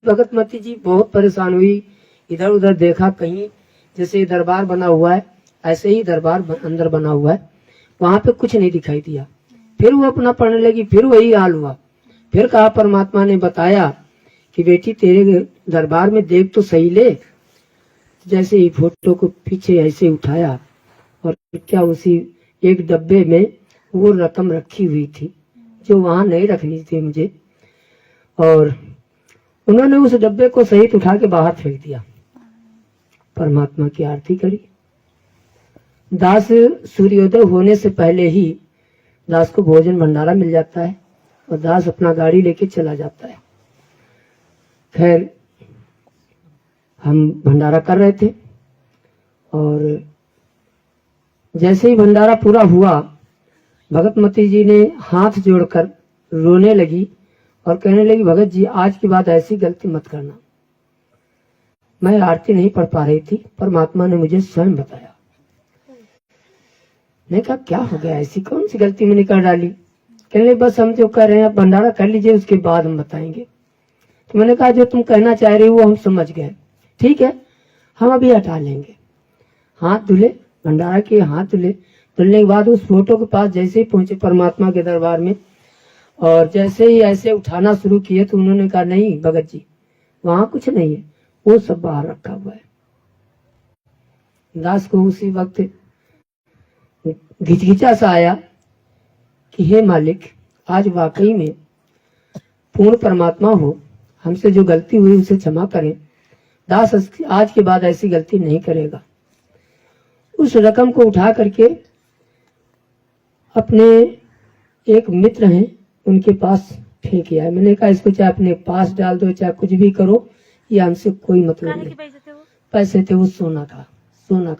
भगतमती जी बहुत परेशान हुई, इधर उधर देखा, कहीं जैसे दरबार बना हुआ है ऐसे ही दरबार अंदर बना हुआ है, वहां पे कुछ नहीं दिखाई दिया। फिर वो अपना पढ़ने लगी, फिर वही हाल हुआ। फिर कहा, परमात्मा ने बताया कि बेटी तेरे दरबार में देख तो सही ले। जैसे ही फोटो को पीछे ऐसे उठाया और क्या उसी एक डब्बे में वो रकम रखी हुई थी जो वहां नहीं रखनी थी मुझे, और उन्होंने उस डब्बे को सहित उठा के बाहर फेंक दिया। परमात्मा की आरती करी। दास सूर्योदय होने से पहले ही दास को भोजन भंडारा मिल जाता है और दास अपना गाड़ी लेके चला जाता है। खैर हम भंडारा कर रहे थे और जैसे ही भंडारा पूरा हुआ, भगतमती जी ने हाथ जोड़कर रोने लगी और कहने लगी, भगत जी आज के बाद ऐसी गलती मत करना। मैं आरती नहीं पढ़ पा रही थी, परमात्मा ने मुझे स्वयं बताया। मैंने कहा क्या हो गया, ऐसी कौन सी गलती मैंने कर डाली? कहने लगे बस हम जो कह रहे हैं आप भंडारा कर लीजिए, उसके बाद हम बताएंगे। तो मैंने कहा जो तुम कहना चाह रही हो वो हम समझ गए, ठीक है हम अभी हटा लेंगे। हाथ धुले, भंडारा किए, हाथ धुले। धुलने के बाद उस फोटो के पास जैसे ही पहुंचे परमात्मा के दरबार में और जैसे ही ऐसे उठाना शुरू किए तो उन्होंने कहा नहीं भगत जी वहां कुछ नहीं है, वो सब बाहर रखा हुआ है। दास को उसी वक्त घिचघिचा सा आया कि हे मालिक आज वाकई में पूर्ण परमात्मा हो, हमसे जो गलती हुई उसे क्षमा करें। दास आज के बाद ऐसी गलती नहीं करेगा। उस रकम को उठा करके अपने एक मित्र हैं उनके पास फेंक आया। मैंने कहा इसको चाहे अपने पास डाल दो, चाहे कुछ भी करो, ये हमसे कोई मतलब नहीं। पैसे थे वो सोना का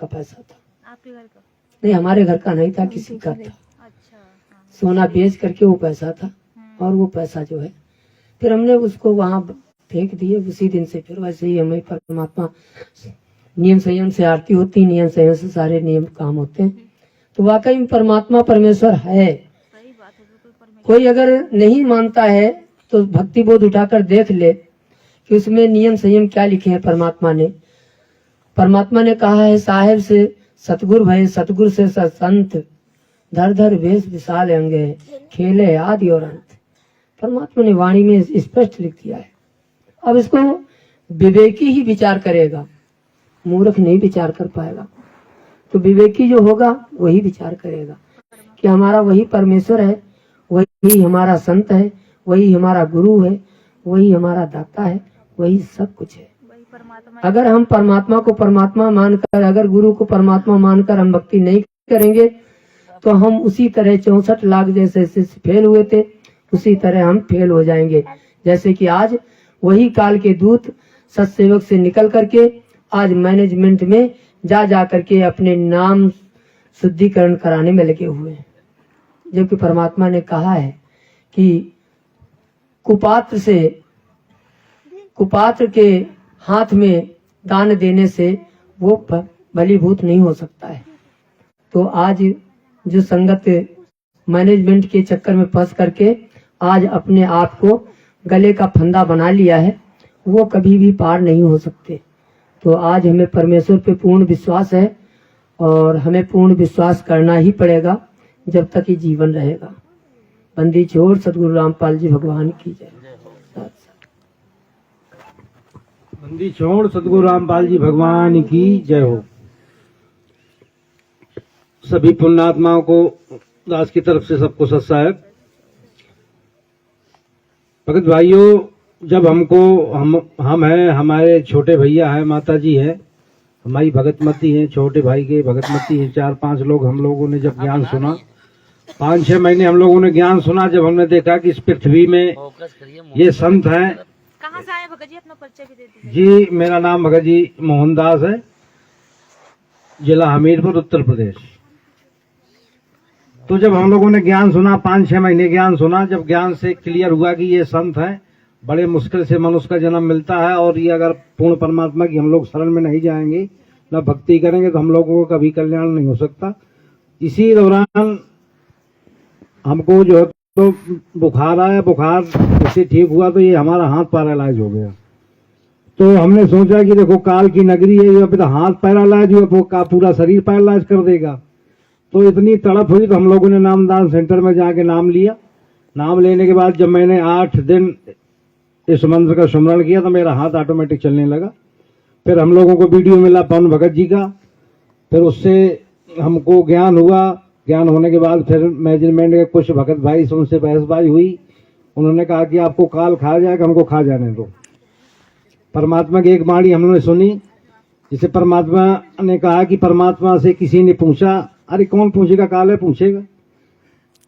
पैसा था। आपके घर का? नहीं हमारे घर का नहीं था, किसी का था। अच्छा, हाँ। सोना बेच करके वो पैसा था और वो पैसा जो है फिर हमने उसको वहां फेंक दिए। उसी दिन से फिर वैसे ही हमें परमात्मा नियम संयम से आरती होती, नियम संयम से सारे नियम काम होते हैं। तो वाकई में परमात्मा परमेश्वर है। कोई अगर नहीं मानता है तो भक्ति बोध उठाकर देख ले कि उसमें नियम संयम क्या लिखे हैं। परमात्मा ने कहा है साहेब से सतगुरु भय, सतगुरु से संत, धर धर वेश विशाल अंगे, खेले आदि और अंत। परमात्मा ने वाणी में स्पष्ट लिख दिया है। अब इसको विवेकी ही विचार करेगा, मूर्ख नहीं विचार कर पाएगा। तो विवेकी जो होगा वही विचार करेगा कि हमारा वही परमेश्वर है, वही हमारा संत है, वही हमारा गुरु है, वही हमारा दाता है, वही सब कुछ है। अगर हम परमात्मा को परमात्मा मानकर, अगर गुरु को परमात्मा मानकर हम भक्ति नहीं करेंगे तो हम उसी तरह 64 लाख जैसे फेल हुए थे उसी तरह हम फेल हो जाएंगे। जैसे कि आज वही काल के दूत सत्सेवक से निकल करके आज मैनेजमेंट में जा करके अपने नाम शुद्धिकरण कराने में लगे हुए हैं। जबकि परमात्मा ने कहा है कि कुपात्र के हाथ में दान देने से वो भलीभूत नहीं हो सकता है। तो आज जो संगत मैनेजमेंट के चक्कर में फंस करके आज अपने आप को गले का फंदा बना लिया है, वो कभी भी पार नहीं हो सकते। तो आज हमें परमेश्वर पे पूर्ण विश्वास है और हमें पूर्ण विश्वास करना ही पड़ेगा जब तक ही जीवन रहेगा। बंदी छोड़ सतगुरु रामपाल जी भगवान की जय। बंदी छोड़ सतगुरु रामपाल जी भगवान की जय हो। सभी पुण्यात्माओं को दास की तरफ से सबको सत साहेब। भगत भाइयों, जब हम हैं, हमारे छोटे भैया हैं, माता जी है, हमारी भगतमती है, छोटे भाई के भगतमती है, 4-5 लोग हम लोगों ने जब ज्ञान सुना, 5-6 महीने हम लोगों ने ज्ञान सुना। जब हमने देखा कि इस पृथ्वी में ये संत हैं। कहाँ से आए भगत जी, अपना परिचय भी दे दीजिए। जी मेरा नाम भगत जी मोहनदास है, जिला हमीरपुर, उत्तर प्रदेश। तो जब हम लोगों ने ज्ञान सुना, 5-6 महीने ज्ञान सुना, जब ज्ञान से क्लियर हुआ कि ये संत हैं, बड़े मुश्किल से मनुष्य का जन्म मिलता है और ये अगर पूर्ण परमात्मा की हम लोग शरण में नहीं जाएंगे, न भक्ति करेंगे, तो हम लोगों को कभी कल्याण नहीं हो सकता। इसी दौरान हमको जो तो बुखार आया, बुखार इससे ठीक हुआ तो ये हमारा हाथ पैरालाइज हो गया। तो हमने सोचा कि देखो काल की नगरी है, ये तो हाथ पैरालाइज हुआ, वो का पूरा शरीर पैरालाइज कर देगा। तो इतनी तड़प हुई तो हम लोगों ने नामदान सेंटर में जाके नाम लिया। नाम लेने के बाद जब मैंने 8 दिन इस मंत्र का सुमरण किया तो मेरा हाथ ऑटोमेटिक चलने लगा। फिर हम लोगों को वीडियो मिला पवन भगत जी का, फिर उससे हमको ज्ञान हुआ। ज्ञान होने के बाद फिर मैनेजमेंट के कुछ भगत भाई से उनसे बहसबाजी हुई। उन्होंने कहा कि आपको काल खा जाएगा, हमको खा जाने दो। परमात्मा की एक वाणी हमने सुनी, जिसे परमात्मा ने कहा कि परमात्मा से किसी ने पूछा, अरे कौन पूछेगा, काल है पूछेगा।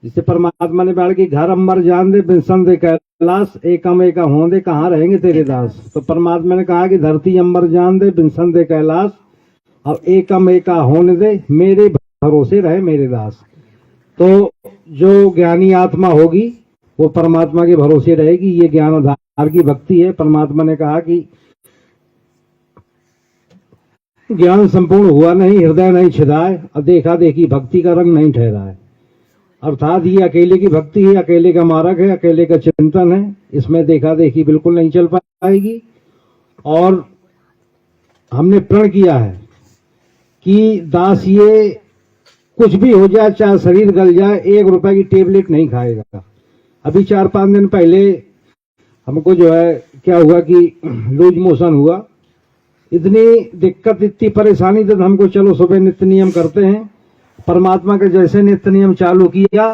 जिससे परमात्मा ने कहा कि घर अम्बर जान दे बिनसन दे कैलाश, एकम एका हों दे कहाँ रहेंगे तेरे दास। तो परमात्मा ने कहा कि धरती अम्बर जान दे बिनसन दे कैलाश, और एकम एका होने दे मेरे भरोसे रहे मेरे दास। तो जो ज्ञानी आत्मा होगी वो परमात्मा के भरोसे रहेगी। ये ज्ञान आधार की भक्ति है। परमात्मा ने कहा कि ज्ञान संपूर्ण हुआ नहीं, हृदय नहीं छिदाए, और देखा देखी भक्ति का रंग नहीं ठहरा है। अर्थात ये अकेले की भक्ति है, अकेले का मार्ग है, अकेले का चिंतन है। इसमें देखा देखी बिल्कुल नहीं चल पाएगी। और हमने प्रण किया है कि दास ये कुछ भी हो जाए, चाहे शरीर गल जाए, 1 रुपए की टेबलेट नहीं खाएगा। अभी 4-5 दिन पहले हमको जो है क्या हुआ कि लूज मोशन हुआ। इतनी दिक्कत, इतनी परेशानी थी, तो हमको चलो सुबह नित्य नियम करते हैं। परमात्मा के जैसे नित्य नियम चालू किया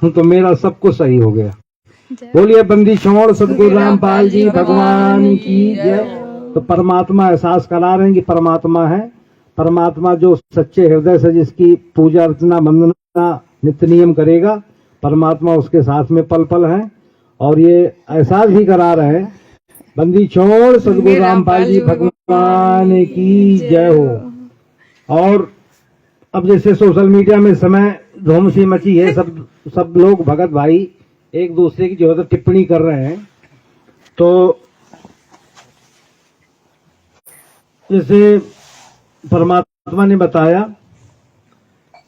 तो मेरा सब कुछ सही हो गया। बोलिए बंदी छोड़ सतगुरु रामपाल जी भगवान की जय। तो परमात्मा एहसास करा रहे हैं कि परमात्मा है। परमात्मा जो सच्चे हृदय से जिसकी पूजा अर्चना वंदना नित्य नियम करेगा, परमात्मा उसके साथ में पल पल है। और ये एहसास भी करा रहे हैं, बंदी छोड़ सतगुरु रामपाल जी भगवान की जय हो। और अब जैसे सोशल मीडिया में समय धूम सी मची है, सब लोग भगत भाई एक दूसरे की जो है टिप्पणी कर रहे हैं। तो जैसे परमात्मा ने बताया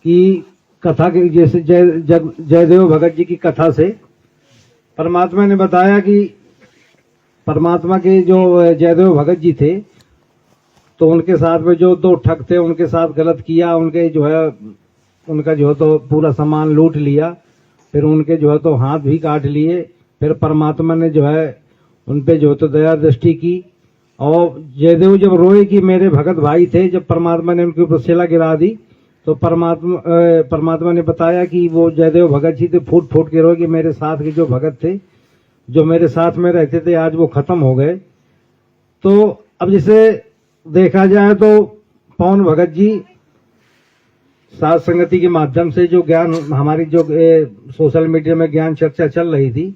कि कथा के जैसे जयदेव भगत जी की कथा से परमात्मा ने बताया कि परमात्मा के जो जयदेव भगत जी थे, तो उनके साथ में जो 2 ठग थे उनके साथ गलत किया, उनके जो है उनका जो है तो पूरा सामान लूट लिया, फिर उनके जो है तो हाथ भी काट लिए। फिर परमात्मा ने जो है उन पे जो है तो दया दृष्टि की। और जयदेव जब रोए कि मेरे भगत भाई थे, जब परमात्मा ने उनके ऊपर शिला गिरा दी, तो परमात्मा ने बताया कि वो जयदेव भगत जी थे, फूट फूट के रोए कि मेरे साथ के जो भगत थे, जो मेरे साथ में रहते थे, आज वो खत्म हो गए। तो अब जैसे देखा जाए तो पवन भगत जी साथ संगति के माध्यम से जो ज्ञान हमारी जो सोशल मीडिया में ज्ञान चर्चा चल रही थी,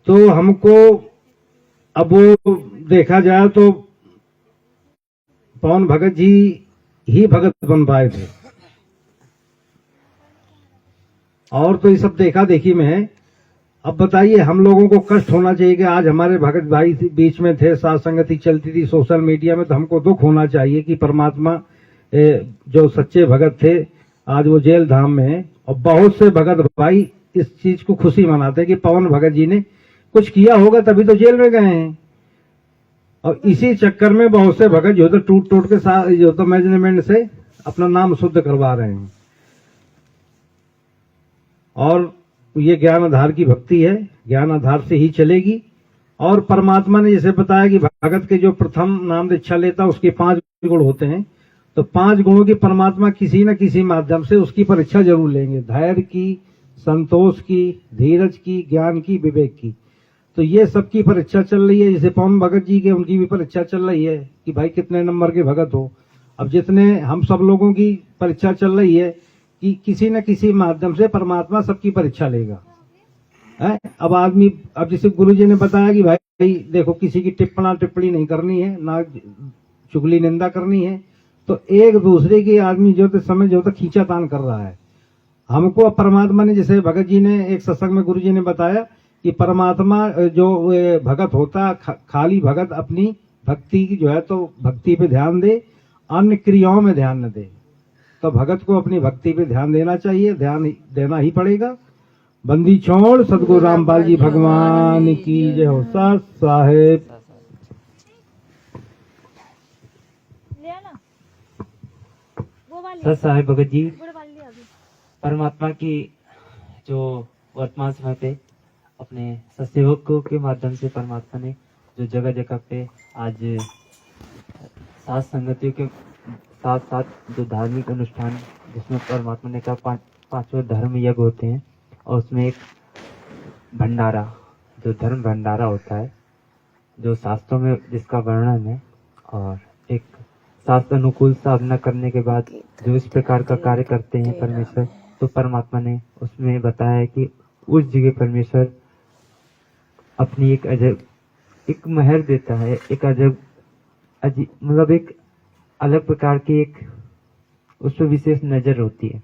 तो हमको अब वो देखा जाए तो पवन भगत जी ही भगत बन पाए थे। और तो ये सब देखा देखी में है। अब बताइए हम लोगों को कष्ट होना चाहिए कि आज हमारे भगत भाई बीच में थे, साथ संगति चलती थी सोशल मीडिया में, तो हमको दुख होना चाहिए कि परमात्मा जो सच्चे भगत थे आज वो जेल धाम में है। और बहुत से भगत भाई इस चीज को खुशी मनाते हैं कि पवन भगत जी ने कुछ किया होगा तभी तो जेल में गए हैं। और इसी चक्कर में बहुत से भगत जो तो टूट के साथ जो तो मैनेजमेंट से अपना नाम शुद्ध करवा रहे हैं। और ये ज्ञान आधार की भक्ति है, ज्ञान आधार से ही चलेगी। और परमात्मा ने जैसे बताया कि भगत के जो प्रथम नाम दीक्षा लेता उसके 5 गुण होते हैं, तो 5 गुणों की परमात्मा किसी न किसी माध्यम से उसकी परीक्षा जरूर लेंगे। धैर्य की, संतोष की, धीरज की, ज्ञान की, विवेक की। तो ये सबकी परीक्षा चल रही है। जैसे पवन भगत जी के उनकी भी परीक्षा चल रही है कि भाई कितने नंबर के भगत हो। अब जितने हम सब लोगों की परीक्षा चल रही है कि किसी न किसी माध्यम से परमात्मा सबकी परीक्षा लेगा। अब आदमी, अब जैसे गुरु जी ने बताया कि भाई देखो किसी की टिप्पणी नहीं करनी है, ना चुगली निंदा करनी है। तो एक दूसरे की आदमी जो तो समय जो तो खींचातान कर रहा है। हमको परमात्मा ने, जैसे भगत जी ने एक सत्संग में गुरु जी ने बताया कि परमात्मा जो भगत होता खाली भगत अपनी भक्ति की जो है तो भक्ति पे ध्यान दे, अन्य क्रियाओं में ध्यान न दे। तो भगत को अपनी भक्ति पे ध्यान देना चाहिए, ध्यान देना ही पड़ेगा। बंदी छोड़ सतगुरु रामपाल जी भगवान की जय हो। साहब सत साहेब भगत जी गुड़ वाली ले अभी। परमात्मा की जो वर्तमान समय पे अपने सत्सेवकों के माध्यम से परमात्मा ने जो जगह जगह पे आज सात संगतियों के साथ साथ जो धार्मिक अनुष्ठान जिसमें परमात्मा ने कहा पांचों धर्म यज्ञ होते हैं और उसमें एक भंडारा जो धर्म भंडारा होता है जो शास्त्रों में जिसका वर्णन है और एक शास्त्र अनुकूल साधना करने के बाद जो इस प्रकार का कार्य करते हैं परमेश्वर तो परमात्मा ने उसमें बताया है कि उस जगह परमेश्वर अपनी एक अजब एक महर देता है एक अजब मतलब एक अलग प्रकार की एक उस पर विशेष नजर होती है।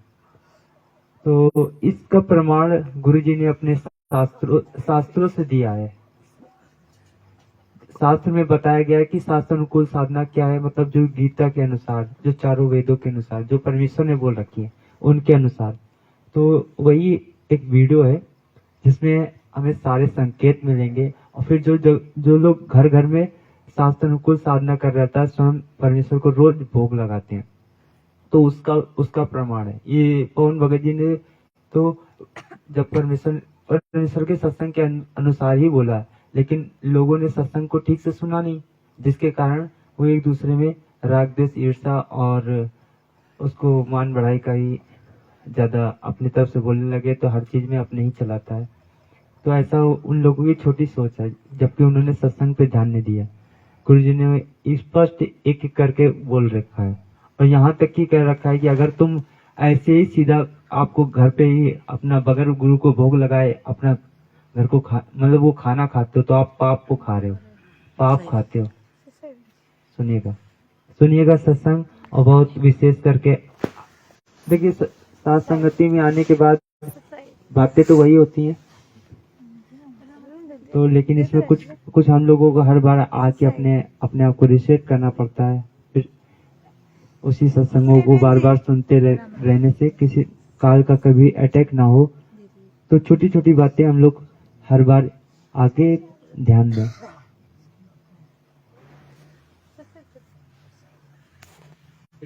तो इसका प्रमाण गुरुजी ने अपने शास्त्रों से दिया है। शास्त्र में बताया गया है कि शास्त्र अनुकूल साधना क्या है, मतलब जो गीता के अनुसार जो चारों वेदों के अनुसार जो परमेश्वर ने बोल रखी है उनके अनुसार। तो वही एक वीडियो है जिसमें हमें सारे संकेत मिलेंगे और फिर जो लोग घर घर में शास्त्र अनुकूल साधना कर रहता है स्वयं परमेश्वर को रोज भोग लगाते हैं तो उसका प्रमाण है। ये पवन भगत जी ने तो जब परमेश्वर के सत्संग के अनुसार ही बोला है लेकिन लोगों ने सत्संग को ठीक से सुना नहीं जिसके कारण वो एक दूसरे में राग द्वेष ईर्ष्या और उसको मान बढ़ाई का ही ज्यादा अपनी तरफ से बोलने लगे तो हर चीज में अपने ही चलाता है। तो ऐसा उन लोगों की छोटी सोच है जबकि उन्होंने सत्संग पे ध्यान नहीं दिया। गुरु जी ने स्पष्ट एक एक करके बोल रखा है और यहाँ तक की कह रखा है कि अगर तुम ऐसे ही सीधा आपको घर पे ही अपना बगैर गुरु को भोग लगाए अपना घर को मतलब वो खाना खाते हो तो आप पाप को खा रहे हो, पाप खाते हो। सुनिएगा सत्संग और बहुत विशेष करके देखिए साथ संगति में आने के बाद बातें तो वही होती हैं तो लेकिन इसमें कुछ हम लोगों को हर बार आके अपने आप को रिसेट करना पड़ता है। फिर उसी सत्संगों को बार बार सुनते रहने से किसी काल का कभी अटैक ना हो तो छोटी छोटी बातें हम लोग हर बार आके ध्यान दें।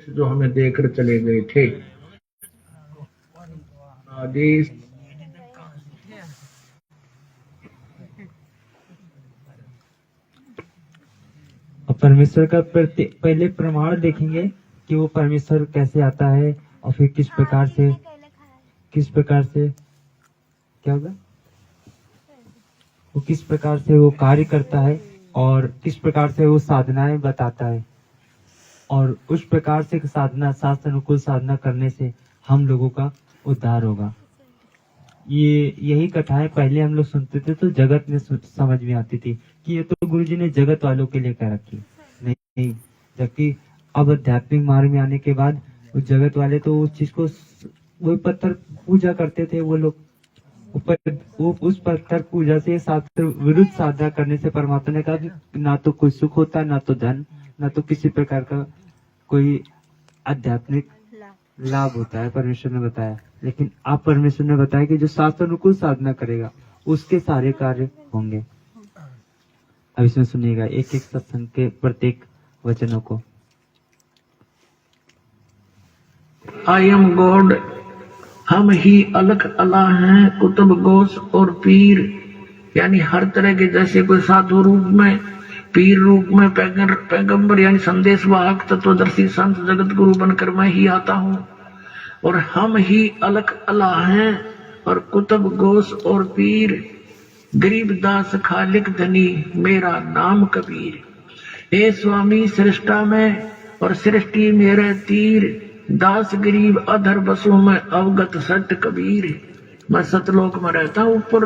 जो हमें देकर चले गए थे आदेश और परमेश्वर का पहले प्रमाण देखेंगे कि वो परमेश्वर कैसे आता है और फिर किस प्रकार से क्या होगा वो किस प्रकार से वो कार्य करता है और किस प्रकार से वो साधनाएं बताता है और उस प्रकार से साधना शास्त्र अनुकूल साधना करने से हम लोगों का उद्धार होगा। यही कथाएं पहले हम लोग सुनते थे तो जगत में समझ में आती थी कि ये तो गुरुजी ने जगत वालों के लिए कह रखी नहीं, जबकि अब आध्यात्मिक मार्ग में आने के बाद वो जगत वाले तो उस चीज को वो पत्थर पूजा करते थे वो लोग वो उस पत्थर पूजा से शास्त्र विरुद्ध साधना करने से परमात्मा ने कहा कि ना तो कोई सुख होता ना तो धन ना तो किसी प्रकार का कोई आध्यात्मिक लाभ होता है परमेश्वर ने बताया। लेकिन आप परमेश्वर ने बताया कि जो शास्त्र अनुकूल साधना करेगा उसके सारे कार्य होंगे। अब इसमें सुनिएगा एक एक सत्संग के प्रत्येक वचनों को। आई एम गॉड, हम ही अलग अल्लाह हैं, कुतुब गौस और पीर, यानी हर तरह के जैसे कोई साधु रूप में, पीर रूप में, पैगंबर यानी संदेश वाहक, तत्वदर्शी, संत, जगत गुरु बनकर मैं ही आता हूँ। और हम ही अलग अल्लाह हैं और कुतुब गौस और पीर, गरीबदास खालिक धनी, मेरा नाम कबीर। हे स्वामी सृष्टा में और सृष्टि मेरे तीर, दास गरीब अधर बसों में अवगत सट कबीर। मैं सतलोक में रहता हूँ ऊपर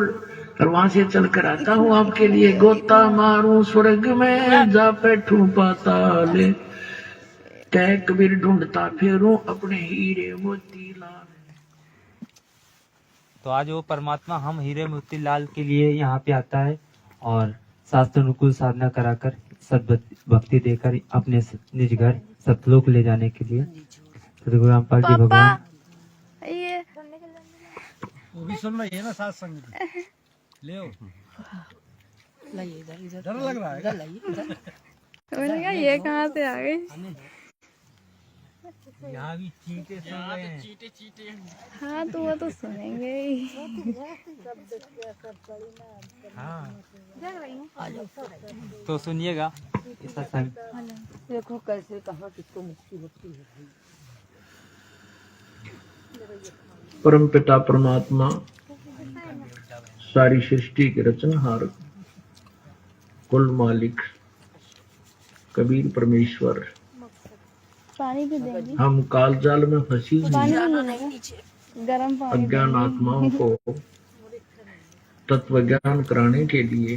और वहां से चल कर आता हूँ आपके लिए, गोता मारूं स्वर्ग में जा बैठूं पाताल, कह कबीर ढूंढता फिरूं अपने हीरे मोती लाल। तो आज वो परमात्मा हम हीरे मोती लाल के लिए यहाँ पे आता है और शास्त्र अनुकूल साधना कराकर सद्भक्ति देकर अपने निज घर सतलोक ले जाने के लिए गुरु रामपाल जी भगवान ये वो भी सुन रही है ना साथ संग ले लाइए इधर डर लग रहा है इधर लाइए इधर। मैंने कहा ये कहाँ से आ गई। हाँ तो वो तो सुनेंगे ही। तो सुनिएगा इस सत्संग। देखो कैसे कहाँ किसको मुक्ति होती है। परम पिता परमात्मा सारी सृष्टि के रचनहार कुल मालिक कबीर परमेश्वर, पानी भी देंगे, हम काल जाल में फंसी हुई पानी भी मिलेगा, गर्म पानी अज्ञान आत्माओं को तत्व ज्ञान कराने के लिए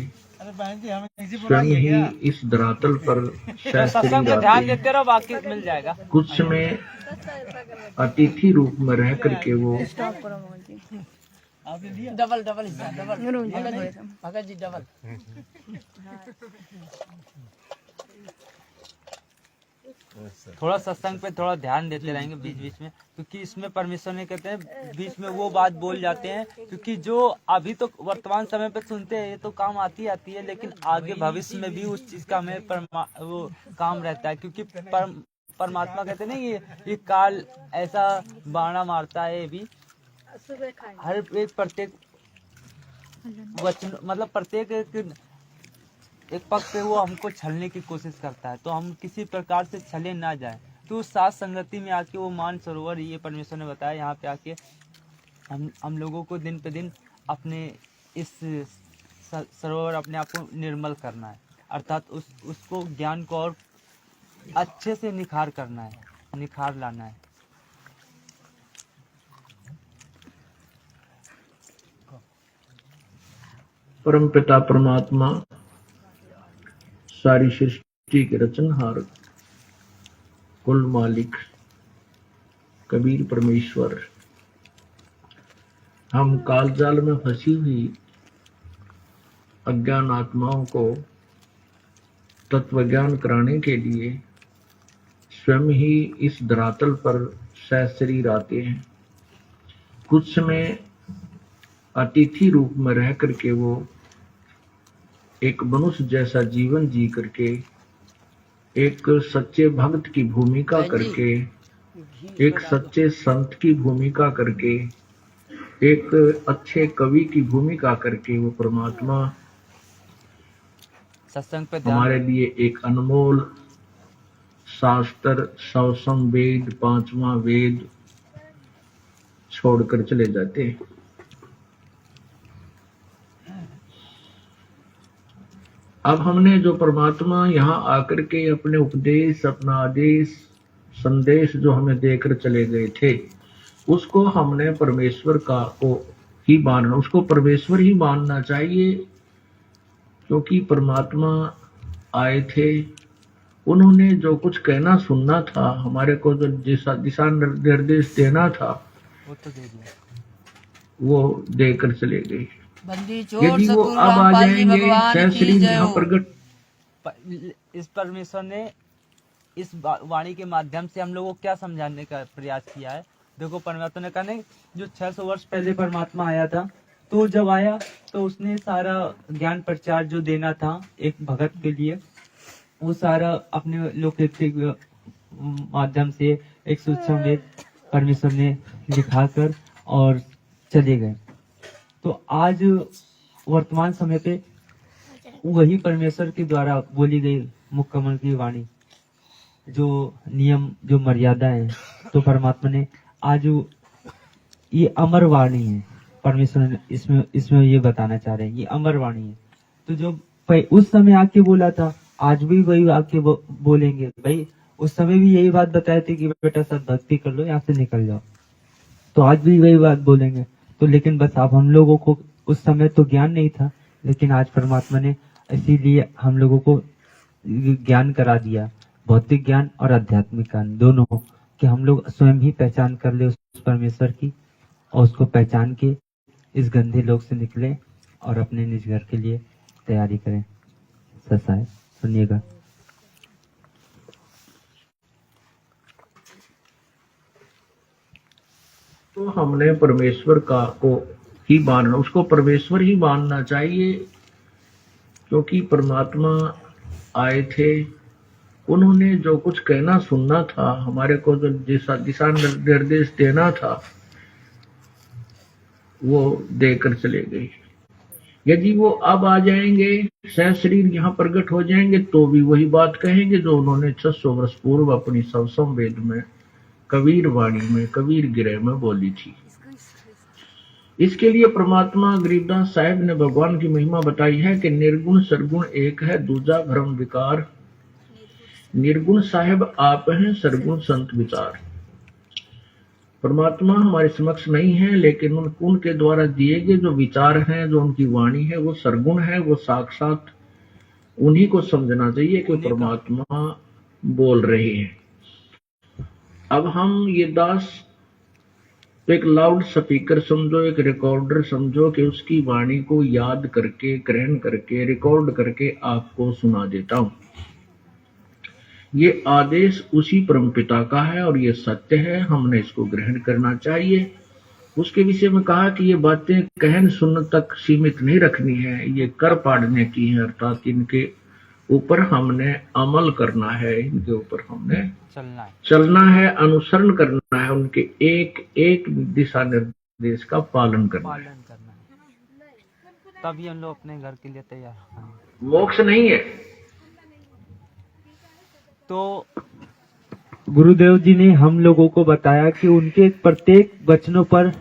स्वयं ही इस धरातल पर शास्त्री सत्संग पे ध्यान आते हैं। देते रहो, बाकी मिल जाएगा। कुछ समय अतिथि रूप में रह करके वो डबल डबल हिस्सा डबल रोज भगत जी डबल। थोड़ा सत्संग पे थोड़ा ध्यान देते रहेंगे बीच बीच में, क्योंकि इसमें परमेश्वर ने कहते हैं बीच में वो बात बोल जाते हैं, क्योंकि जो अभी तो वर्तमान समय पे सुनते हैं ये तो काम आती है, लेकिन आगे भविष्य में भी उस चीज का हमें वो काम रहता है, क्योंकि परमात्मा कहते हैं ना ये काल ऐसा बाणा मारता है। ये भी हर एक प्रत्येक वचन मतलब प्रत्येक एक पक्ष पे वो हमको छलने की कोशिश करता है, तो हम किसी प्रकार से छले ना जाए। तो उस साथ संगति में आके वो मान सरोवर, ये परमेश्वर ने बताया, यहाँ पे आके हम लोगों को दिन पे दिन अपने इस सरोवर अपने आप को निर्मल करना है, अर्थात उसको ज्ञान को और अच्छे से निखार करना है, निखार लाना है। परम पिता परमात्मा सारी सृष्टि के रचनहार कुल मालिक कबीर परमेश्वर, हम काल जाल में फंसी हुई अज्ञान आत्माओं को तत्व ज्ञान कराने के लिए स्वयं ही इस धरातल पर सहशरीर आते हैं। कुछ समय अतिथि रूप में रह करके वो एक मनुष्य जैसा जीवन जी करके, एक सच्चे भक्त की भूमिका करके, एक सच्चे संत की भूमिका करके, एक अच्छे कवि की भूमिका करके वो परमात्मा सत्संग पे हमारे लिए एक अनमोल शास्त्र, सौसम वेद, पांचवा वेद छोड़कर चले जाते हैं। अब हमने जो परमात्मा यहाँ आकर के अपने उपदेश, अपना आदेश, संदेश जो हमें देकर चले गए थे, उसको हमने परमेश्वर का को ही मानना, उसको परमेश्वर ही मानना चाहिए, क्योंकि परमात्मा आए थे, उन्होंने जो कुछ कहना सुनना था, हमारे को जो दिशा निर्देश देना था वो तो दे दिया, वो देकर चले गए। बंदी चोर यदि वो सतगुरु अब आ रामपाल जी जाएंगे, भगवान सहस्री की जय हो। महाप्रगट इस परमेश्वर ने इस वाणी के माध्यम से हम लोगों को क्या समझाने का प्रयास किया है। देखो परमात्मा ने कहा नहीं, जो 600 वर्ष पहले परमात्मा आया था, तो जब आया तो उसने सारा ज्ञान प्रचार जो देना था एक भगत के लिए, वो सारा अपने लोकैतिक माध्यम से एक सूक्ष्म वेद परमेश्वर ने लिखाकर और चले गए। तो आज वर्तमान समय पे वही परमेश्वर के द्वारा बोली गई मुक्कमल की वाणी, जो नियम, जो मर्यादा है, तो परमात्मा ने आज ये अमर वाणी है। परमेश्वर ने इसमें ये बताना चाह रहे हैं, ये अमर वाणी है। तो जो उस समय आके बोला था, आज भी वही आके बोलेंगे। भाई उस समय भी यही बात बताए थे कि बेटा सब भक्ति कर लो, यहाँ से निकल जाओ, तो आज भी वही बात बोलेंगे। तो लेकिन बस अब हम लोगों को उस समय तो ज्ञान नहीं था, लेकिन आज परमात्मा ने इसीलिए हम लोगों को ज्ञान करा दिया, भौतिक ज्ञान और आध्यात्मिक ज्ञान दोनों, कि हम लोग स्वयं ही पहचान कर ले उस परमेश्वर की, और उसको पहचान के इस गंदे लोक से निकले और अपने निज घर के लिए तैयारी करें। ससा है, सुनिएगा। तो हमने परमेश्वर का को ही मानना, उसको परमेश्वर ही मानना चाहिए, क्योंकि परमात्मा आए थे, उन्होंने जो कुछ कहना सुनना था, हमारे को जो दिशा निर्देश देना था, वो देकर चले गए। यदि वो अब आ जाएंगे, सह शरीर यहाँ प्रकट हो जाएंगे, तो भी वही बात कहेंगे जो उन्होंने 600 वर्ष पूर्व अपनी सवसम वेद में, कबीर वाणी में, कबीर गिरह में बोली थी। इसके लिए परमात्मा गरीबदास साहब ने भगवान की महिमा बताई है कि निर्गुण सरगुण एक है, दूजा भ्रम विकार। निर्गुण साहब आप हैं, सरगुण संत विचार। परमात्मा हमारे समक्ष नहीं है, लेकिन उनके द्वारा दिए गए जो विचार हैं, जो उनकी वाणी है, वो सरगुण है, वो साक्षात उन्हीं को समझना चाहिए कि परमात्मा बोल रहे हैं। अब हम ये दास एक लाउड स्पीकर समझो, एक रिकॉर्डर समझो कि उसकी वाणी को याद करके, ग्रहण करके, रिकॉर्ड करके आपको सुना देता हूं। ये आदेश उसी परमपिता का है और ये सत्य है, हमने इसको ग्रहण करना चाहिए। उसके विषय में कहा कि ये बातें कहन सुनने तक सीमित नहीं रखनी है, ये कर पाड़ने की है, अर्थात इनके ऊपर हमने अमल करना है, इनके ऊपर हमने चलना है, अनुसरण करना है, उनके एक एक दिशा निर्देश का पालन करना है। तभी हम लोग अपने घर के लिए तैयार हैं। मोक्ष नहीं है। तो गुरुदेव जी ने हम लोगों को बताया कि उनके प्रत्येक वचनों पर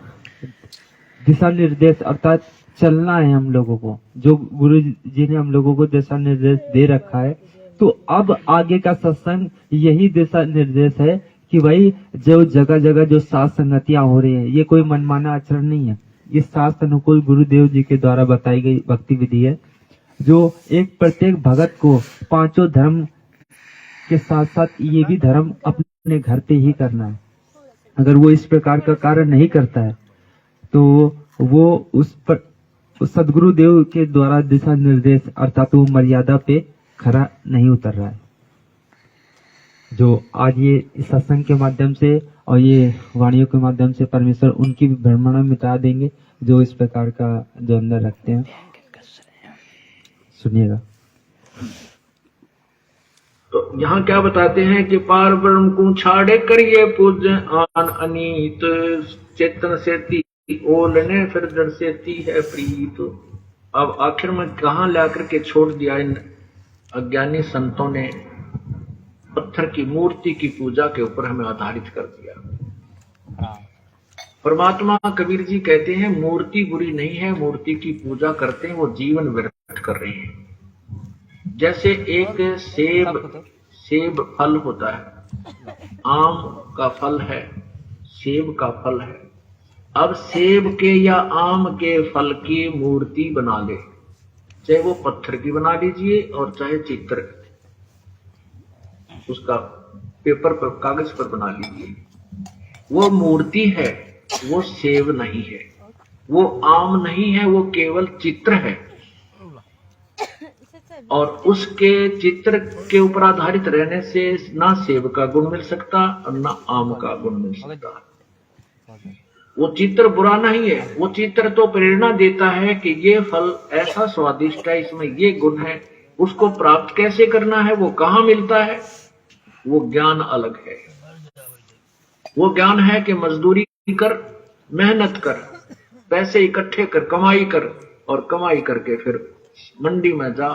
दिशा निर्देश अर्थात चलना है हम लोगों को, जो गुरु जी ने हम लोगों को दिशा निर्देश दे रखा है। तो अब आगे का सत्संग यही दिशा निर्देश है कि भाई जो जगह जगह जो सात संगतियां हो रही है, ये कोई मनमाना आचरण नहीं है, ये शास्त्र अनुकूल गुरुदेव जी के द्वारा बताई गई भक्ति विधि है, जो एक प्रत्येक भगत को पांचों धर्म के साथ साथ ये भी धर्म अपने घर पे ही करना है। अगर वो इस प्रकार का कार्य नहीं करता है तो वो उस पर सदगुरु देव के द्वारा दिशा निर्देश अर्थात वो मर्यादा पे खरा नहीं उतर रहा है। जो आज ये इस सत्संग के माध्यम से और ये वाणियों के माध्यम से परमेश्वर उनकी भी भ्रमणा मिटा देंगे, जो इस प्रकार का जो अंदर रखते हैं। सुनिएगा। तो यहाँ क्या बताते हैं कि पार ब्रह्म को छाड़े करिए पूज आन अनीत, चेतन सेती ओलने फिर जड़ सेती है प्रीत। अब आखिर में कहाँ लाकर के छोड़ दिया इन अज्ञानी संतों ने, पत्थर की मूर्ति की पूजा के ऊपर हमें आधारित कर दिया। परमात्मा कबीर जी कहते हैं मूर्ति बुरी नहीं है, मूर्ति की पूजा करते हैं वो जीवन व्यर्थ कर रहे हैं। जैसे एक सेब फल होता है, आम का फल है, सेब का फल है। अब सेब के या आम के फल की मूर्ति बना ले, चाहे वो पत्थर की बना लीजिए और चाहे चित्र उसका पेपर पर, कागज पर बना लीजिए, वो मूर्ति है, वो सेब नहीं है, वो आम नहीं है, वो केवल चित्र है। और उसके चित्र के ऊपर आधारित रहने से ना सेब का गुण मिल सकता और ना आम का गुण मिल सकता। वो चित्र बुरा नहीं है, वो चित्र तो प्रेरणा देता है कि ये फल ऐसा स्वादिष्ट है, इसमें ये गुण है, उसको प्राप्त कैसे करना है, वो कहाँ मिलता है, वो ज्ञान अलग है। वो ज्ञान है कि मजदूरी कर, मेहनत कर, पैसे इकट्ठे कर, कमाई कर, और कमाई करके फिर मंडी में जा,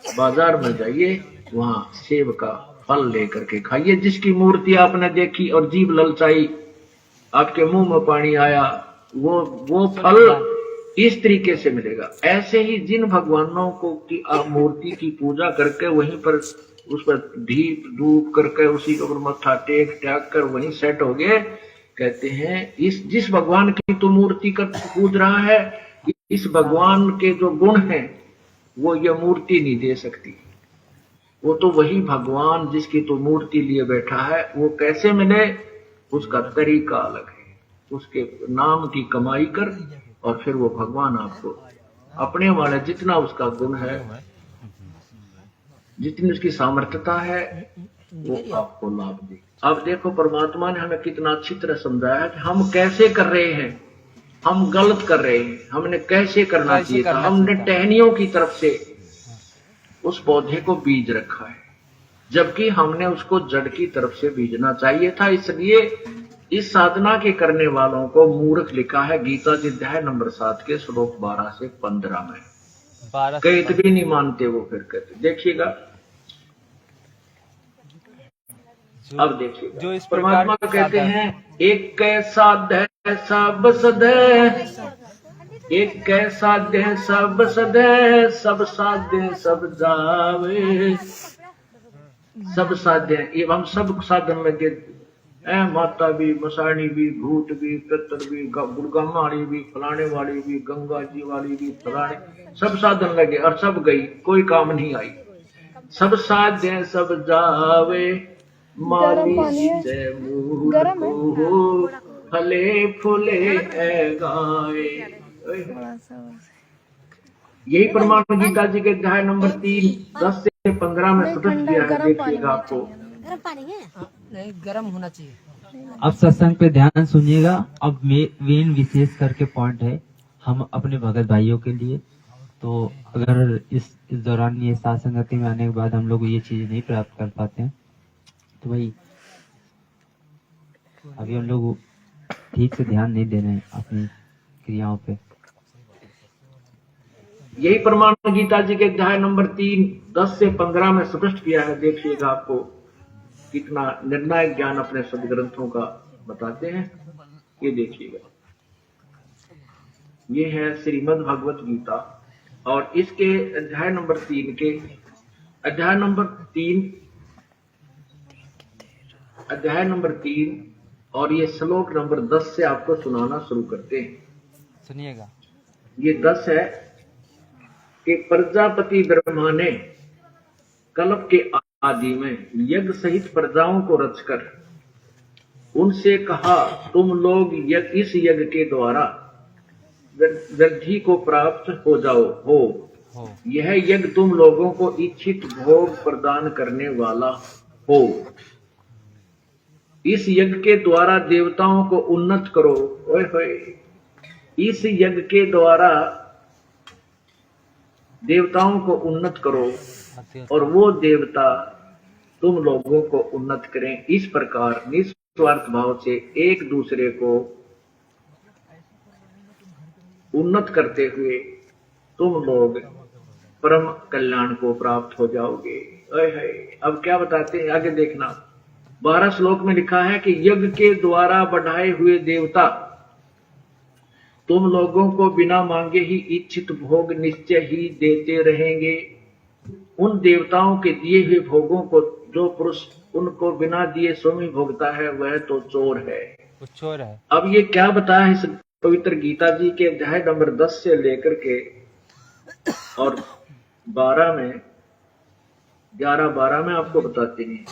बाजार में जाइए, वहां सेब का फल लेकर के खाइए। जिसकी मूर्ति आपने देखी और जीभ ललचाई, आपके मुंह में पानी आया, वो फल इस तरीके से मिलेगा। ऐसे ही जिन भगवानों को की आप मूर्ति की पूजा करके वहीं पर उस पर दीप धूप करके उसी के ऊपर मत्था टेक कर वहीं सेट हो गए, कहते हैं इस जिस भगवान की तो मूर्ति कर पूज रहा है, इस भगवान के जो गुण हैं वो ये मूर्ति नहीं दे सकती। वो तो वही भगवान जिसकी तो मूर्ति लिए बैठा है, वो कैसे मिले, उसका तरीका अलग है। उसके नाम की कमाई कर और फिर वो भगवान आपको अपने वाले जितना उसका गुण है, जितनी उसकी सामर्थ्यता है, वो आपको लाभ दे। अब देखो परमात्मा ने हमें कितना अच्छी तरह समझाया कि हम कैसे कर रहे हैं, हम गलत कर रहे हैं, हमने कैसे करना चाहिए था। हमने टहनियों की तरफ से उस पौधे को बीज रखा है। जबकि हमने उसको जड़ की तरफ से बीजना चाहिए था। इसलिए इस साधना के करने वालों को मूर्ख लिखा है गीता जी अध्याय नंबर 7 के श्लोक 12 से 15 में। 12 से कहते भी नहीं मानते वो, फिर कहते देखिएगा। अब देखिएगा, जो इस परमात्मा प्रकार कहते साधन- हैं एक साध सब सदे, एक साध्य सब सदे, सब साध्य सब जावे। सब साध्य ये हम सब साधन लगे, माता भी, मसाणी भी, भूत भी, पितर भी, गुड़गामाणी भी, फलाने वाली भी, गंगा जी वाली भी, फलाने सब साधन लगे और सब गई, कोई काम नहीं आई। सब साध्य सब जावे, मानी जय मूल को फले फूले है गाए। थोड़ा सा यही प्रमाण गीता जी के अध्याय नंबर 3 10 से 15 में स्पष्ट किया है। देखिएगा आपको नहीं, गर्म होना चाहिए। अब सत्संग पे ध्यान सुनिएगा। अब मेन विशेष करके पॉइंट है हम अपने भगत भाइयों के लिए। तो अगर इस दौरान ये साथ संगति में आने के बाद हम लोग ये चीज नहीं प्राप्त कर पाते हैं तो भाई अभी हम लोग ठीक से ध्यान नहीं दे रहे हैं अपनी क्रियाओं पे। यही प्रमाण गीता जी के अध्याय नंबर 3 10 से 15 में स्पष्ट किया है। देखिएगा आपको कितना निर्णायक ज्ञान अपने सदग्रंथों का बताते हैं। ये देखिएगा, ये है श्रीमद् भगवत गीता और इसके अध्याय नंबर 3 के अध्याय नंबर 3 और ये श्लोक नंबर 10 से आपको सुनाना शुरू करते हैं। सुनिएगा। ये 10 है कि प्रजापति ब्रह्मा ने कल्प के आदि में यज्ञ सहित प्रजाओं को रचकर उनसे कहा, तुम लोग इस यज्ञ के द्वारा वृद्धि को प्राप्त हो जाओ हो। यह यज्ञ तुम लोगों को इच्छित भोग प्रदान करने वाला हो। इस यज्ञ के द्वारा देवताओं को उन्नत करो। ओए होए, इस यज्ञ के द्वारा देवताओं को उन्नत करो और वो देवता तुम लोगों को उन्नत करें। इस प्रकार निस्वार्थ भाव से एक दूसरे को उन्नत करते हुए तुम लोग परम कल्याण को प्राप्त हो जाओगे। अब क्या बताते हैं आगे देखना। 12 श्लोक में लिखा है कि यज्ञ के द्वारा बढ़ाए हुए देवता तुम लोगों को बिना मांगे ही इच्छित भोग निश्चय ही देते रहेंगे। उन देवताओं के दिए हुए भोगों को जो पुरुष उनको बिना दिए स्वयं भोगता है वह तो चोर है। वो चोर है। अब ये क्या बताया इस पवित्र गीता जी के अध्याय नंबर 10 से लेकर के और 12 में 11-12 में आपको बताते हैं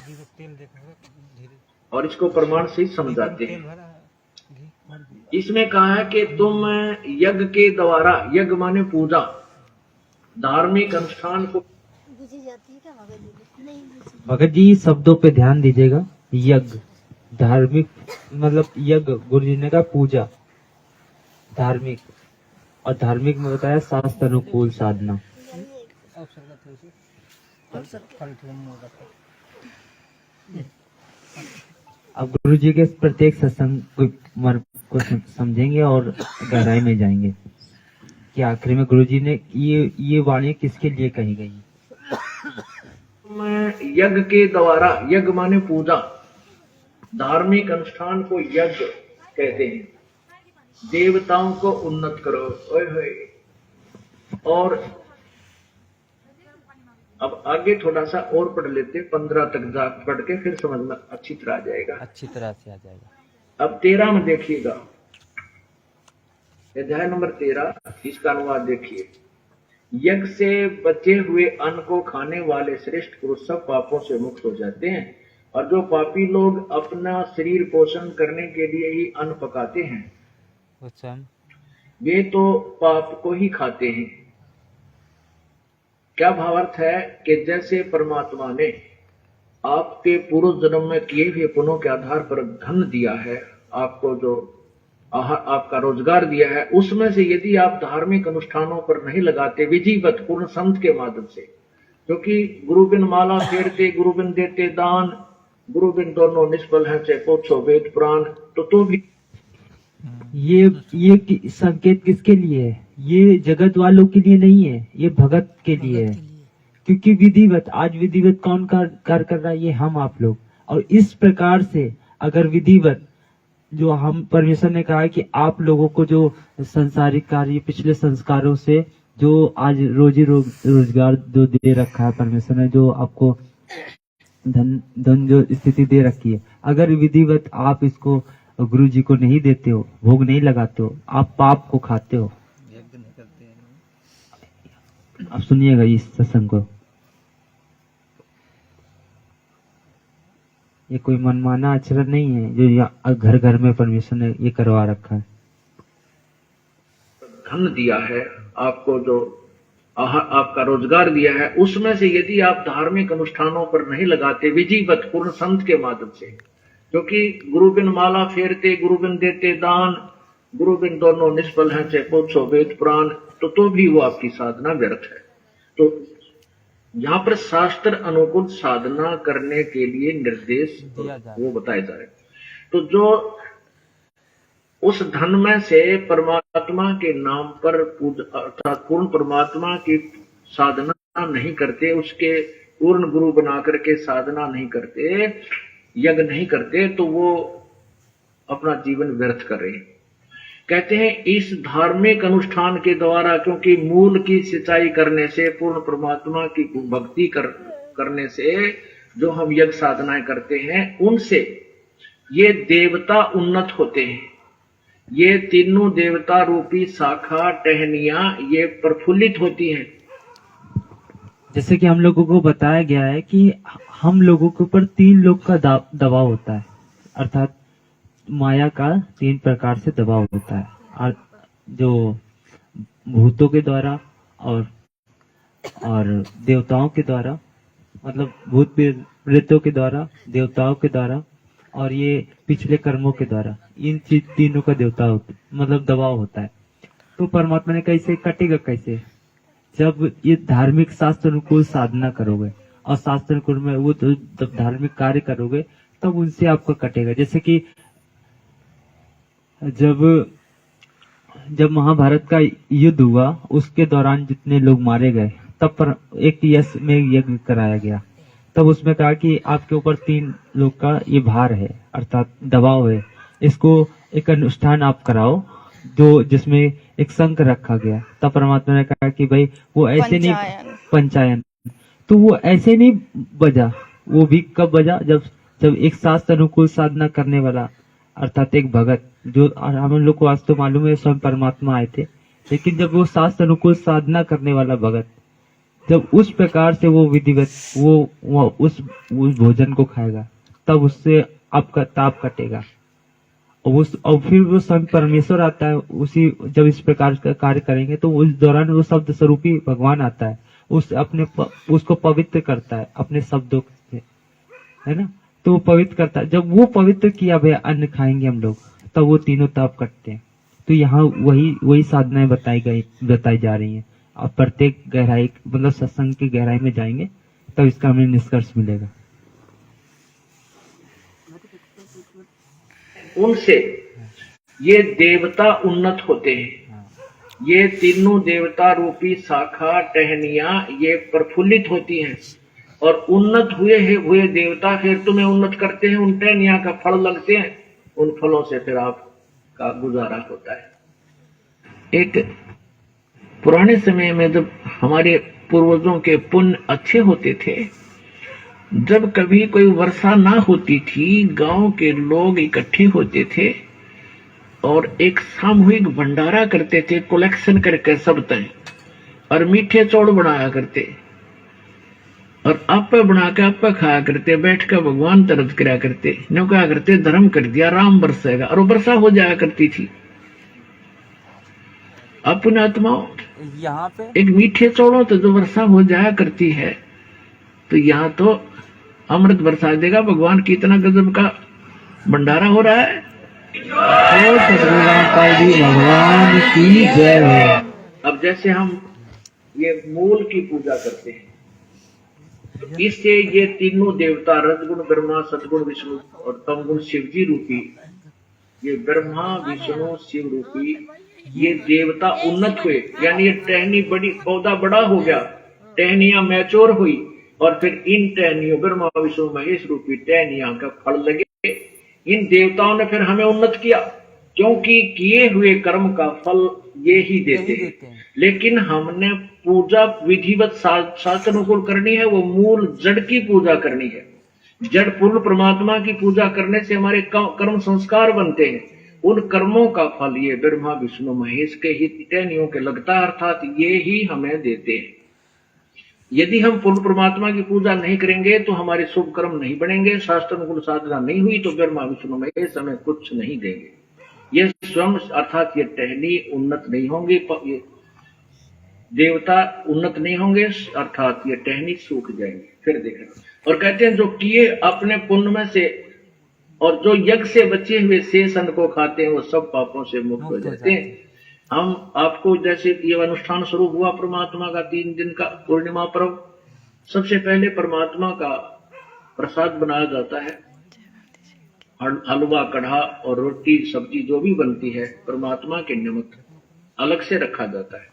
और इसको प्रमाण से समझाते हैं। इसमें कहा है कि तुम यज्ञ के द्वारा, यज्ञ माने पूजा, धार्मिक अनुष्ठान को। भगत जी शब्दों पे ध्यान दीजिएगा। यज्ञ धार्मिक मतलब यज्ञ गुरु जी ने कहा पूजा धार्मिक, और धार्मिक में बताया शास्त्र अनुकूल साधना। अब गुरु जी के प्रत्येक सत्संग को समझेंगे और गहराई में जाएंगे कि आखिर में गुरु जी ने ये वाणी किसके लिए कही गई। यज्ञ के द्वारा, यज्ञ माने पूजा, धार्मिक अनुष्ठान को यज्ञ कहते हैं। देवताओं को उन्नत करो। ओए होए। और अब आगे थोड़ा सा और पढ़ लेते, 15 तक जा पढ़ के फिर समझ में अच्छी तरह आ जाएगा। अच्छी तरह से आ जाएगा। अब 13 में देखिएगा, अध्याय नंबर 13, इसका अनुवाद देखिए। यज्ञ से बचे हुए अन्न को खाने वाले श्रेष्ठ पुरुष सब पापों से मुक्त हो जाते हैं, और जो पापी लोग अपना शरीर पोषण करने के लिए ही अन्न पकाते हैं वे तो पाप को ही खाते हैं। क्या भावार्थ है कि जैसे परमात्मा ने आपके पूर्व जन्म में किए हुए पुण्यों के आधार पर धन दिया है, आपको जो आपका रोजगार दिया है, उसमें से यदि आप धार्मिक अनुष्ठानों पर नहीं लगाते विधिवत पूर्ण संत के माध्यम से, क्योंकि गुरु बिन माला फेरते, गुरु बिन देते दान, गुरु बिन दोनों निष्फल है, चाहे पूछो वेद पुराण। तो भी ये संकेत किसके लिए है? ये जगत वालों के लिए नहीं है, ये भगत के लिए है। क्योंकि विधिवत, आज विधिवत कौन कार्य कर रहा है? ये हम आप लोग। और इस प्रकार से अगर विधिवत, जो हम परमेश्वर ने कहा है कि आप लोगों को जो संसारिक कार्य, पिछले संस्कारों से जो आज रोजगार जो दे रखा है परमेश्वर ने, जो आपको धन जो स्थिति दे रखी है, अगर विधिवत आप इसको गुरु जी को नहीं देते हो, भोग नहीं लगाते हो, आप पाप को खाते हो। आप सुनिएगा इस सत्संग को। ये कोई मनमाना आचरण नहीं है जो घर घर में परमेश्वर ने ये करवा रखा है। धन दिया है आपको, जो आपका रोजगार दिया है, उसमें से यदि आप धार्मिक अनुष्ठानों पर नहीं लगाते विधिवत पूर्ण संत के माध्यम से, क्योंकि गुरु बिन माला फेरते, गुरु बिन देते दान, गुरु बिन दोनों निष्फल है, चाहे पूछो वेद पुराण। तो भी वो आपकी साधना व्यर्थ है। तो यहाँ पर शास्त्र अनुकूल साधना करने के लिए निर्देश वो बताए जा रहे। तो जो उस धन में से परमात्मा के नाम पर अर्थात पूर्ण परमात्मा की साधना नहीं करते, उसके पूर्ण गुरु बना करके साधना नहीं करते, यज्ञ नहीं करते, तो वो अपना जीवन व्यर्थ कर रहे हैं। कहते हैं इस धार्मिक अनुष्ठान के द्वारा, क्योंकि मूल की सिंचाई करने से, पूर्ण परमात्मा की भक्ति करने से जो हम यज्ञ साधनाएं करते हैं, उनसे ये देवता उन्नत होते हैं। ये तीनों देवता रूपी शाखा टहनियां ये प्रफुल्लित होती हैं। जैसे कि हम लोगों को बताया गया है कि हम लोगों के ऊपर 3 लोग का दबाव होता है, अर्थात माया का 3 प्रकार से दबाव होता है। और जो भूतों के द्वारा और देवताओं के द्वारा, मतलब भूत प्रेतों के द्वारा, देवताओं के द्वारा और ये पिछले कर्मों के द्वारा, इन तीनों का मतलब दबाव होता है। तो परमात्मा ने कैसे कटेगा? कैसे? जब ये धार्मिक शास्त्र अनुकूल साधना करोगे और शास्त्र अनुकूल में वो धार्मिक कार्य करोगे, तब उनसे आपको कटेगा। जैसे कि जब महाभारत का युद्ध हुआ, उसके दौरान जितने लोग मारे गए, तब पर एक यश में यज्ञ कराया गया। तब उसमें कहा कि आपके ऊपर 3 लोग का ये भार है, अर्थात दबाव है, इसको एक अनुष्ठान आप कराओ जो जिसमें एक शंख रखा गया। तब परमात्मा ने कहा कि भाई वो ऐसे नहीं, पंचायन, तो वो ऐसे नहीं बजा। वो भी कब बजा? जब एक शास्त्र अनुकूल साधना करने वाला, अर्थात एक भगत, जो हम लोग को आज तो मालूम है स्वयं परमात्मा आए थे, लेकिन जब वो शास्त्र अनुकूल साधना करने वाला भगत, जब उस प्रकार से वो विधिवत वो उस भोजन को खाएगा, तब उससे आपका ताप कटेगा। और फिर वो स्वयं परमेश्वर आता है, उसी जब इस प्रकार का कार्य करेंगे तो उस दौरान वो शब्द स्वरूपी भगवान आता है, उसको पवित्र करता है अपने शब्दों से, है ना। तो वो पवित्र करता है। जब वो पवित्र किया भैया अन्न खाएंगे हम लोग, तब वो तीनों ताप कटते हैं। तो यहाँ वही साधनाएं बताई जा रही हैं। आप प्रत्येक गहराई, मतलब सत्संग की गहराई में जाएंगे तब इसका हमें निष्कर्ष मिलेगा। उनसे ये देवता उन्नत होते हैं। ये तीनों देवता रूपी शाखा टहनियां ये प्रफुल्लित होती हैं, और उन्नत हुए देवता फिर तुम्हें उन्नत करते हैं। उन टहनियां का फल लगते हैं, उन फलों से फिर आपका गुजारा होता है। एक पुराने समय में जब हमारे पूर्वजों के पुण्य अच्छे होते थे, जब कभी कोई वर्षा ना होती थी, गांव के लोग इकट्ठे होते थे और एक सामूहिक भंडारा करते थे, कलेक्शन करके सब तय, और मीठे चौड़ बनाया करते और आपे बना के आपे खाया करते, बैठ कर भगवान तरफ करा करते, न्यों कहा करते धर्म कर दिया राम बरसेगा, और वर्षा हो जाया करती थी। अपने आत्माओं यहाँ पे एक मीठे चौड़ों तो जो वर्षा हो जाया करती है, तो यहाँ तो अमृत बरसा देगा भगवान। कितना गजब का भंडारा हो रहा है। भगवान की जय हो। अब जैसे हम ये मूल की पूजा करते हैं, इससे ये तीनों देवता रजगुण ब्रह्मा, सदगुण विष्णु और तमगुण शिव जी रूपी, ये ब्रह्मा विष्णु शिव रूपी ये देवता उन्नत हुए। यानी ये टहनी बड़ी, पौधा बड़ा हो गया, टहनियां मैच्योर हुई और फिर इन टहनियों ब्रह्मा विष्णु महेश रूपी टहनियां का फल लगे। इन देवताओं ने फिर हमें उन्नत किया, क्योंकि किए हुए कर्म का फल ये ही देते हैं। लेकिन हमने पूजा विधिवत शास्त्र अनुकूल करनी है, वो मूल जड़ की पूजा करनी है। जड़ पूर्ण परमात्मा की पूजा करने से हमारे कर्म संस्कार बनते हैं। उन कर्मों का फल ये ब्रह्मा विष्णु महेश के ही टहनियों के लगता है, अर्थात ये ही हमें देते हैं। यदि हम पूर्ण परमात्मा की पूजा नहीं करेंगे तो हमारे शुभ कर्म नहीं बनेंगे, शास्त्र अनुकूल साधना नहीं हुई तो ब्रह्मा विष्णु महेश हमें कुछ नहीं देंगे। ये स्वयं अर्थात ये टहनी उन्नत नहीं होंगे, ये देवता उन्नत नहीं होंगे, अर्थात ये टहनी सूख जाएंगे। फिर देखें और कहते हैं जो किए अपने पुण्य में से और जो यज्ञ से बचे हुए शेष अन्न को खाते हैं वो सब पापों से मुक्त हो जाते हैं। हम आपको जैसे ये अनुष्ठान स्वरूप हुआ परमात्मा का 3 दिन का पूर्णिमा पर्व, सबसे पहले परमात्मा का प्रसाद बनाया जाता है। हलवा, कढ़ा और रोटी सब्जी जो भी बनती है परमात्मा के निमित्त अलग से रखा जाता है,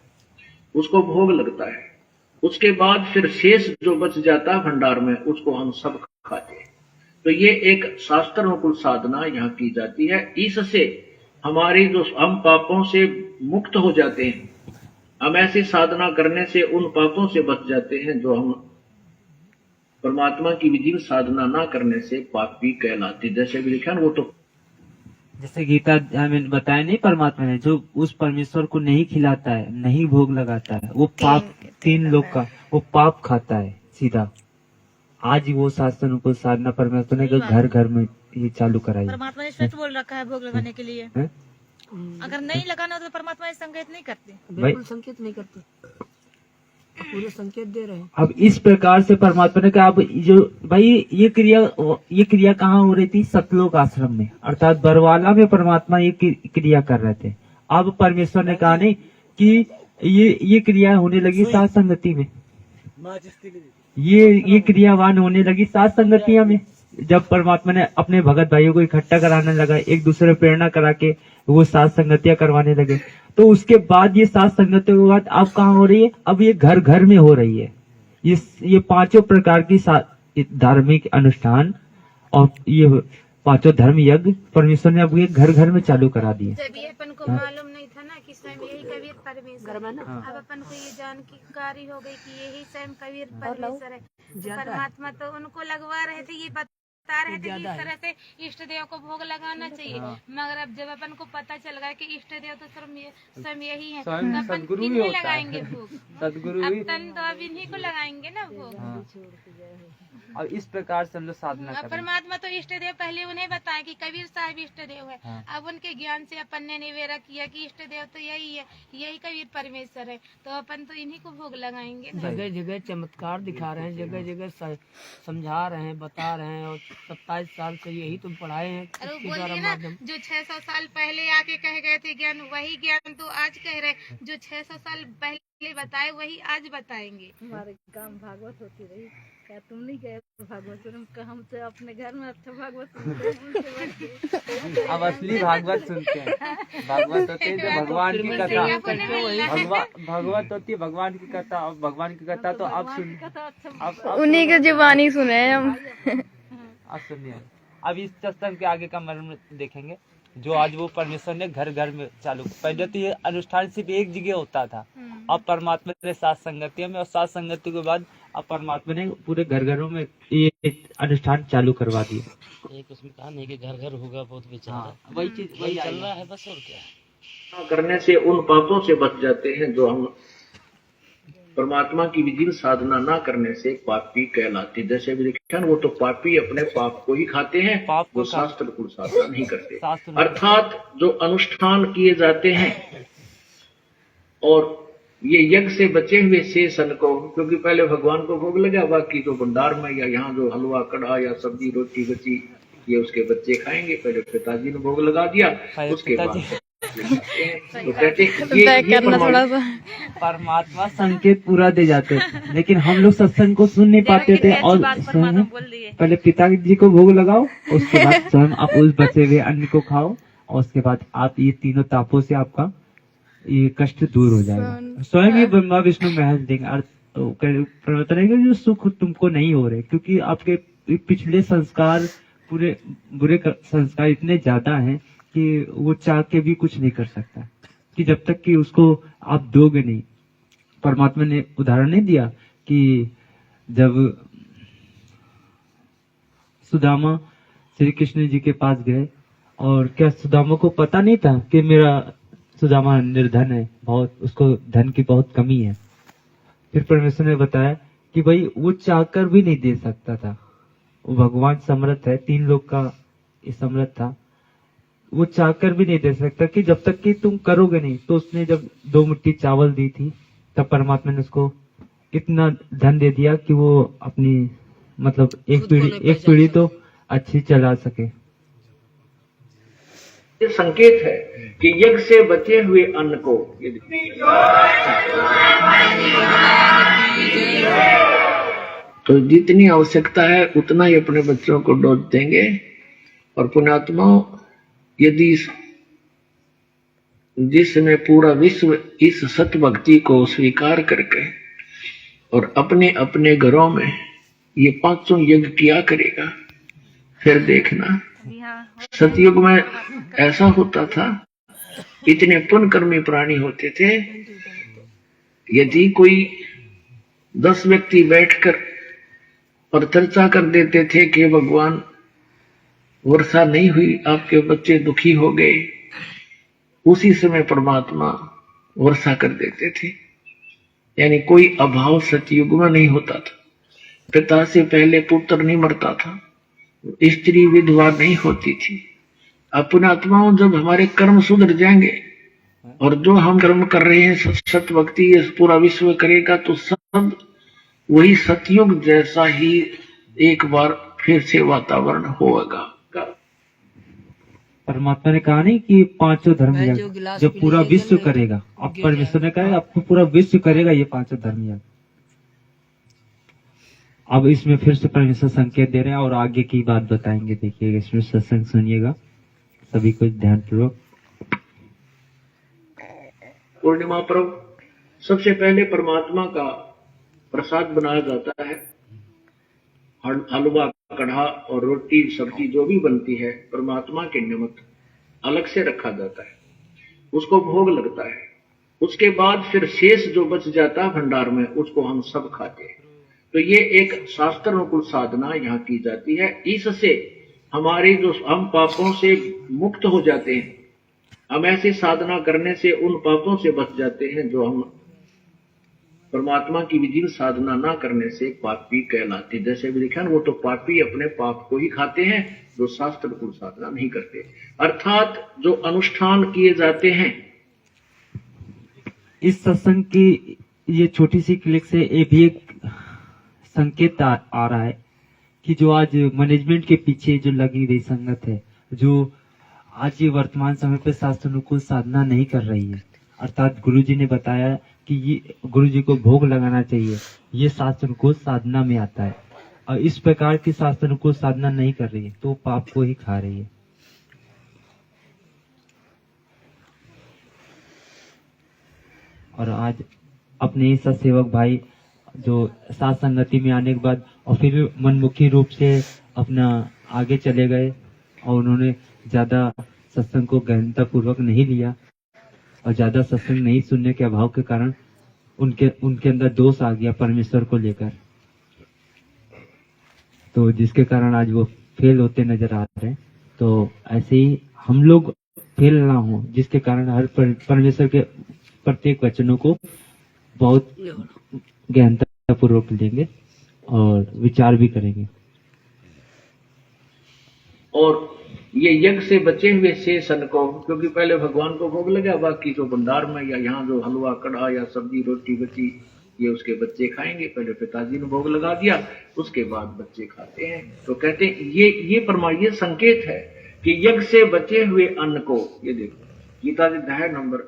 उसको भोग लगता है। उसके बाद फिर शेष जो बच जाता है भंडार में उसको हम सब खाते हैं। तो ये एक शास्त्र अनुकूल साधना यहाँ की जाती है। इससे हमारी जो हम पापों से मुक्त हो जाते हैं। हम ऐसी साधना करने से उन पापों से बच जाते हैं जो हम परमात्मा की विधि में साधना ना करने से पापी कहलाते। जैसे भी लिखा वो तो जैसे गीता हमें बताया नहीं, परमात्मा ने जो उस परमेश्वर को नहीं खिलाता है, नहीं भोग लगाता है, वो पाप 3 लोग का वो पाप खाता है सीधा। आज वो शास्त्र अनुकूल साधना परमेश्वर ने घर घर में ये चालू कराई। परमात्मा ने स्वयं बोल रखा है भोग लगाने के लिए। अगर नहीं लगाना तो परमात्मा संकेत नहीं करते, बिल्कुल संकेत नहीं करते, पूरे संकेत दे रहे हैं। अब इस प्रकार से परमात्मा ने कहा अब जो भाई ये क्रिया कहाँ हो रही थी? सतलोक आश्रम में, अर्थात बरवाला में परमात्मा ये क्रिया कर रहे थे। अब परमेश्वर ने कहा नहीं कि ये क्रिया होने लगी सात संगति में, ये क्रियावान होने लगी सात संगतियां में। जब परमात्मा ने अपने भगत भाइयों को इकट्ठा कराने लगा, एक दूसरे प्रेरणा करा के वो सात संगतियां करवाने लगे, तो उसके बाद ये सात संगतियों के बाद अब कहाँ हो रही है? अब ये घर घर में हो रही है। ये 5 प्रकार की धार्मिक अनुष्ठान और ये 5 धर्म यज्ञ परमेश्वर ने अब ये घर घर में चालू करा दिए। जब ये अपन को मालूम नहीं था ना कि स्वयं यही कबीर परमेश्वर, अब अपन को ये जानकारी हो गई कि यही स्वयं कबीर परमेश्वर है। परमात्मा तो उनको लगवा रहे थे, ये बता रहे थे कि इस तरह से इष्ट देव को भोग लगाना चाहिए। मगर अब जब अपन को पता चल गया कि इष्ट देव तो स्वयं यही है, तो अपन किन्हीं लगाएंगे भोग? सदगुरु अब तन तो अब इन्हीं को लगाएंगे ना भोग। और इस प्रकार से हम लोग साधना करें। परमात्मा तो इष्ट देव पहले उन्हें बताया कि कबीर साहब इष्ट देव है। अब उनके ज्ञान से अपन ने निवेरा किया कि इष्ट देव तो यही है, यही कबीर परमेश्वर है, तो अपन तो इन्हीं को भोग लगाएंगे ना। जगह जगह चमत्कार दिखा रहे हैं, जगह जगह समझा रहे हैं, बता रहे हैं, और 27 साल से यही तुम पढ़ाए हैं। अरे वो बोलिए ना, जो 600 साल पहले आके कह गए थे ज्ञान, वही ज्ञान तो आज कह रहे, जो 600 साल पहले बताए वही आज बताएंगे। हमारे काम भागवत होती रही, क्या तुम नहीं गए भागवत? हम तो अपने घर में अच्छा भागवत सुनते हैं। अब असली भागवत सुनते हैं। भागवत होती है जो भगवान की कथा, भागवत होती है भगवान की कथा। अब भगवान की कथा तो आप सुन, उन्हीं की जुबानी सुने हम। आप सुनिए। अब इस सत्संग के आगे का मर्म देखेंगे, जो आज वो परमेश्वर ने घर घर में चालू। पहले तो ये अनुष्ठान सिर्फ एक जगह होता था, अब परमात्मा ने 7 संगतियों में, और 7 संगति के बाद अब परमात्मा ने पूरे घर घरों में ये अनुष्ठान चालू करवा दिया। एक उसमें कहा नहीं कि घर घर होगा बहुत बेचारा, वही चीज वही चल रहा है बस, और क्या। करने से उन पापों से बच जाते हैं जो हम परमात्मा की विधि में साधना ना करने से पापी कहलाते। जैसे भी लिखा वो तो पापी अपने पाप को ही खाते हैं, पाप को वो शास्त्र को साधना नहीं करते। शास्त्र अर्थात जो अनुष्ठान किए जाते हैं और ये यज्ञ से बचे हुए शेष अन्न को, क्योंकि पहले भगवान को भोग लगा, बाकी जो भंडार में या यहाँ जो हलवा, कढ़ा या सब्जी रोटी बची ये उसके बच्चे खाएंगे। पहले पिताजी ने भोग लगा दिया, उसके बाद तो कहते ये परमात्मा संकेत पूरा दे जाते हैं, लेकिन हम लोग सत्संग को सुन नहीं पाते थे। और पहले पिताजी को भोग लगाओ, उसके बाद स्वयं आप उस बचे हुए अन्न को खाओ, और उसके बाद आप ये तीनों तापों से आपका ये कष्ट दूर हो जाएगा। स्वयं ये ब्रह्मा विष्णु महेश देंगे। परिवर्तन है कि जो सुख तुमको नहीं हो रहे, क्योंकि आपके पिछले संस्कार पूरे बुरे संस्कार इतने ज्यादा हैं कि वो चाह के भी कुछ नहीं कर सकता, कि जब तक कि उसको आप दोगे नहीं। परमात्मा ने उदाहरण नहीं दिया कि जब सुदामा श्री कृष्ण जी के पास गए, और क्या सुदामा को पता नहीं था कि मेरा सुदामा निर्धन है, बहुत उसको धन की बहुत कमी है। फिर परमेश्वर ने बताया कि भाई वो चाहकर भी नहीं दे सकता था, वो भगवान समर्थ है, 3 लोग का समर्थ था, वो चाहकर भी नहीं दे सकता कि जब तक कि तुम करोगे नहीं। तो उसने जब 2 मुट्ठी चावल दी थी, तब परमात्मा ने उसको इतना धन दे दिया कि वो अपनी मतलब एक पीढ़ी तो अच्छी चला सके। ये संकेत है कि यज्ञ से बचे हुए अन्न को तो जितनी आवश्यकता है उतना ही अपने बच्चों को डोज देंगे। और पुण्यात्माओं, यदि जिसमें पूरा विश्व इस सत्य भक्ति को स्वीकार करके और अपने अपने घरों में ये 500 यज्ञ किया करेगा, फिर देखना सतयुग में ऐसा होता था, इतने पुण्यकर्मी प्राणी होते थे, यदि कोई 10 व्यक्ति बैठकर और चर्चा कर देते थे कि भगवान वर्षा नहीं हुई, आपके बच्चे दुखी हो गए, उसी समय परमात्मा वर्षा कर देते थे। यानी कोई अभाव सतयुग में नहीं होता था। पिता से पहले पुत्र नहीं मरता था, स्त्री विधवा नहीं होती थी। अपना आत्माओं, जब हमारे कर्म सुधर जाएंगे और जो हम कर्म कर रहे हैं सत्य भक्ति ये पूरा विश्व करेगा, तो सब वही सतयुग जैसा ही एक बार फिर से वातावरण होगा। परमात्मा ने कहा नहीं कि 5 धर्म यज्ञ जब पूरा विश्व करेगा, अब परमेश्वर ने कहा आपको पूरा विश्व करेगा ये 5 धर्म यज्ञ। अब इसमें फिर से परमेश्वर संकेत दे रहे हैं और आगे की बात बताएंगे। देखिएगा, इसमें सत्संग सुनिएगा सभी को ध्यानपूर्वक। पूर्णिमा पर्व सबसे पहले परमात्मा का प्रसाद बनाया जाता है। हलवा, कढ़ा और रोटी सब्जी जो भी बनती है परमात्मा के निमित्त अलग से रखा जाता है, उसको भोग लगता है। उसके बाद फिर शेष जो बच जाता है भंडार में, उसको हम सब खाते हैं। तो ये एक शास्त्र अनुकूल साधना यहाँ की जाती है। इससे हमारे जो हम पापों से मुक्त हो जाते हैं। हम ऐसी साधना करने से उन पापों से बच जाते हैं जो हम परमात्मा की विधि साधना ना करने से पापी कहलाते। जैसे भी लिखा, वो तो पापी अपने पाप को ही खाते हैं जो शास्त्र अनुकूल साधना नहीं करते। अर्थात जो अनुष्ठान किए जाते हैं। इस सत्संग की ये छोटी सी क्लिक से ये भी एक संकेत आ रहा है कि जो आज मैनेजमेंट के पीछे जो लगी रही संगत है, जो आज ये वर्तमान समय पे शास्त्र अनुकूल साधना नहीं कर रही है, अर्थात गुरुजी ने बताया कि ये गुरुजी को भोग लगाना चाहिए, ये शास्त्र अनुकूल साधना में आता है। और इस प्रकार की शास्त्र अनुकूल साधना नहीं कर रही है तो पाप को ही खा रही है। और आज अपने सत्सेवक भाई जो साथ संगति में आने के बाद और फिर मनमुखी रूप से अपना आगे चले गए और उन्होंने ज्यादा सत्संग को गहनता पूर्वक नहीं लिया और ज्यादा सत्संग नहीं सुनने के अभाव के कारण उनके अंदर दोष आ गया परमेश्वर को लेकर, तो जिसके कारण आज वो फेल होते नजर आ रहे हैं। तो ऐसे ही हम लोग फेल ना हो, जिसके कारण हर परमेश्वर के प्रत्येक वचनों को बहुत गहनता पूर्वक लेंगे और विचार भी करेंगे। और ये यज्ञ से बचे हुए शेष अन्न को, क्योंकि पहले भगवान को भोग लगा, बाकी जो भंडार में या यहाँ जो हलवा, कढ़ा या सब्जी रोटी बची ये उसके बच्चे खाएंगे। पहले पिताजी ने भोग लगा दिया, उसके बाद बच्चे खाते हैं। तो कहते हैं ये संकेत है कि यज्ञ से बचे हुए अन्न को, ये देखो गीता जी अध्याय नंबर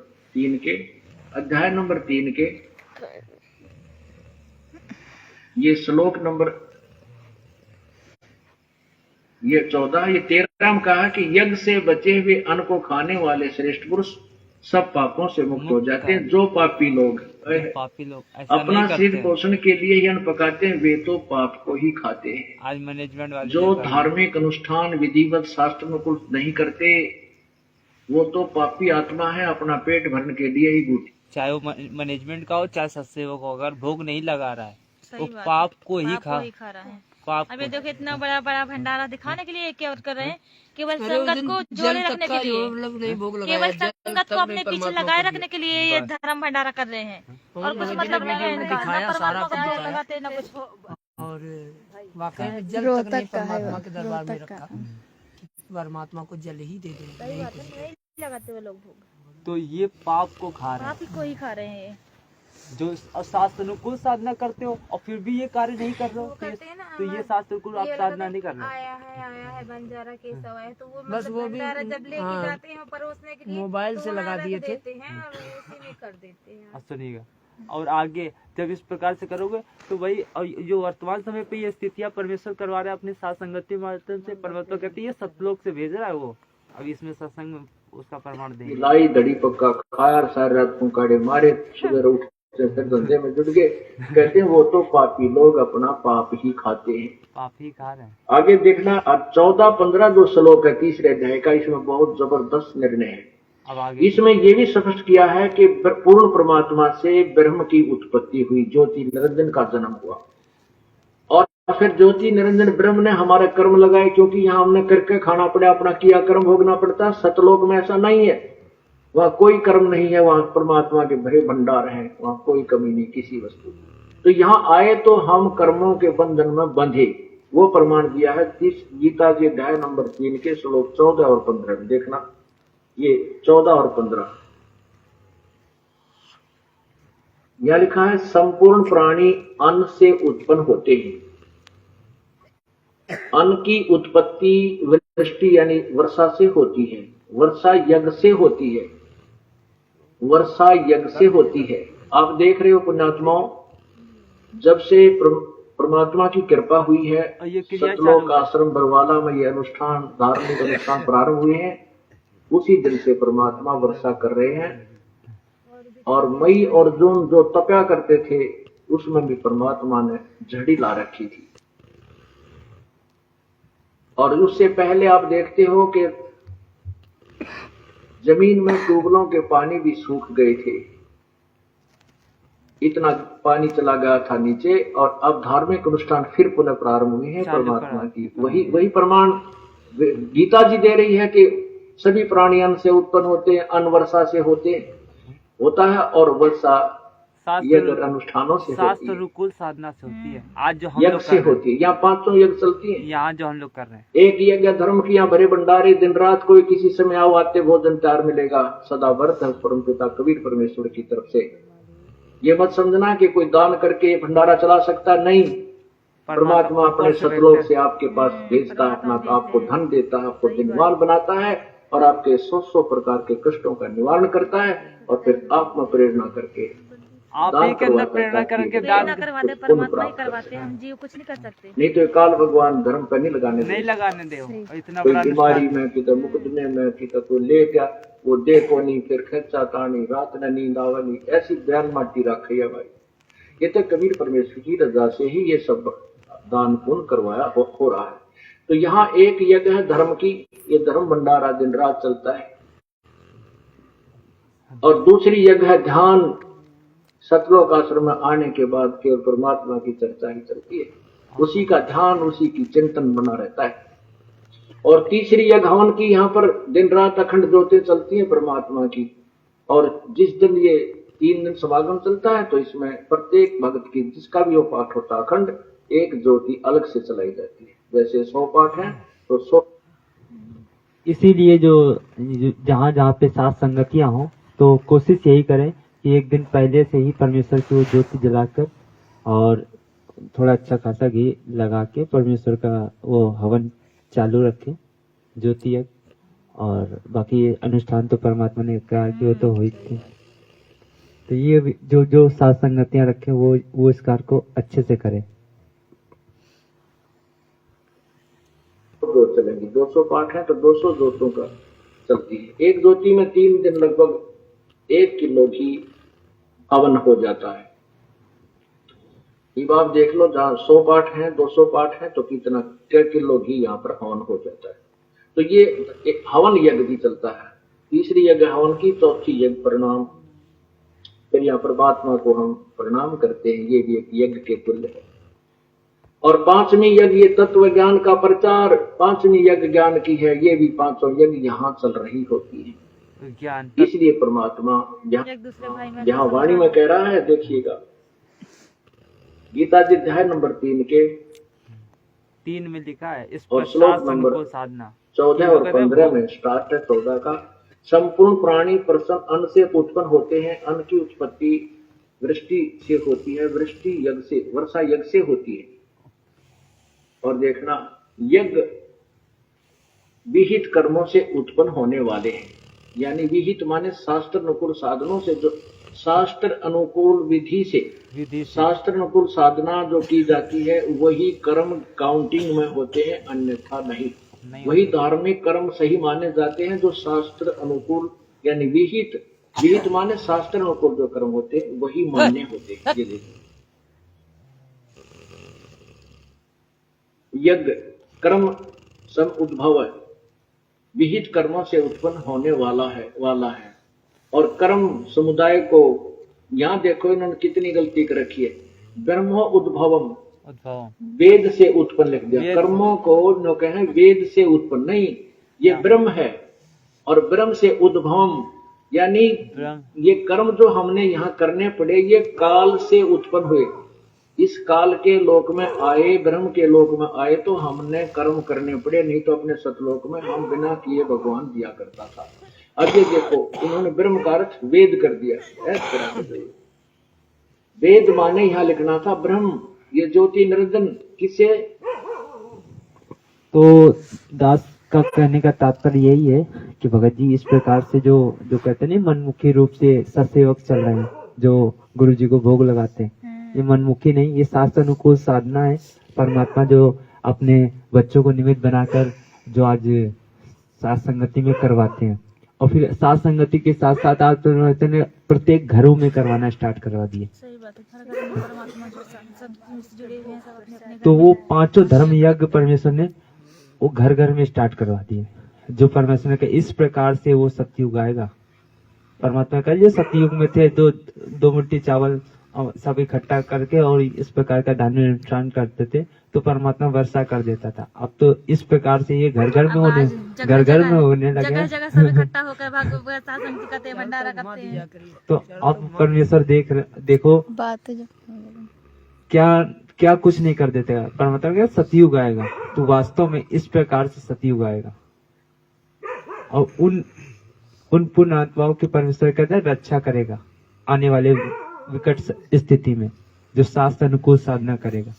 3 के ये श्लोक नंबर ये 14 ये 13 में कहा कि यज्ञ से बचे हुए अन्न को खाने वाले श्रेष्ठ पुरुष सब पापों से मुक्त हो जाते हैं। जो पापी लोग ऐसा अपना नहीं शीत करते। पोषण के लिए ही अन्न पकाते हैं वे तो पाप को ही खाते हैं। आज मैनेजमेंट वाले जो धार्मिक अनुष्ठान विधिवत शास्त्र में कुछ नहीं करते वो तो पापी आत्मा है, अपना पेट भरने के लिए ही बूटी। चाहे वो मैनेजमेंट का हो चाहे सत्सेवक हो, अगर भोग नहीं लगा रहा है सही वो बात पाप को ही पाप खा को ही खा रहा है। पाप अब ये को। देखो इतना बड़ा बड़ा भंडारा दिखाने के लिए क्या कर रहे हैं, केवल संगत को जोड़े रखने के लिए, केवल संगत को अपने पीछे लगाए रखने के लिए ये धर्म भंडारा कर रहे हैं और कुछ मतलब नहीं है इनका, ना परमात्मा को जोड़ लगाते ना कुछ। और वाकई में जल तक नहीं परमात्मा के दरबार में रखा, परमात्मा को जल ही दे देंगे। नहीं लगाते वो लोग भोग, तो ये पाप को खा रहे हैं। पाप ही को ही खा रहे हैं। जो शास्त्र अनुकूल साधना करते हो और फिर भी ये कार्य नहीं कर रहे हो करते हैं ना, तो ये शास्त्र अनुकूल आप ये साधना लोग नहीं कर रहे। आया है बंजारा केसव है तो वो बस वो भी भंडारा जब लेके हाँ, जाते हैं परोसने के लिए मोबाइल तो से वहाँ लगा रख दिए थे। देते हैं और उसी में कर देते हैं। अब सुनिएगा, और आगे जब इस प्रकार से करोगे तो वही जो वर्तमान समय पे ये स्थितियाँ परमेश्वर करवा रहा है अपने साथ संगति के माध्यम से। परमात्मा कहती है सतलोक से भेज रहा है वो, अब इसमें सत्संग में उसका प्रमाण देंगे। लाई दड़ी पक्का खाया, सारी रात पुकारे मारे, सुबह उठ फिर धंधे में जुट गए। कहते हैं वो तो पापी लोग अपना पाप ही खाते हैं, पाप ही खा रहे हैं। आगे देखना 14-15 जो श्लोक है तीसरे अध्याय का, इसमें बहुत जबरदस्त निर्णय है। अब आगे इसमें ये भी स्पष्ट किया है कि पूर्ण परमात्मा से ब्रह्म की उत्पत्ति हुई, ज्योति निरंजन का जन्म हुआ और फिर ज्योति निरंजन ब्रह्म ने हमारे कर्म लगाए, क्योंकि यहाँ हमने करके खाना पड़ा, अपना किया कर्म भोगना पड़ता। सतलोक में ऐसा नहीं है, वहाँ कोई कर्म नहीं है, वहाँ परमात्मा के भरे भंडार हैं, वहाँ कोई कमी नहीं किसी वस्तु की। तो यहाँ आए तो हम कर्मों के बंधन में बंधे, वो प्रमाण दिया है गीता जी अध्याय नंबर 3 के श्लोक 14 और 15 में। देखना ये 14 और 15 यह लिखा है, संपूर्ण प्राणी अन्न से उत्पन्न होते हैं। अन्न की उत्पत्ति वृष्टि यानी वर्षा से होती है, वर्षा यज्ञ से होती है, वर्षा यज्ञ से होती है। आप देख रहे हो पुण्यात्माओं, जब से परमात्मा की कृपा हुई है, सतलोक आश्रम बरवाला में ये अनुष्ठान, धार्मिक अनुष्ठान प्रारंभ हुए हैं, उसी दिन से परमात्मा वर्षा कर रहे हैं। और मई और जून जो तपया करते थे उसमें भी परमात्मा ने झड़ी ला रखी थी। और उससे पहले आप देखते हो कि जमीन में ट्यूबवेलों के पानी भी सूख गए थे, इतना पानी चला गया था नीचे। और अब धार्मिक अनुष्ठान फिर पुनः प्रारंभ हुए हैं परमात्मा की। वही प्रमाण गीता जी दे रही है कि सभी प्राणी अन्न से उत्पन्न होते हैं, अन्न वर्षा से होता है और वर्षा यज्ञ अनुष्ठानों से होती है, शास्त्र अनुकूल साधना से होती है। आज जो हम यज्ञ लोग से होती है। यहाँ 500 यज्ञ चलती है, यहाँ जो हम लोग कर रहे हैं। एक यज्ञ धर्म की यहाँ भरे भंडारे, दिन रात कोई किसी समय आओ आते भोजन तैयार मिलेगा, सदा व्रत है परम पिता कबीर परमेश्वर की तरफ से। ये मत समझना कि कोई दान करके भंडारा चला सकता, नहीं। परमात्मा अपने सतलोक से आपके पास भेजता है, अपना आपको धन देता है, आपको धनवान बनाता है और आपके 100 प्रकार के कष्टों का निवारण करता है और फिर आत्म प्रेरणा करके आप ही के अंदर प्रेरणा करके प्रेरणा करवाते, परमात्मा ही करवाते हैं, हम जीव कुछ नहीं कर सकते। नहीं तो काल भगवान धर्म पर नहीं लगाने नहीं लगाने दे इतना कोई बड़ा बीमारी में कितना मुकदमे में कितना कोई ले गया, वो देखो नहीं, फिर खेचा तानी, रात न नींद आवनी, ऐसी बयान माटी रखी है भाई। ये तो कबीर परमेश्वर की रजा से ही ये सब दान पुण्य करवाया हो रहा है। तो यहाँ एक यज्ञ है धर्म की, ये धर्म भंडारा दिन रात चलता है। और दूसरी यज्ञ है ध्यान, सतलोक आश्रम में आने के बाद केवल परमात्मा की चर्चा ही चलती है, उसी का ध्यान, उसी की चिंतन बना रहता है। और तीसरी यज्ञ हवन की, यहाँ पर दिन रात अखंड ज्योति चलती है परमात्मा की। और जिस दिन ये 3 दिन समागम चलता है तो इसमें प्रत्येक भक्त की जिसका भी वो पाठ होता है अखंड, एक ज्योति अलग से चलाई जाती है। जैसे 100 पाठ है तो 100। इसीलिए जो जहाँ जहाँ पे साथ संगतियाँ हो तो कोशिश यही करें कि एक दिन पहले से ही परमेश्वर की वो ज्योति जलाकर और थोड़ा अच्छा खासा घी लगा के परमेश्वर का वो हवन चालू रखें, ज्योति यज्ञ। और बाकी अनुष्ठान तो परमात्मा ने कहा कि वो तो हुई थी। तो ये जो जो साथ संगतियां रखे वो इस कार्य को अच्छे से करें। दो चलेंगी, 200 पाठ है तो 200 जोतों का चलती है। एक जोती में 3 दिन लगभग 1 किलो घी हवन हो जाता है। अब आप देख लो, जहाँ 100 पाठ है 200 पाठ है तो कितना 1.5 किलो घी यहाँ पर हवन हो जाता है। तो ये एक हवन यज्ञ भी चलता है। तीसरी यज्ञ हवन की, चौथी यज्ञ प्रणाम। फिर यहाँ परमात्मा को हम प्रणाम करते हैं, ये भी एक यज्ञ के तुल्य है। और 5वीं यज्ञ ये तत्व ज्ञान का प्रचार, 5वीं यज्ञ ज्ञान की है। ये भी 500 यज्ञ यहाँ चल रही होती है ज्ञान। इसलिए परमात्मा जहाँ वाणी में कह रहा है, देखिएगा गीता जी अध्याय नंबर 3 के 3 में लिखा है, इस और पर श्लोक शासन नंबर को साधना। 14 और 15 में स्टार्ट है 14 का। संपूर्ण प्राणी प्रसन्न अन्न से उत्पन्न होते हैं। अन्न की उत्पत्ति वृष्टि से होती है, वृष्टि यज्ञ से, वर्षा यज्ञ से होती है। और देखना, यज्ञ विहित कर्मों से उत्पन्न होने वाले हैं। यानी विहित माने शास्त्र अनुकूल साधनों से, जो शास्त्र अनुकूल विधि से, शास्त्र अनुकूल साधना जो की जाती है वही कर्म काउंटिंग में होते हैं, अन्यथा नहीं। वही धार्मिक कर्म सही माने जाते हैं जो शास्त्र अनुकूल, यानी विहित माने शास्त्र अनुकूल जो कर्म होते हैं वही मान्य होते हैं। ये देखिए, यज्ञ कर्म सम उद्भव है, विहित कर्मों से उत्पन्न होने वाला है। और कर्म समुदाय को, यहाँ देखो इन्होंने कितनी गलती कर रखी है। ब्रह्मो उद्भवम, वेद से उत्पन्न लिख दिया। कर्मों को न कहें वेद से उत्पन्न, नहीं, ये ब्रह्म है। और ब्रह्म से उद्भवम, यानी ये कर्म जो हमने यहाँ करने पड़े ये काल से उत्पन्न हुए। इस काल के लोक में आए, ब्रह्म के लोक में आए तो हमने कर्म करने पड़े, नहीं तो अपने सतलोक में हम बिना किए भगवान दिया करता था। अब ये देखो, इन्होंने ब्रह्म का अर्थ वेद कर दिया। इस तरह से वेद माने यहाँ लिखना था ब्रह्म, ये ज्योति निरंजन किसे। तो दास का कहने का तात्पर्य यही है कि भगत जी इस प्रकार से जो कहते हैं मनमुखी रूप से ससेवक चल रहे हैं, जो गुरु जी को भोग लगाते हैं, ये मनमुखी नहीं, ये शास्त्र अनुकूल साधना है। परमात्मा जो अपने बच्चों को निमित्त बनाकर जो आज साथ संगति में करवाते हैं, और फिर साथ संगति के साथ साथ आज ने प्रत्येक घरों में करवाना स्टार्ट करवा दिए। सही बात है, घर घर में परमात्मा जो सब जुड़े हुए हैं, सब अपने अपने तो वो 5 धर्म यज्ञ परमेश्वर ने वो घर घर में स्टार्ट करवा दिए। जो परमेश्वर ने कहा इस प्रकार से वो सतयुग आएगा। परमात्मा का जो सतयुग में थे, दो मुट्ठी चावल सब इकट्ठा करके और इस प्रकार का धार्मिक अनुष्ठान करते थे तो परमात्मा वर्षा कर देता था। अब तो इस प्रकार से ये घर घर में होने लगे, जगह जगह सब इकट्ठा होकर भगवत शासन करते हैं, भंडारा करते हैं। तो अब परमेश्वर देखो बात क्या कुछ नहीं कर देते। परमात्मा का सतयुग आएगा तो वास्तव में इस प्रकार से सतयुग आएगा और उन पुण्य आत्माओं की परमेश्वर कहता है रक्षा करेगा आने वाले विकट स्थिति में, जो शास्त्र अनुकूल साधना करेगा।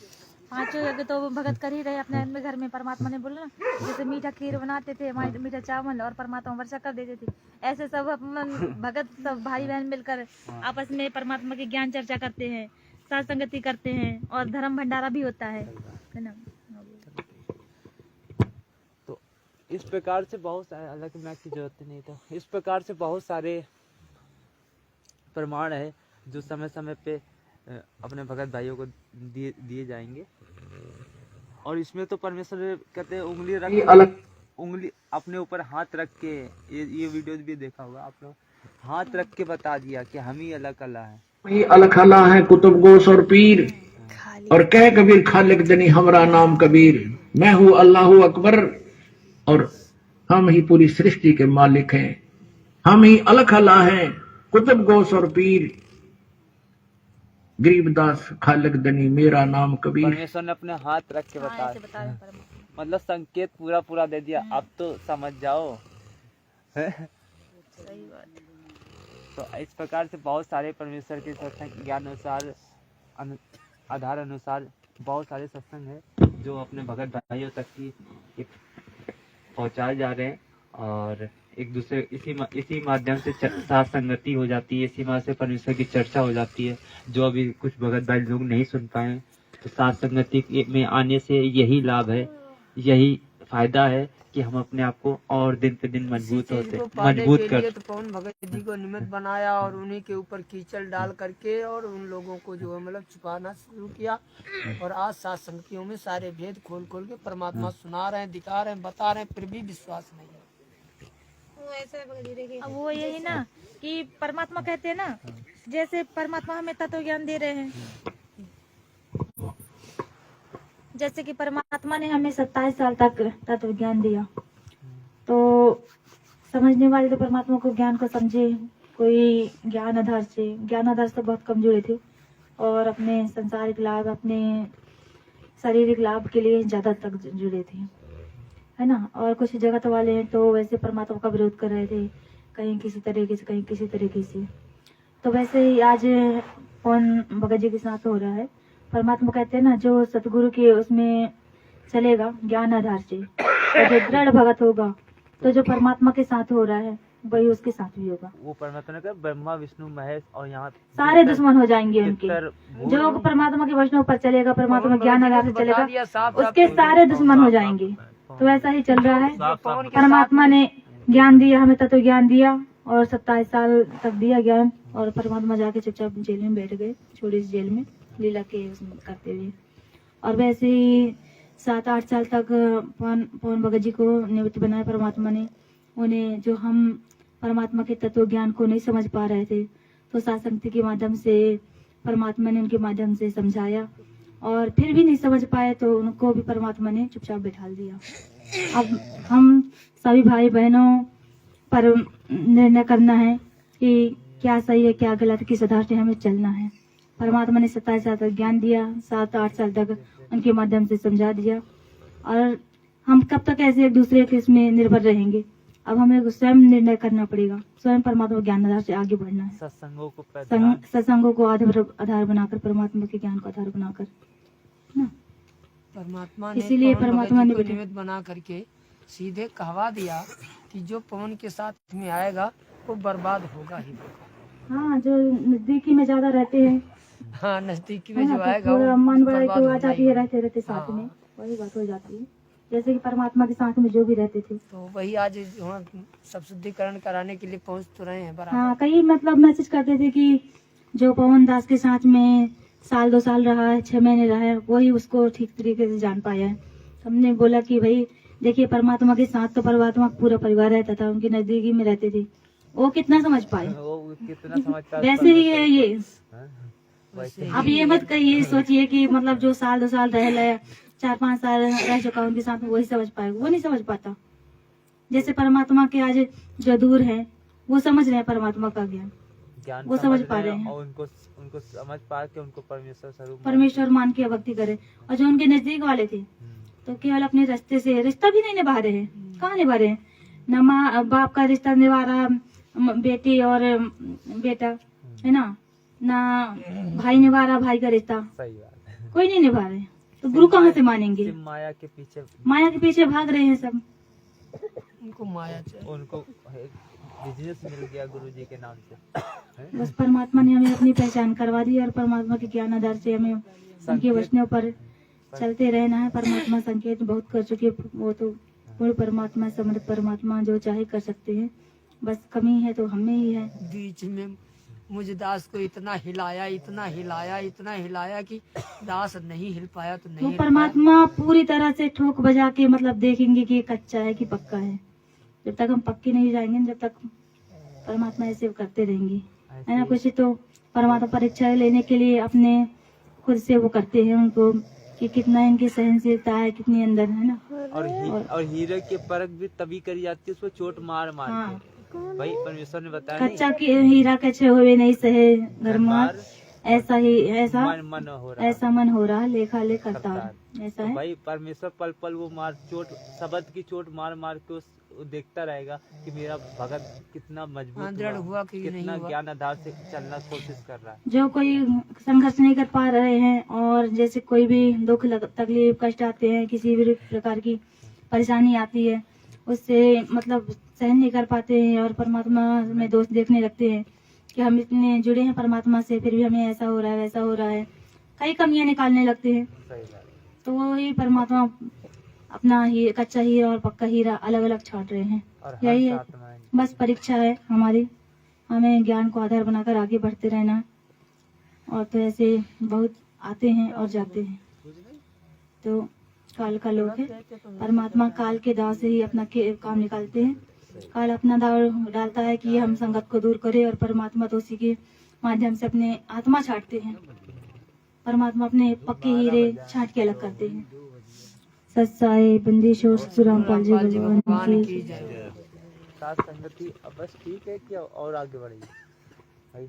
5 यज्ञ तो भगत कर ही रहे अपने घर में। परमात्मा ने बोला ना, जैसे मीठा खीर बनाते थे, मीठा चावल, और परमात्मा वर्षा कर देते थे, ऐसे सब भगत सब भाई बहन मिलकर आपस में परमात्मा की ज्ञान चर्चा करते हैं, साथ संगति करते हैं, और धर्म भंडारा भी होता है ना। तो इस प्रकार से बहुत सारे, अलग मैक की जरूरत नहीं था, इस प्रकार से बहुत सारे प्रमाण है जो समय समय पे अपने भगत भाइयों को दिए जाएंगे। और इसमें तो परमेश्वर कहते हैं उंगली रख, उंगली अपने ऊपर हाथ रख के, ये वीडियो भी देखा होगा आप लोग, हाथ रख के बता दिया कि हम ही अलग अल्लाह है। ये अलग अल्लाह है, कुतुब गोस और पीर। और कह कबीर खालिक दनी हमरा नाम कबीर, मैं हूँ अल्लाह अकबर, और हम ही पूरी सृष्टि के मालिक हैं। हम ही अलग अल्लाह हैं, कुतुब गोस और पीर, गरीबदास खालिक दनी मेरा नाम कबीर। परमेश्वर ने अपने हाथ रख के बताया, मतलब संकेत पूरा दे दिया। अब तो समझ जाओ। सही बात। तो इस प्रकार से बहुत सारे परमेश्वर के सत्संग ज्ञान अनुसार, आधार अनुसार बहुत सारे सत्संग है जो अपने भगत भाइयों तक की पहुंचाए जा रहे हैं। और एक दूसरे इसी माध्यम से साथ संगति हो जाती है, इसी माध्यम से परमेश्वर की चर्चा हो जाती है। जो अभी कुछ भगत भाई लोग नहीं सुन पाए, तो साथ संगति में आने से यही लाभ है, यही फायदा है कि हम अपने आप को और दिन पे दिन मजबूत कर। तो पवन भगत जी को निमित्त बनाया और उन्हीं के ऊपर कीचड़ डाल करके और उन लोगों को जो है मतलब छुपाना शुरू किया। और आज सात संगतियों में सारे भेद खोल खोल के परमात्मा सुना रहे हैं, दिखा रहे हैं, बता रहे हैं, फिर भी विश्वास नहीं है। वो ऐसा देखिए अब वो यही ना कि परमात्मा कहते हैं ना, जैसे परमात्मा हमें तत्व ज्ञान दे रहे हैं, जैसे कि परमात्मा ने हमें 27 साल तक तत्व ज्ञान दिया, तो समझने वाले तो परमात्मा को ज्ञान को समझे। कोई ज्ञान आधार से बहुत कम जुड़े थे और अपने संसारिक लाभ, अपने शारीरिक लाभ के लिए ज्यादा तक जुड़े थे, है ना। और कुछ जगत वाले हैं तो वैसे परमात्मा का विरोध कर रहे थे, कहीं किसी तरीके से, कहीं किसी तरीके से। तो वैसे ही आज पवन भगत जी के साथ हो रहा है। परमात्मा कहते हैं ना, जो सतगुरु के उसमें चलेगा ज्ञान आधार से, तो जो दृढ़ भगत होगा, तो जो परमात्मा के साथ हो रहा है वही उसके साथ भी होगा। वो परमात्मा ने कहा ब्रह्मा विष्णु महेश और यहाँ सारे दुश्मन हो जाएंगे उनके। जो परमात्मा के वचनों पर चलेगा, परमात्मा ज्ञान आधार से चलेगा, उसके सारे दुश्मन हो जाएंगे। तो ऐसा ही चल रहा है। परमात्मा ने ज्ञान दिया, हमें तत्व ज्ञान दिया और 27 साल तक दिया ज्ञान, और परमात्मा जाके चुपचाप जेल में बैठ गए, छोटी सी जेल में लीला के उसमें करते हुए। और वैसे ही 7-8 साल तक पवन भगत जी को निमित्त बनाया परमात्मा ने। उन्हें जो हम परमात्मा के तत्व ज्ञान को नहीं समझ पा रहे थे, तो सत्संग के माध्यम से परमात्मा ने उनके माध्यम से समझाया, और फिर भी नहीं समझ पाए तो उनको भी परमात्मा ने चुपचाप बैठा दिया। अब हम सभी भाई बहनों पर निर्णय करना है कि क्या सही है, क्या गलत, किस आधार से हमें चलना है। परमात्मा ने 27 साल तक ज्ञान दिया, 7-8 साल तक उनके माध्यम से समझा दिया, और हम कब तक ऐसे एक दूसरे के इसमें निर्भर रहेंगे। अब हमें स्वयं निर्णय करना पड़ेगा, स्वयं परमात्मा ज्ञान आधार से आगे बढ़ना है। सत्संगों को आधार बनाकर, परमात्मा के ज्ञान को आधार बनाकर, ना। परमात्मा ने इसीलिए परमात्मा ने निमित्त बना करके सीधे कहवा दिया कि जो पवन के साथ में आएगा वो बर्बाद होगा ही होगा। हाँ, जो नजदीकी में ज्यादा रहते हैं, हाँ, नजदीकी में जो आएगा थोड़ा वो मन बड़ा बर्बाद तो आ होगा जाती ही। है, रहते रहते साथ में वही बात हो जाती है। जैसे कि परमात्मा के साथ में जो भी रहते थे, तो वही आज वहाँ सब शुद्धिकरण कराने के लिए पहुँच तो रहे हैं बराबर। हाँ, कई मतलब मैसेज करते थे कि जो पवन दास के साथ में 1-2 साल रहा है, 6 महीने रहा है, वही उसको ठीक तरीके से जान पाया है। हमने बोला कि भाई देखिए, परमात्मा के साथ तो परमात्मा का पूरा परिवार रहता था, उनकी नजदीकी में रहते थे, वो कितना समझ पाए। वैसे ही है ये। अब ये मत कहिए, सोचिए कि मतलब जो 1-2 साल रह ले, 4-5 साल रह चुका उनके साथ में, वही समझ पाएगा, वो नहीं समझ पाता। जैसे परमात्मा के आज जो दूर है वो समझ रहे हैं परमात्मा का ज्ञान, वो समझ पा रहे हैं, और उनको समझ पा के उनको परमेश्वर मान के भक्ति करे। और जो उनके नजदीक वाले थे तो केवल अपने रास्ते से रिश्ता भी नहीं निभा रहे हैं। कहाँ निभा रहे हैं? न माँ बाप का रिश्ता निभा रहा, बेटी और बेटा, है ना, ना भाई निभा रहा भाई का रिश्ता, कोई नहीं निभा रहे। तो गुरु कहाँ से मानेंगे? माया के पीछे भाग रहे हैं सब। उनको माया चाहिए, उनको बिजनेस मिल गया गुरु जी के नाम से। बस परमात्मा ने हमें अपनी पहचान करवा दी, और परमात्मा के ज्ञान आधार से हमें उनके वचनों पर चलते रहना है। परमात्मा संकेत बहुत कर चुके, वो तो पूर्ण परमात्मा, समर्थ परमात्मा, जो चाहे कर सकते हैं। बस कमी है तो हमें ही है। बीच में मुझे दास को इतना हिलाया, इतना हिलाया, इतना हिलाया कि दास नहीं हिल पाया तो नहीं वो हिल पाया। परमात्मा पूरी तरह से ठोक बजा के मतलब देखेंगे कि ये कच्चा है कि पक्का है। जब तक हम पक्के नहीं जाएंगे, जब तक परमात्मा ऐसे करते रहेंगे, है ना। कुछ तो परमात्मा परीक्षा लेने के लिए अपने खुद से वो करते हैं उनको कि कितना इनकी सहनशीलता है, कितनी अंदर है ना। और हीरे की परख भी तभी करी जाती है उसको चोट मार हाँ। के। भाई परमेश्वर ने बताया कच्चा की हीरा कच्चे हुए नहीं सहे घर मार, ऐसा ही ऐसा मन हो रहा लेखा ले करतार, ऐसा है। भाई परमेश्वर पल पल वो मार चोट, शब्द की चोट मार मार के वो देखता रहेगा कि मेरा भगत कितना मजबूत दृढ़ हुआ कि नहीं कितना हुआ। ज्ञान आधार से चलना कोशिश कर रहा है। जो कोई संघर्ष नहीं कर पा रहे हैं, और जैसे कोई भी दुख तकलीफ कष्ट आते हैं, किसी भी प्रकार की परेशानी आती है, उससे मतलब सहन नहीं कर पाते हैं और परमात्मा में दोष देखने लगते हैं कि हम इतने जुड़े हैं परमात्मा से, फिर भी हमें ऐसा हो रहा है वैसा हो रहा है, कई कमियां निकालने लगते हैं। तो वही परमात्मा अपना ही कच्चा हीरा और पक्का हीरा अलग अलग छाट रहे हैं। यही है, बस परीक्षा है हमारी, हमें ज्ञान को आधार बनाकर आगे बढ़ते रहना है। और तो ऐसे बहुत आते हैं और जाते हैं, तो काल का लोग है। परमात्मा काल के दाव से ही अपना काम निकालते हैं। काल अपना दाव डालता है कि हम संगत को दूर करे, और परमात्मा तो उसी के माध्यम से अपने आत्मा छाटते हैं। परमात्मा अपने पक्के हीरे छाट के अलग करते हैं। सत्साई बंदीशोर ससुरामपाल जी भगवान की साथ संगति अब बस ठीक है कि और आगे बढ़ेगी भाई?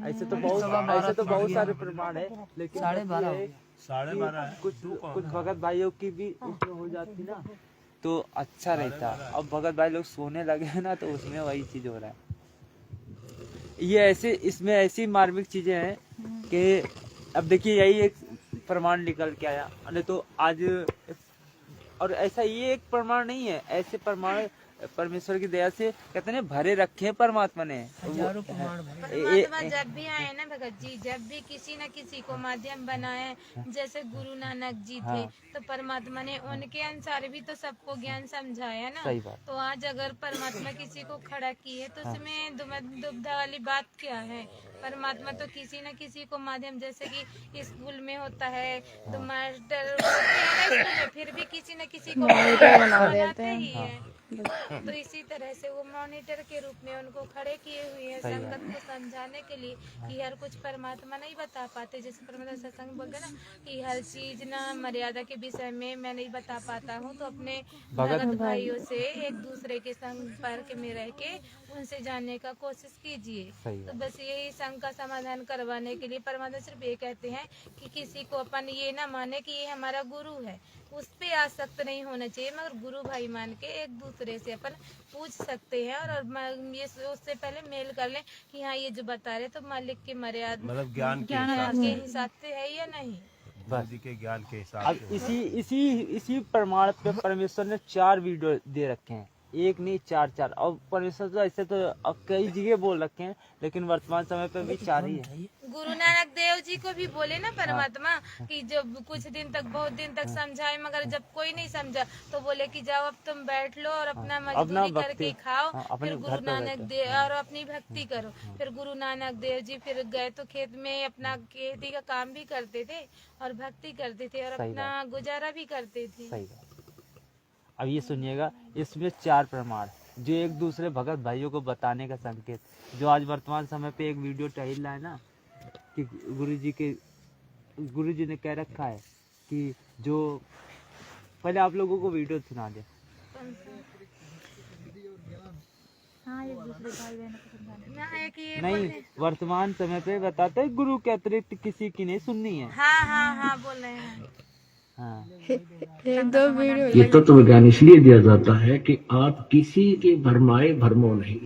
ऐसे तो बहुत सारे प्रमाण है, लेकिन 12:30 कुछ भगत भाइयों की भी उसमें हो जाती ना तो अच्छा रहता। अब भगत भाई लोग सोने लगे हैं ना, तो उसमें वही चीज हो रहा है। ये ऐसे इसमें ऐसी मार्मिक चीजें हैं कि अब देखिए यही एक प्रमाण निकल के आया, नहीं तो आज और ऐसा ये एक प्रमाण नहीं है, ऐसे प्रमाण परमेश्वर की दया से कहते हैं भरे रखे हैं परमात्मा ने। परमात्मा जब भी आए ना भगत जी, जब भी किसी न किसी को माध्यम बनाए, जैसे गुरु नानक जी थे, तो परमात्मा ने उनके अनुसार भी तो सबको ज्ञान समझाया ना। तो आज अगर परमात्मा किसी को खड़ा किए तो उसमें दुविधा वाली बात क्या है? परमात्मा तो किसी न किसी को माध्यम, जैसे कि स्कूल में होता है तो मास्टर होते हैं ना, फिर भी किसी न किसी को बनाते ही है। तो इसी तरह से वो मॉनिटर के रूप में उनको खड़े किए हुए हैं संगत को समझाने के लिए कि हर कुछ परमात्मा नहीं बता पाते। जैसे परमात्मा सत्संग बोलते ना कि हर चीज ना मर्यादा के विषय में मैं नहीं बता पाता हूँ, तो अपने भगत भाइयों से एक दूसरे के संपर्क में रह के उनसे जानने का कोशिश कीजिए। तो बस यही संग का समाधान करवाने के लिए परमात्मा सिर्फ ये कहते हैं कि किसी को अपन ये ना माने कि ये हमारा गुरु है, उस पे आसक्त नहीं होना चाहिए, मगर गुरु भाई मान के एक दूसरे से अपन पूछ सकते हैं और ये उससे पहले मेल कर लें कि हाँ ये जो बता रहे तो मालिक की मर्यादा मतलब ज्ञान के हिसाब से है या नहीं, के ज्ञान के हिसाब अब इसी प्रमाण पे परमेश्वर ने 4 वीडियो दे रखे हैं, एक नहीं 4 और परमेश्वर तो ऐसे तो कई जगह बोल रखे हैं, लेकिन वर्तमान समय पे भी 4 ही है। गुरु नानक देव जी को भी बोले ना परमात्मा कि जब कुछ दिन तक बहुत दिन तक समझाए, मगर जब कोई नहीं समझा तो बोले कि जाओ अब तुम बैठ लो और अपना मजदूरी करके खाओ, फिर गुरु नानक देव और अपनी भक्ति करो। फिर गुरु नानक देव जी फिर गए तो खेत में अपना खेती का काम भी करते थे और भक्ति करते थे और अपना गुजारा भी करते थे। अब ये सुनिएगा, इसमें 4 प्रमाण जो एक दूसरे भगत भाइयों को बताने का संकेत, जो आज वर्तमान समय पे एक वीडियो टहल रहा है ना कि गुरुजी ने कह रखा है कि जो पहले आप लोगों को वीडियो सुना दे। नहीं, वर्तमान समय पे बताते हैं गुरु के अतिरिक्त किसी की नहीं सुननी है। हाँ बोल रहे हैं। ये तत्व विज्ञान इसलिए दिया जाता है कि आप किसी के भरमाए भरमो नहीं,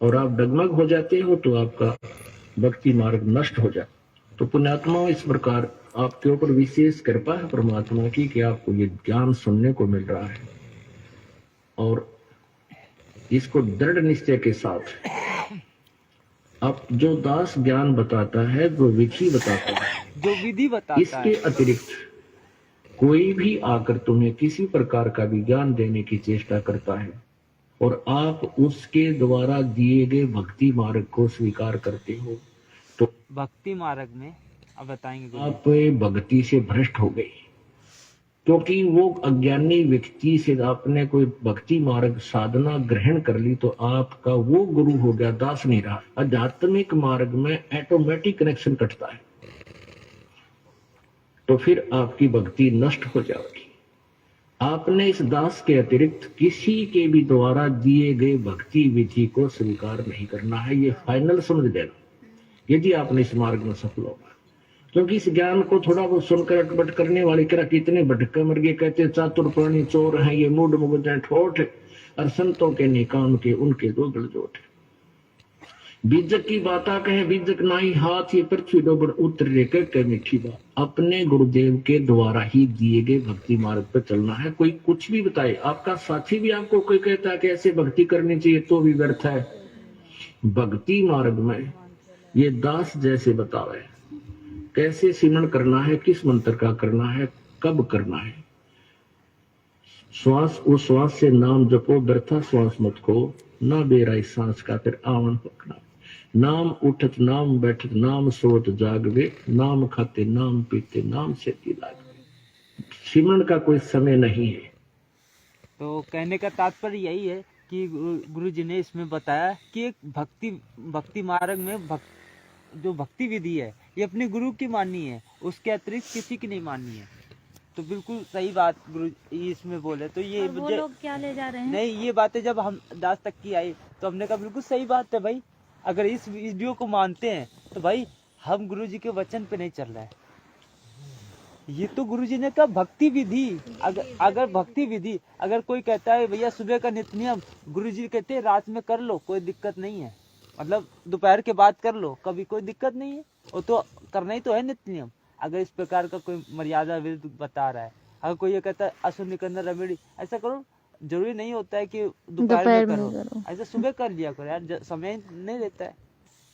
और आप डगमग हो जाते हो तो आपका भक्ति मार्ग नष्ट हो जाए। तो पुण्यात्मा इस प्रकार आपके ऊपर विशेष कृपा है परमात्मा की कि आपको ये ज्ञान सुनने को मिल रहा है, और इसको दृढ़ निश्चय के साथ आप जो दास ज्ञान बताता है, जो विधि बताता है, जो विधि बताता है, इसके अतिरिक्त कोई भी आकर तुम्हें किसी प्रकार का भी ज्ञान देने की चेष्टा करता है और आप उसके द्वारा दिए गए भक्ति मार्ग को स्वीकार करते हो, तो भक्ति मार्ग में अब बताएंगे आप भक्ति से भ्रष्ट हो गए, क्योंकि वो अज्ञानी व्यक्ति से आपने कोई भक्ति मार्ग साधना ग्रहण कर ली तो आपका वो गुरु हो गया, दास नहीं रहा। आध्यात्मिक मार्ग में ऑटोमेटिक कनेक्शन कटता है, तो फिर आपकी भक्ति नष्ट हो जाएगी। आपने इस दास के अतिरिक्त किसी के भी द्वारा दिए गए भक्ति विधि को स्वीकार नहीं करना है, ये फाइनल समझ लेना यदि आपने इस मार्ग में सफल होगा। क्योंकि इस ज्ञान को थोड़ा बहुत सुनकर अटपट करने वाले करा कितने भटके मर गए, कहते चातुर प्राणी चोर हैं, ये मूड मुगद ठोठ, और संतों के निकाम के उनके दो गलजोट। बीजक की बाता कहे बीजक नाई हाथ, ये पृथ्वी डोबर उतर रे कह मीठी बात। अपने गुरुदेव के द्वारा ही दिए गए भक्ति मार्ग पर चलना है। कोई कुछ भी बताए, आपका साथी भी आपको कोई कहता है कि ऐसे भक्ति करनी चाहिए तो भी व्यर्थ है। भक्ति मार्ग में ये दास जैसे बतावे कैसे सिमरन करना है, किस मंत्र का करना है, कब करना है। श्वास उस श्वास से नाम जपो, व्यर्था श्वास मत खो, ना बेराई सांस का फिर आवन पकड़ा। नाम उठत नाम बैठत नाम सोत जागवे, नाम खाते नाम पीते नाम से लागवे। सिमरन का कोई समय नहीं है। तो कहने का तात्पर्य यही है कि गुरु जी ने इसमें बताया कि एक भक्ति मार्ग में जो भक्ति विधि है ये अपने गुरु की माननी है, उसके अतिरिक्त किसी की नहीं माननी है। तो बिल्कुल सही बात गुरु जी इसमें बोले। तो ये वो लोग क्या ले जा रहे हैं? नहीं, ये बातें जब हम दास तक की आई तो हमने कहा बिल्कुल सही बात है भाई। अगर इस वीडियो को मानते हैं तो भाई हम गुरु जी के वचन पे नहीं चल रहे हैं। ये तो गुरु जी ने कहा भक्ति विधि। अगर भक्ति विधि अगर कोई कहता है भैया सुबह का नित्य नियम, गुरु जी कहते हैं रात में कर लो, कोई दिक्कत नहीं है, मतलब दोपहर के बाद कर लो, कभी कोई दिक्कत नहीं है, वो तो करना ही तो है नित्य नियम। अगर इस प्रकार का कोई मर्यादा विरुद्ध बता रहा है, अगर कोई ये कहता है असुर निकंदन रमेड़ी ऐसा करो, जरूरी नहीं होता है कि दोपहर में करो, ऐसा सुबह कर लिया करो यार, समय नहीं रहता है।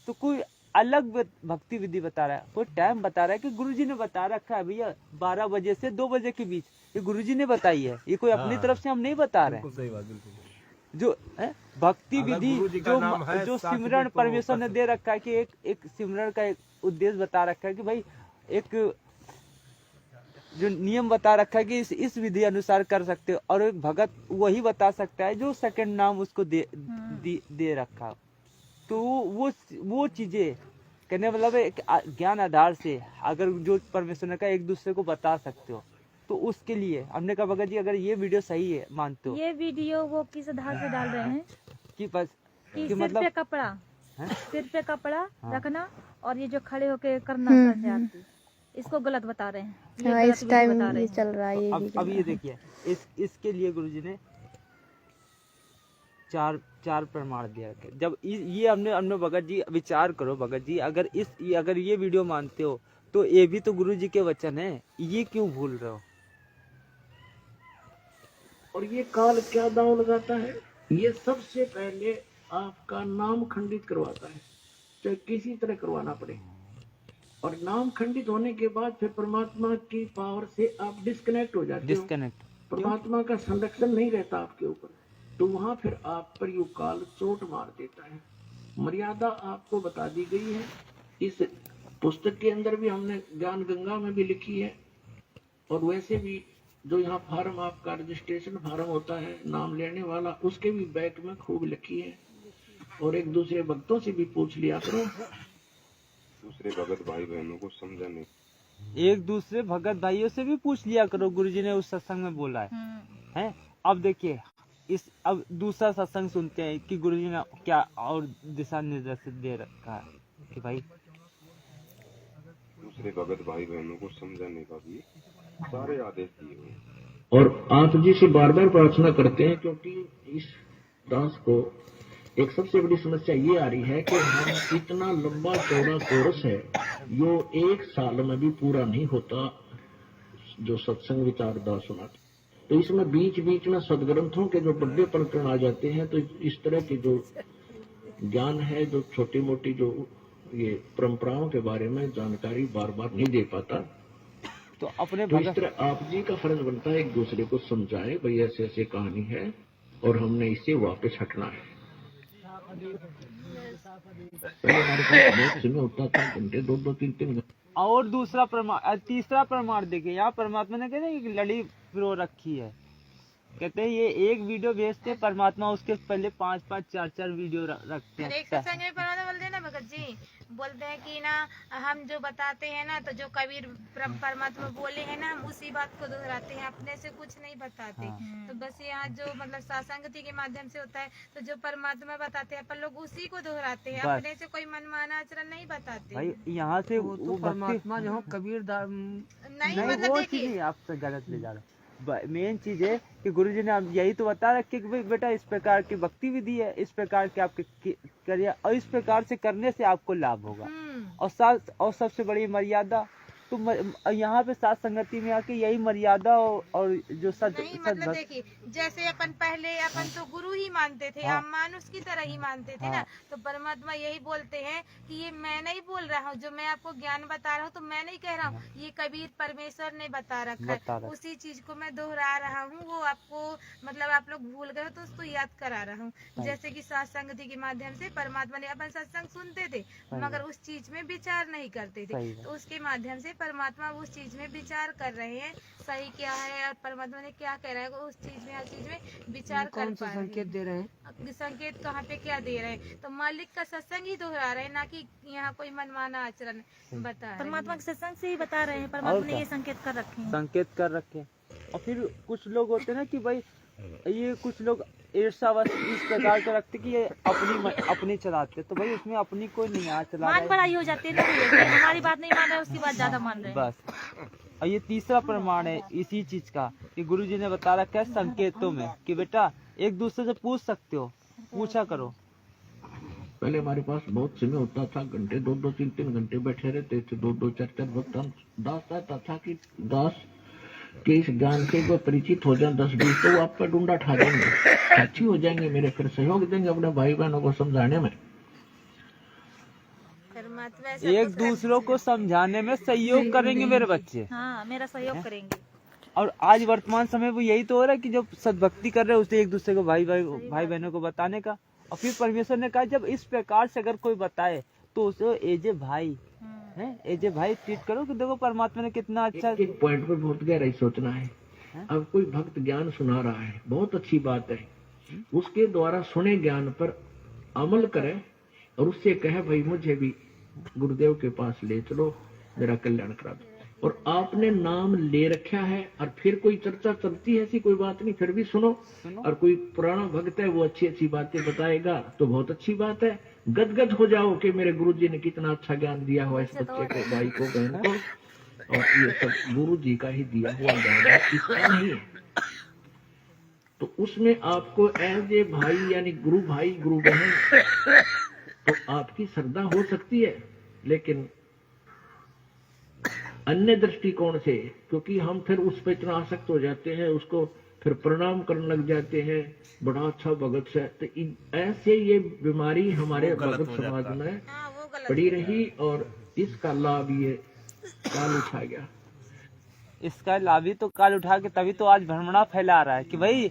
तो कोई अलग भक्ति विधि बता रहा है, कोई टाइम बता रहा है कि गुरुजी ने बता रखा है भैया 12 बजे से 2 बजे के बीच, ये गुरुजी ने बताई है, ये कोई अपनी तरफ से हम नहीं बता रहे हैं। सही बात, बिल्कुल। जो भक्ति विधि जो सिमरन परमेश्वर ने दे रखा है कि एक सिमरन का एक उद्देश्य बता रखा है कि भाई एक जो नियम बता रखा है कि इस विधि अनुसार कर सकते हो, और एक भगत वही बता सकता है जो सेकंड नाम उसको दे रखा। तो वो चीजें कहने मतलब एक ज्ञान आधार से अगर जो परमेश्वर ने कहा एक दूसरे को बता सकते हो, तो उसके लिए हमने कहा भगत जी अगर ये वीडियो सही है मानते हो, ये वीडियो वो किस आधार से डाल रहे हैं कि बस कि कि मतलब सिर पे कपड़ा रखना और ये जो खड़े होके करना आरती, इसको गलत बता रहे हैं। हाँ, इस टाइम ये चल रहा है ये अब ये देखिए इसके लिए गुरुजी ने चार प्रमाण दिया रखे। जब ये हमने भगत जी विचार करो भगत जी, अगर ये वीडियो मानते हो तो ये भी तो गुरु जी के वचन है, ये क्यों भूल रहे हो? और ये काल क्या दांव लगाता है, ये सबसे पहले आपका नाम खंडित करवाता है, चाहे किसी तरह करवाना पड़े। और नाम खंडित होने के बाद फिर परमात्मा की पावर से आप डिस्कनेक्ट हो जाते हो, परमात्मा का संरक्षण नहीं रहता आपके ऊपर, तो वहां फिर आप पर यू काल चोट मार देता है। मर्यादा आपको बता दी गई है, इस पुस्तक के अंदर भी हमने ज्ञान गंगा में भी लिखी है, और वैसे भी जो यहाँ फार्म आपका रजिस्ट्रेशन फार्म होता है नाम लेने वाला, उसके भी बैक में खूब लिखी है। और एक दूसरे भक्तों से भी पूछ लिया करो, दूसरे भगत भाई बहनों को समझाने, एक दूसरे भगत भाइयों से भी पूछ लिया करो, गुरुजी ने उस सत्संग में बोला है। अब देखिए अब दूसरा सत्संग सुनते हैं कि गुरुजी ने क्या और दिशा निर्देश दे रखा है कि भाई दूसरे भगत भाई बहनों को समझाने का भी सारे आदेश दिए हुए। और आप जी से बार बार प्रार्थना करते हैं, क्योंकि इस दास को एक सबसे बड़ी समस्या ये आ रही है कि हम इतना लंबा चौड़ा कोर्स है, यो 1 साल में भी पूरा नहीं होता जो सत्संग विचार दास सुनाते, तो इसमें बीच बीच में सदग्रंथों के जो बड़े प्रकरण आ जाते हैं, तो इस तरह के जो ज्ञान है, जो छोटी मोटी जो ये परंपराओं के बारे में जानकारी बार बार नहीं दे पाता। तो अपने तो इस तरह आप जी का फर्ज बनता है एक दूसरे को समझाए, भाई ऐसे ऐसे कहानी है और हमने इससे वापस हटना है। पहले हमारे पास बहुत समय होता था, घंटे 2-2 3-3 घंटे। और दूसरा प्रमाण, तीसरा प्रमाण देखिए, यहाँ परमात्मा ने कहते हैं लड़ी पिरो रखी है, कहते हैं ये एक वीडियो भेजते परमात्मा उसके पहले 5-5 4-4 वीडियो रखते हैं। एक सत्संग में बोलते हैं ना भगत जी, बोलते हैं कि ना हम जो बताते हैं ना, तो जो कबीर परमात्मा बोले हैं ना, हम उसी बात को दोहराते हैं, अपने से कुछ नहीं बताते। तो बस यहाँ जो मतलब सत्संगति के माध्यम से होता है, तो जो परमात्मा बताते हैं अपन लोग उसी को दोहराते हैं, अपने से कोई मनमाना आचरण नहीं बताते भाई। यहाँ से वो तो परमात्मा जो कबीर नहीं मतलब वो चीज आपसे गलत ले जा रहे। मेन चीज है कि गुरुजी ने अब यही तो बता रखे कि भाई बेटा इस प्रकार की भक्ति विधि है, इस प्रकार के आपके करिए और इस प्रकार से करने से आपको लाभ होगा। और सबसे बड़ी मर्यादा तो यहाँ पे साथ संगति में आके यही मर्यादा और जो नहीं मतलब देखिए, जैसे अपन पहले अपन तो गुरु ही मानते थे, हम मानुष की तरह ही मानते थे ना, तो परमात्मा यही बोलते हैं कि ये मैं नहीं बोल रहा हूँ, जो मैं आपको ज्ञान बता रहा हूँ तो मैं नहीं कह रहा हूँ, ये कबीर परमेश्वर ने बता रखा है, उसी चीज को मैं दोहरा रहा हूँ, वो आपको मतलब आप लोग भूल गए तो उसको याद करा रहा हूँ। जैसे कि सत्संगति के माध्यम से परमात्मा ने, अपन सत्संग सुनते थे मगर उस चीज में विचार नहीं करते थे, तो उसके माध्यम से परमात्मा उस चीज में विचार कर रहे हैं, सही क्या है और परमात्मा ने क्या कह रहा है, उस चीज में हर चीज में विचार कर पा रहे हैं। संकेत दे रहे हैं, संकेत कहाँ पे क्या दे रहे हैं, तो मालिक का सत्संग ही दोहरा रहे हैं, ना कि यहाँ कोई मनमाना आचरण बता रहे हैं। परमात्मा के सत्संग से ही बता रहे हैं, परमात्मा ने ये संकेत कर रखे हैं। संकेत कर रखे। और फिर कुछ लोग होते हैं ना कि भाई ये कुछ लोग ईर्ष्यावश इस प्रकार के रखते कि ये अपनी चलाते, तो भाई उसमें अपनी कोई नहीं आ चला मान बढ़ाई हो जाती है ना, हमारी बात नहीं मान रहे उसकी बात ज्यादा मान रहे हैं बस। और ये तीसरा प्रमाण है इसी चीज का कि गुरुजी ने बता रखा है संकेतों में कि बेटा एक दूसरे से पूछ सकते हो, पूछा करो। पहले हमारे पास बहुत समय होता था, घंटे 2-2 3-3 घंटे बैठे रहते थे, 2-2 4-4 वक्त। हम दास आता था कि दास के इस ज्ञान से वो परिचित हो जाए 10-20, तो वो आप पर डूंडा ठा देंगे, अच्छी हो जाएंगे, मेरे फिर सहयोग देंगे अपने भाई बहनों को समझाने में। एक दूसरों को समझाने में सहयोग करेंगे मेरे बच्चे। हाँ, मेरा सहयोग करेंगे। और आज वर्तमान समय में यही तो हो रहा है कि जो सद्भक्ति कर रहे हैं उसे एक दूसरे को भाई बहनों को बताने का। और फिर परमेश्वर ने कहा जब इस प्रकार से अगर कोई बताए तो उसे एजे भाई है, एजे भाई ट्रीट करो कि देखो परमात्मा ने कितना अच्छा। एक पॉइंट पर बहुत गहराई सोचना है। अब कोई भक्त ज्ञान सुना रहा है, बहुत अच्छी बात है, उसके द्वारा सुने ज्ञान पर अमल करे और उससे कहे भाई मुझे भी गुरुदेव के पास ले चलो, मेरा कल्याण करा दो। और आपने नाम ले रखा है और फिर कोई चर्चा चलती है, ऐसी कोई बात नहीं, फिर भी सुनो। और कोई पुराना भक्त है वो अच्छी अच्छी बातें बताएगा तो बहुत अच्छी बात है, गदगद हो जाओ कि मेरे गुरुजी ने कितना अच्छा ज्ञान दिया हुआ इस बच्चे को, भाई को, बहन को, और ये सब गुरुजी का ही दिया हुआ ज्ञान है, इसका नहीं है। तो उसमें आपको एज ए भाई यानी गुरु भाई गुरु बहन तो आपकी श्रद्धा हो सकती है, लेकिन अन्य दृष्टिकोण से, क्योंकि हम फिर उस पर इतना आसक्त हो जाते हैं, उसको फिर प्रणाम करने लग जाते हैं, बड़ा अच्छा भगत से, तो ऐसे ये बीमारी हमारे भगत समाज में पड़ी रही और इसका लाभ ये काल उठा गया। इसका लाभ ही तो काल उठा के तभी तो आज भ्रमणा फैला रहा है कि भाई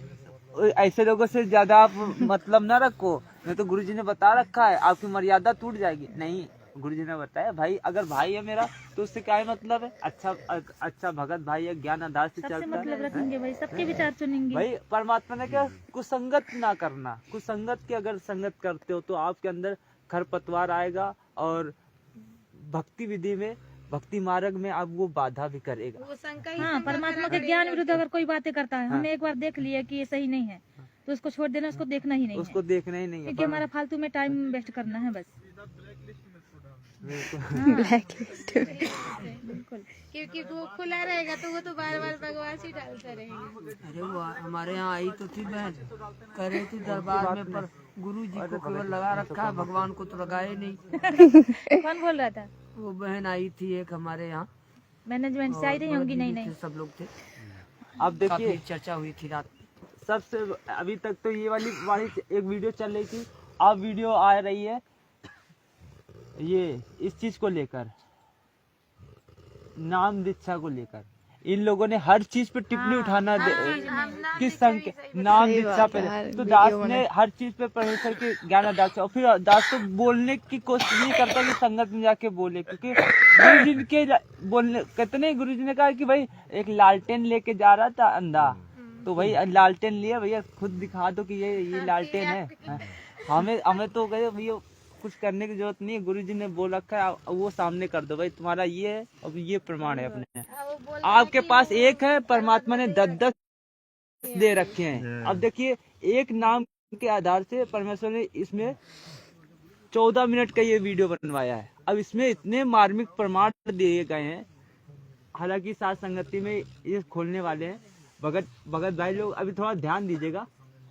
ऐसे लोगों से ज्यादा आप मतलब ना रखो, नहीं तो गुरुजी ने बता रखा है आपकी मर्यादा टूट जाएगी। नहीं, गुरुजी ने बताया भाई अगर भाई है मेरा तो उससे क्या मतलब है, अच्छा भगत भाई है, ज्ञान आधार से चलता है, मतलब रखेंगे भाई, सबके विचार चुनेंगे भाई। परमात्मा ने क्या कुसंगत ना करना, कुसंगत की अगर संगत करते हो तो आपके अंदर खरपतवार आएगा और भक्ति विधि में, भक्ति मार्ग में आप वो बाधा भी करेगा। हाँ, परमात्मा के ज्ञान विरुद्ध अगर कोई बातें करता है, हमने एक बार देख लिया कि ये सही नहीं है तो उसको छोड़ देना, उसको देखना ही नहीं है, उसको देखना ही नहीं है, क्योंकि हमारा फालतू में टाइम वेस्ट करना है बस। ब्लैकलिस्ट बिल्कुल, क्योंकि वो खुला रहेगा तो वो तो बार बार बकवास ही डालता रहेगा। अरे वो हमारे यहाँ आई तो थी बहन, कह रही थी दरबार में पर गुरु जी को केवल लगा रखा है, भगवान को तो लगाए नहीं। कौन बोल रहा था? वो बहन आई थी एक हमारे यहाँ, मैनेजमेंट से आई रही होंगी। नहीं, सब लोग थे। अब देखिए चर्चा हुई थी रात, सबसे अभी तक तो ये वाली एक वीडियो चल रही थी, अब वीडियो आ रही है ये इस चीज को लेकर, नाम दीक्षा को लेकर। इन लोगों ने हर चीज पे टिप्पणी उठाना किस संख्या नाम दीक्षा पे, तो दास ने हर चीज पे परमेश्वर के ज्ञान आधार से, और फिर दास तो बोलने की कोशिश नहीं करता कि संगत में जाके बोले, क्योंकि गुरुजी के बोलने कितने, गुरुजी ने कहा कि भाई एक लालटेन लेके जा रहा था अंधा, तो भाई लालटेन लिया, भैया खुद दिखा दो कि ये लालटेन है, हमें तो कहे भैया कुछ करने की जरूरत नहीं है, गुरुजी ने बोल रखा है वो सामने कर दो भाई, तुम्हारा ये है और ये प्रमाण है अपने, आपके पास एक है, परमात्मा ने 10 दे रखे हैं। अब देखिए एक नाम के आधार से परमेश्वर ने इसमें 14 मिनट का ये वीडियो बनवाया है। अब इसमें इतने मार्मिक प्रमाण दिए गए हैं, हालांकि साथ संगति में ये खोलने वाले हैं, भगत भाई लोग अभी थोड़ा ध्यान दीजिएगा,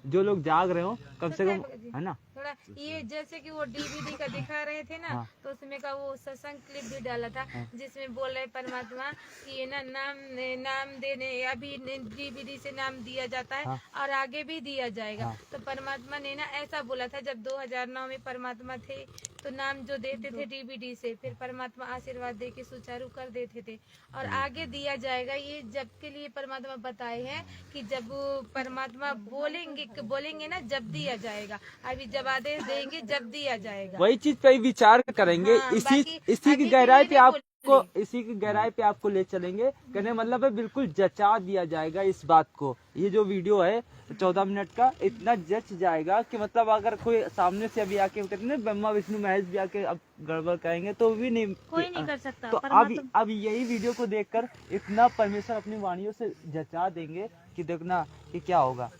जो लोग जाग रहे हो कम से कम, है ना। थोड़ा ये जैसे कि वो डीवीडी का दिखा रहे थे ना, हाँ। तो उसमें का वो सत्संग क्लिप भी डाला था, जिसमें बोल रहे परमात्मा कि ये ना नाम देने अभी डीवीडी से नाम दिया जाता है, हाँ। और आगे भी दिया जाएगा। हाँ। तो परमात्मा ने ना ऐसा बोला था, जब 2009 में परमात्मा थे तो नाम जो देते थे डीवीडी से, फिर परमात्मा आशीर्वाद दे के सुचारू कर देते थे, और आगे दिया जाएगा। ये जब के लिए परमात्मा बताए हैं कि जब परमात्मा बोलेंगे ना, जब दिया जाएगा। अभी जब आदेश देंगे, जब दिया जाएगा। वही चीज पे ही विचार करेंगे। हाँ, इसी बाकी की गहराई पे इसी की गहराई पे आपको ले चलेंगे। कहने मतलब है बिल्कुल जचा दिया जाएगा इस बात को। ये जो वीडियो है 14 मिनट का, इतना जच जाएगा कि मतलब अगर कोई सामने से अभी आके कहते हैं ब्रह्मा विष्णु महेश भी आके अब गड़बड़ करेंगे तो भी नहीं, कोई नहीं कर सकता। तो अब यही वीडियो को देखकर इतना परमेश्वर अपनी वाणियों से जचा देंगे कि देखना कि क्या होगा।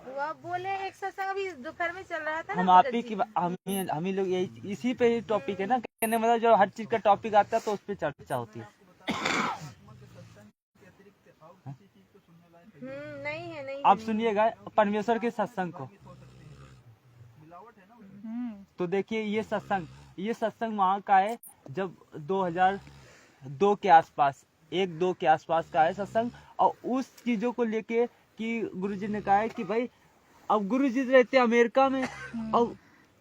वो बोले एक सत्संग अभी दोपहर में चल रहा था ना, हम आप ही की हम ही लोग यही इसी पे ही टॉपिक है ना, कहने मतलब जो हर चीज का टॉपिक आता है तो उस पे चर्चा होती है। नहीं आप सुनिएगा परमेश्वर के सत्संग को, तो देखिए ये सत्संग वहाँ का है जब 2002 के आसपास 1-2 के आसपास का है सत्संग। और उस चीजों को लेके कि गुरुजी ने कहा है कि भाई अब गुरुजी रहते अमेरिका में,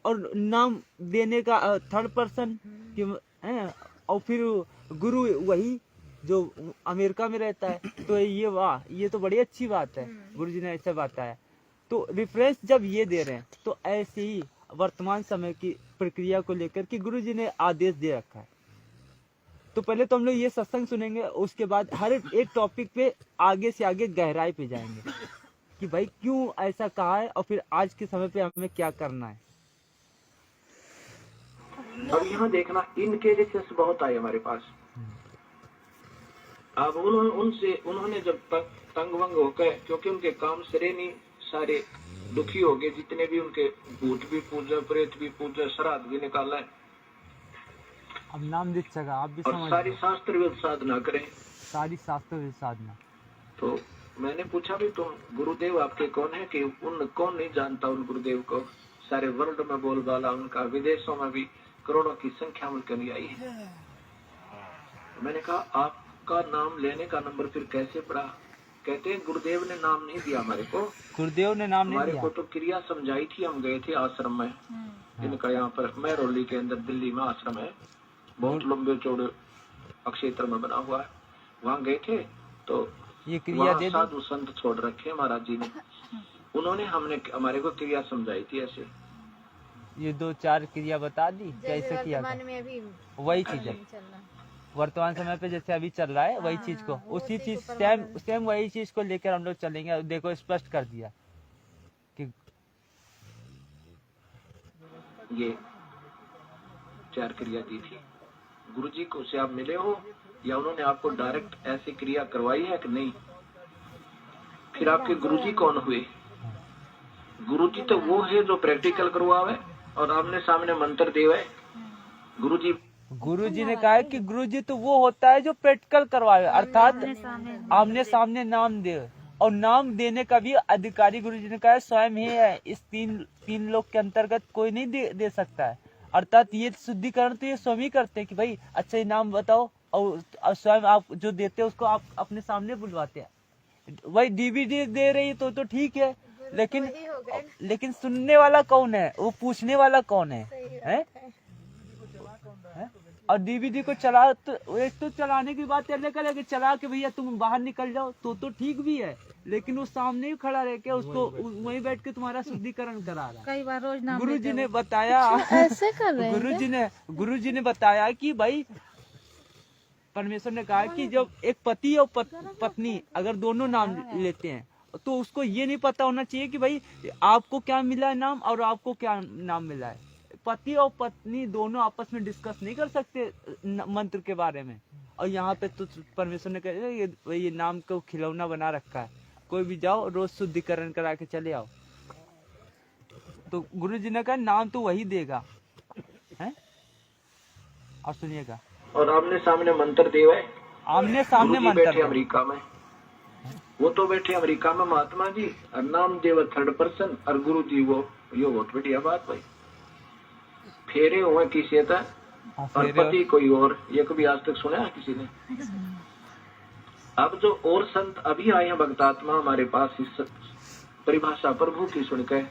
और नाम देने का थर्ड पर्सन और फिर गुरु वही जो अमेरिका में रहता है, तो ये वाह, ये तो बड़ी अच्छी बात है। गुरुजी ने ऐसा बताया, तो रेफरेंस जब ये दे रहे हैं तो ऐसे ही वर्तमान समय की प्रक्रिया को लेकर कि गुरुजी ने आदेश दे रखा है। तो पहले तो हम लोग ये सत्संग सुनेंगे, उसके बाद हर एक टॉपिक पे आगे से आगे गहराई पे जाएंगे कि भाई क्यों ऐसा कहा है और फिर आज के समय पे हमें क्या करना है। अब यहाँ देखना, इनके जैसे बहुत आए हमारे पास। अब उन्होंने जब तक तंग वंग होकर, क्योंकि उनके काम सिरे नहीं, सारे दुखी हो गए, जितने भी उनके भूत भी पूजा, प्रेत भी पूजा, श्राद्ध भी निकाला है। अब नाम दीक्षा का आप भी और सारी शास्त्र विद साधना करें, सारी शास्त्र विद साधना। तो मैंने पूछा भी तुम गुरुदेव आपके कौन है, कि कौन नहीं जानता उन गुरुदेव को, सारे वर्ल्ड में बोलबाला उनका, विदेशों में भी करोड़ों की संख्या में कमी आई है। मैंने कहा आपका नाम लेने का नंबर फिर कैसे पड़ा? कहते हैं गुरुदेव ने नाम नहीं दिया हमारे को, गुरुदेव ने नाम नहीं दिया, हमारे को तो क्रिया समझाई थी। हम गए थे आश्रम में, इनका यहाँ पर महरौली के अंदर दिल्ली में आश्रम है, बहुत लंबे चौड़े अक्षेत्र में बना हुआ है। वहाँ गए थे तो ये क्रिया दे साधु संत छोड़ रखे महाराज जी ने, उन्होंने हमारे को क्रिया समझाई थी। ऐसे ये 2-4 क्रिया बता दी कैसे किया था। वही चीज है वर्तमान समय पे जैसे अभी चल रहा है, वही चीज को, उसी चीज सेम वही चीज को लेकर हम लोग चलेंगे। देखो स्पष्ट कर दिया कि ये 4 क्रिया दी थी। गुरुजी को से आप मिले हो या उन्होंने आपको डायरेक्ट ऐसी क्रिया करवाई है कि नहीं? फिर आपके गुरुजी कौन हुए? गुरुजी तो वो है जो प्रैक्टिकल करवावे और आमने सामने मंत्र देवे। गुरुजी ने कहा है कि गुरुजी तो वो होता है जो प्रैक्टिकल करवाए, अर्थात आमने सामने नाम दे, और नाम देने का भी अधिकारी गुरुजी ने कहा है स्वयं ही है। इस तीन लोग के अंतर्गत कोई नहीं दे सकता है। अर्थात ये शुद्धिकरण तो ये स्वयं ही करते हैं कि भाई अच्छा ये नाम बताओ, और स्वयं आप जो देते हैं उसको आप अपने सामने बुलवाते हैं। वही डीवीडी दे रही तो ठीक है, लेकिन सुनने वाला कौन है, वो पूछने वाला कौन है? और डीवीडी को चला तो एक तो चलाने की बात अलग है, कि चला के भैया तुम बाहर निकल जाओ तो ठीक भी है, लेकिन वो सामने ही खड़ा रह के उसको वहीं बैठ के तुम्हारा शुद्धिकरण करा रहा है। कई बार रोज नाम गुरुजी ने बताया, ऐसे कर रहे हैं गुरुजी ने बताया कि भाई परमेश्वर ने कहा कि जब एक पति और पत्नी अगर दोनों नाम लेते हैं तो उसको ये नहीं पता होना चाहिए कि भाई आपको क्या मिला है नाम और आपको क्या नाम मिला है। पति और पत्नी दोनों आपस में डिस्कस नहीं कर सकते मंत्र के बारे में। और यहाँ पे तो परमेश्वर ने कहा ये नाम को खिलौना बना रखा है, कोई भी जाओ रोज शुद्धिकरण करा के चले आओ। तो गुरु जी ने कहा नाम तो वही देगा है। और सुनिएगा, और आमने सामने मंत्र देवा है, आमने सामने मंत्र बैठे अमेरिका में, वो तो बैठे अमेरिका में महात्मा जी, और नामदेव 3rd पर्सन, और गुरु जी वो, ये बहुत बढ़िया बात भाई। फेरे हुए किसी था और पति कोई और, ये कभी आज तक सुना है किसी ने? अब जो और संत अभी आए हैं भक्तात्मा हमारे पास, इस परिभाषा प्रभु की सुनकर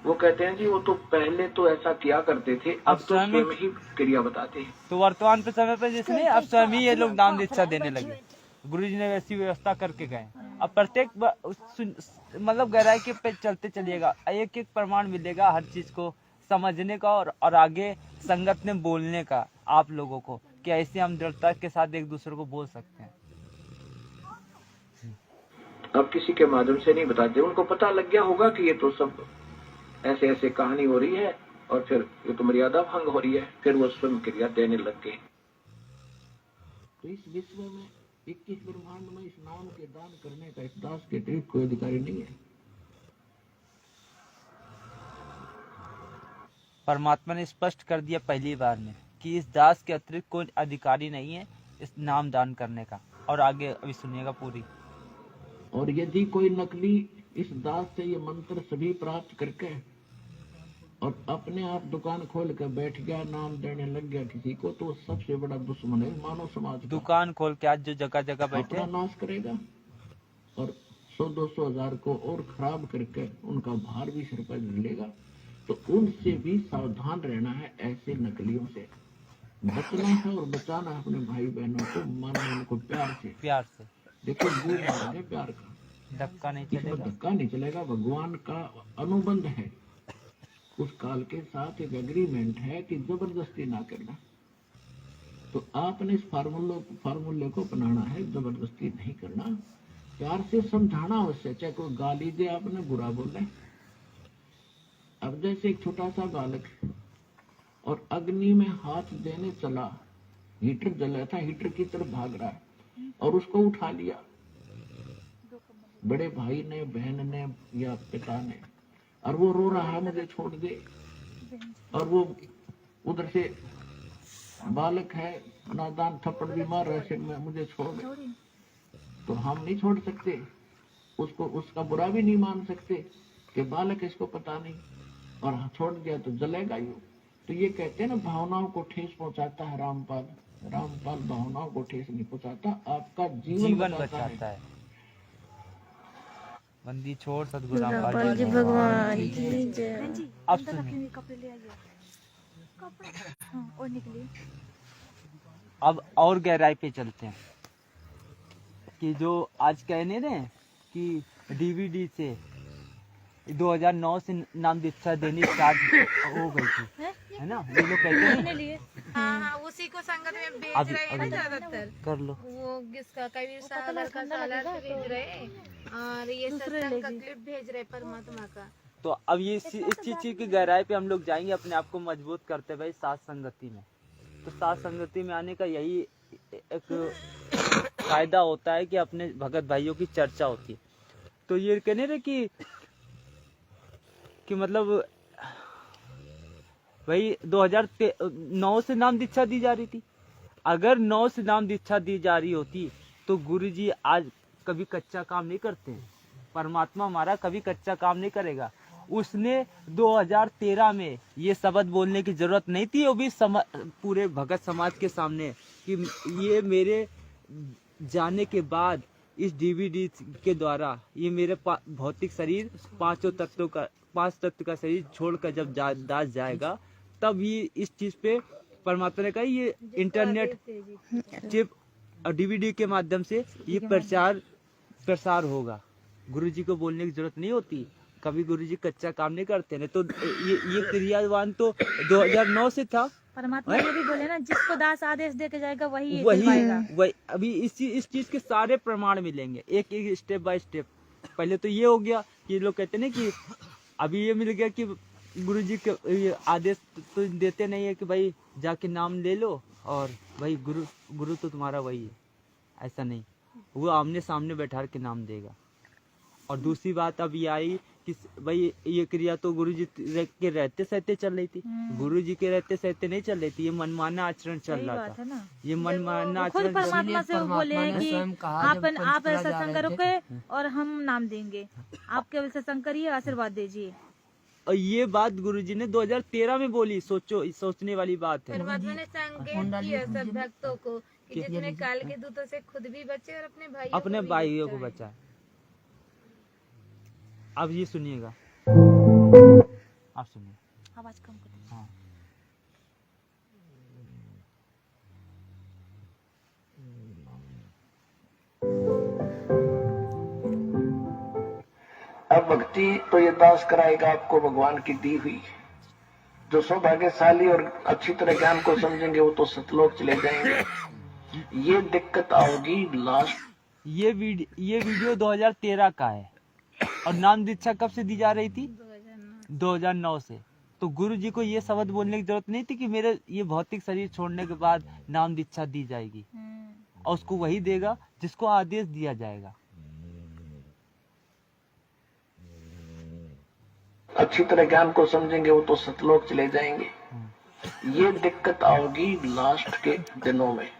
वो कहते हैं जी वो तो पहले तो ऐसा किया करते थे, अब तो स्वयं ही क्रिया बताते हैं। तो वर्तमान पे समय पे जिसने अब स्वयं ही ये लोग नाम दीक्षा देने लगे। गुरु जी ने वैसी व्यवस्था करके गए। अब प्रत्येक मतलब गहराई के पे चलते चलिएगा, एक एक प्रमाण मिलेगा हर चीज को समझने का और आगे संगत में बोलने का आप लोगों को, कि ऐसे हम दृढ़ता के साथ एक दूसरे को बोल सकते हैं। अब किसी के माध्यम से नहीं बताते, उनको पता लग गया होगा कि ये तो सब ऐसे ऐसे कहानी हो रही है और फिर ये तो मर्यादा भंग हो रही है, फिर वो स्वयं क्रिया देने लग गए। तो इस विश्व में 21 ब्रह्मांड में इस नाम के दान करने का इस दास के अतिरिक्त कोई अधिकारी नहीं है। परमात्मा ने स्पष्ट कर दिया पहली बार में कि इस दास के अतिरिक्त कोई अधिकारी नहीं है इस नाम दान करने का। और आगे अभी सुनिएगा पूरी। और यदि कोई नकली इस दास से ये मंत्र सभी प्राप्त करके और अपने आप दुकान खोल कर बैठ गया, नाम देने लग गया किसी को, तो सबसे बड़ा दुश्मन है मानव समाज का। दुकान खोल के आज जो जगह जगह बैठे अपना नाश करेगा और 100-200 हजार को और खराब करके उनका भार भी सिर पर लेगा। तो उनसे भी सावधान रहना है, ऐसे नकलियों से बचना है और बचाना है अपने भाई बहनों को, मानना उनको प्यार से। देखो गुरु महाराज है प्यार का, धक्का नहीं इसमें चलेगा। धक्का नहीं चलेगा। भगवान का अनुबंध है, उस काल के साथ एक एग्रीमेंट है कि जबरदस्ती ना करना। तो आपने इस फार्मूले को अपनाना है, जबरदस्ती नहीं करना, प्यार से समझाना अवश्य। चाहे कोई गाली दे, आपने बुरा बोले। अब जैसे एक छोटा सा बालक और अग्नि में हाथ देने चला, हीटर जल रहा था, हीटर की तरफ भाग रहा है और उसको उठा लिया बड़े भाई ने, बहन ने या पिता ने, और वो रो रहा है मुझे छोड़ दे, और वो उधर से बालक है नादान थप्पड़ भी मार रहा है सिर में, मुझे छोड़ दे। तो हम नहीं छोड़ सकते उसको, उसका बुरा भी नहीं मान सकते कि बालक इसको पता नहीं और छोड़ दिया तो जलेगा यूं। तो ये कहते हैं ना, भावनाओं को ठेस पहुंचाता है रामपाल भावनाओं को ठेस नहीं पहुंचाता, आपका जीवन बचाता है। बंदी छोड़ सतगुरु रामपाल जी भगवान की जय। अब सुनिए, अब और गहराई पे चलते हैं कि जो आज कहने रहे कि डीवीडी से 2009 से नाम दीक्षा देनी स्टार्ट हो गई थी, है ना? ये लोग कहते हैं हाँ, उसी को संगत में भेज रहे हैं ना ज्यादातर। कर लो वो किसका कबीर सागर का सालार भेज रहे हैं और ये सत्संग का क्लिप भेज रहे परमात्मा का। तो अब ये इस चीज की गहराई पे हम लोग जाएंगे, अपने आप को मजबूत करते हुए साथ संगति में। तो साथ संगति में आने का यही एक फायदा होता है कि अपने भगत भाइयों की चर्चा होती है। तो ये कहने रहे कि मतलब भाई 2009 से नाम दीक्षा दी जा रही थी। अगर 9 से नाम दीक्षा दी जा रही होती तो गुरुजी आज कभी कच्चा काम नहीं करते हैं। परमात्मा हमारा कभी कच्चा काम नहीं करेगा। उसने 2013 में ये शब्द बोलने की जरूरत नहीं थी, वो भी पूरे भगत समाज के सामने कि ये मेरे जाने के बाद इस डीवीडी के द्वारा ये मेरे भौतिक शरीर 5 तत्व का शरीर छोड़कर जब दास जाएगा, तब ये इस चीज पे परमात्मा ने कहा ये इंटरनेट चिप और डीवीडी के माध्यम से ये प्रसार होगा। गुरुजी को बोलने की जरूरत नहीं होती, कभी गुरुजी कच्चा काम नहीं करते ना। तो ये क्रियावान तो 2009 से था। परमात्मा ये भी बोले ना, जिसको दास आदेश दे के जाएगा वही अभी इस चीज के सारे प्रमाण मिलेंगे, एक एक स्टेप बाय स्टेप। पहले तो ये हो गया कि लोग कहते ना कि अभी ये मिल गया कि गुरुजी के आदेश तो देते नहीं है कि भाई जाके नाम ले लो और भाई गुरु तो तुम्हारा वही है। ऐसा नहीं, वो आमने सामने बैठा के नाम देगा। और दूसरी बात अब ये आई कि भाई ये क्रिया तो गुरुजी के रहते सहते चल रही थी, गुरुजी के रहते सहते नहीं चल रही थी, ये मनमाना आचरण चल सही रहा बात था। है ना। ये मनमाना खुद आचरण परमात्मा से वो बोले हैं कि स्वयं कहा जब आप पंचकुला ऐसा जा सत्संग रहे थे। करोगे और हम नाम देंगे, आप केवल सत्संग करिए, आशीर्वाद दीजिए। और ये बात गुरुजी ने 2013 में बोली। सोचो, सोचने वाली बात है। परमात्मा ने संकेत किया सब भक्तों को कि जितने काल के दूतों से खुद भी बचे और अपने भाइयों को भी बचाए। अब ये सुनिएगा, आप सुनिए। आवाज कम करो। हाँ। अब भक्ति तो ये दास कराएगा आपको भगवान की दी हुई। जो सौभाग्यशाली और अच्छी तरह ज्ञान को समझेंगे वो तो सतलोक चले जाएंगे। ये दिक्कत आओगी लास्ट। ये वीडियो 2013 का है और नाम दीक्षा कब से दी जा रही थी? 2009 से। तो गुरु जी को ये शब्द बोलने की जरूरत नहीं थी कि मेरे ये भौतिक शरीर छोड़ने के बाद नाम दीक्षा दी जाएगी, और उसको वही देगा जिसको आदेश दिया जाएगा। अच्छी तरह ज्ञान को समझेंगे वो तो सतलोक चले जाएंगे। ये दिक्कत आओगी लास्ट के दिनों में,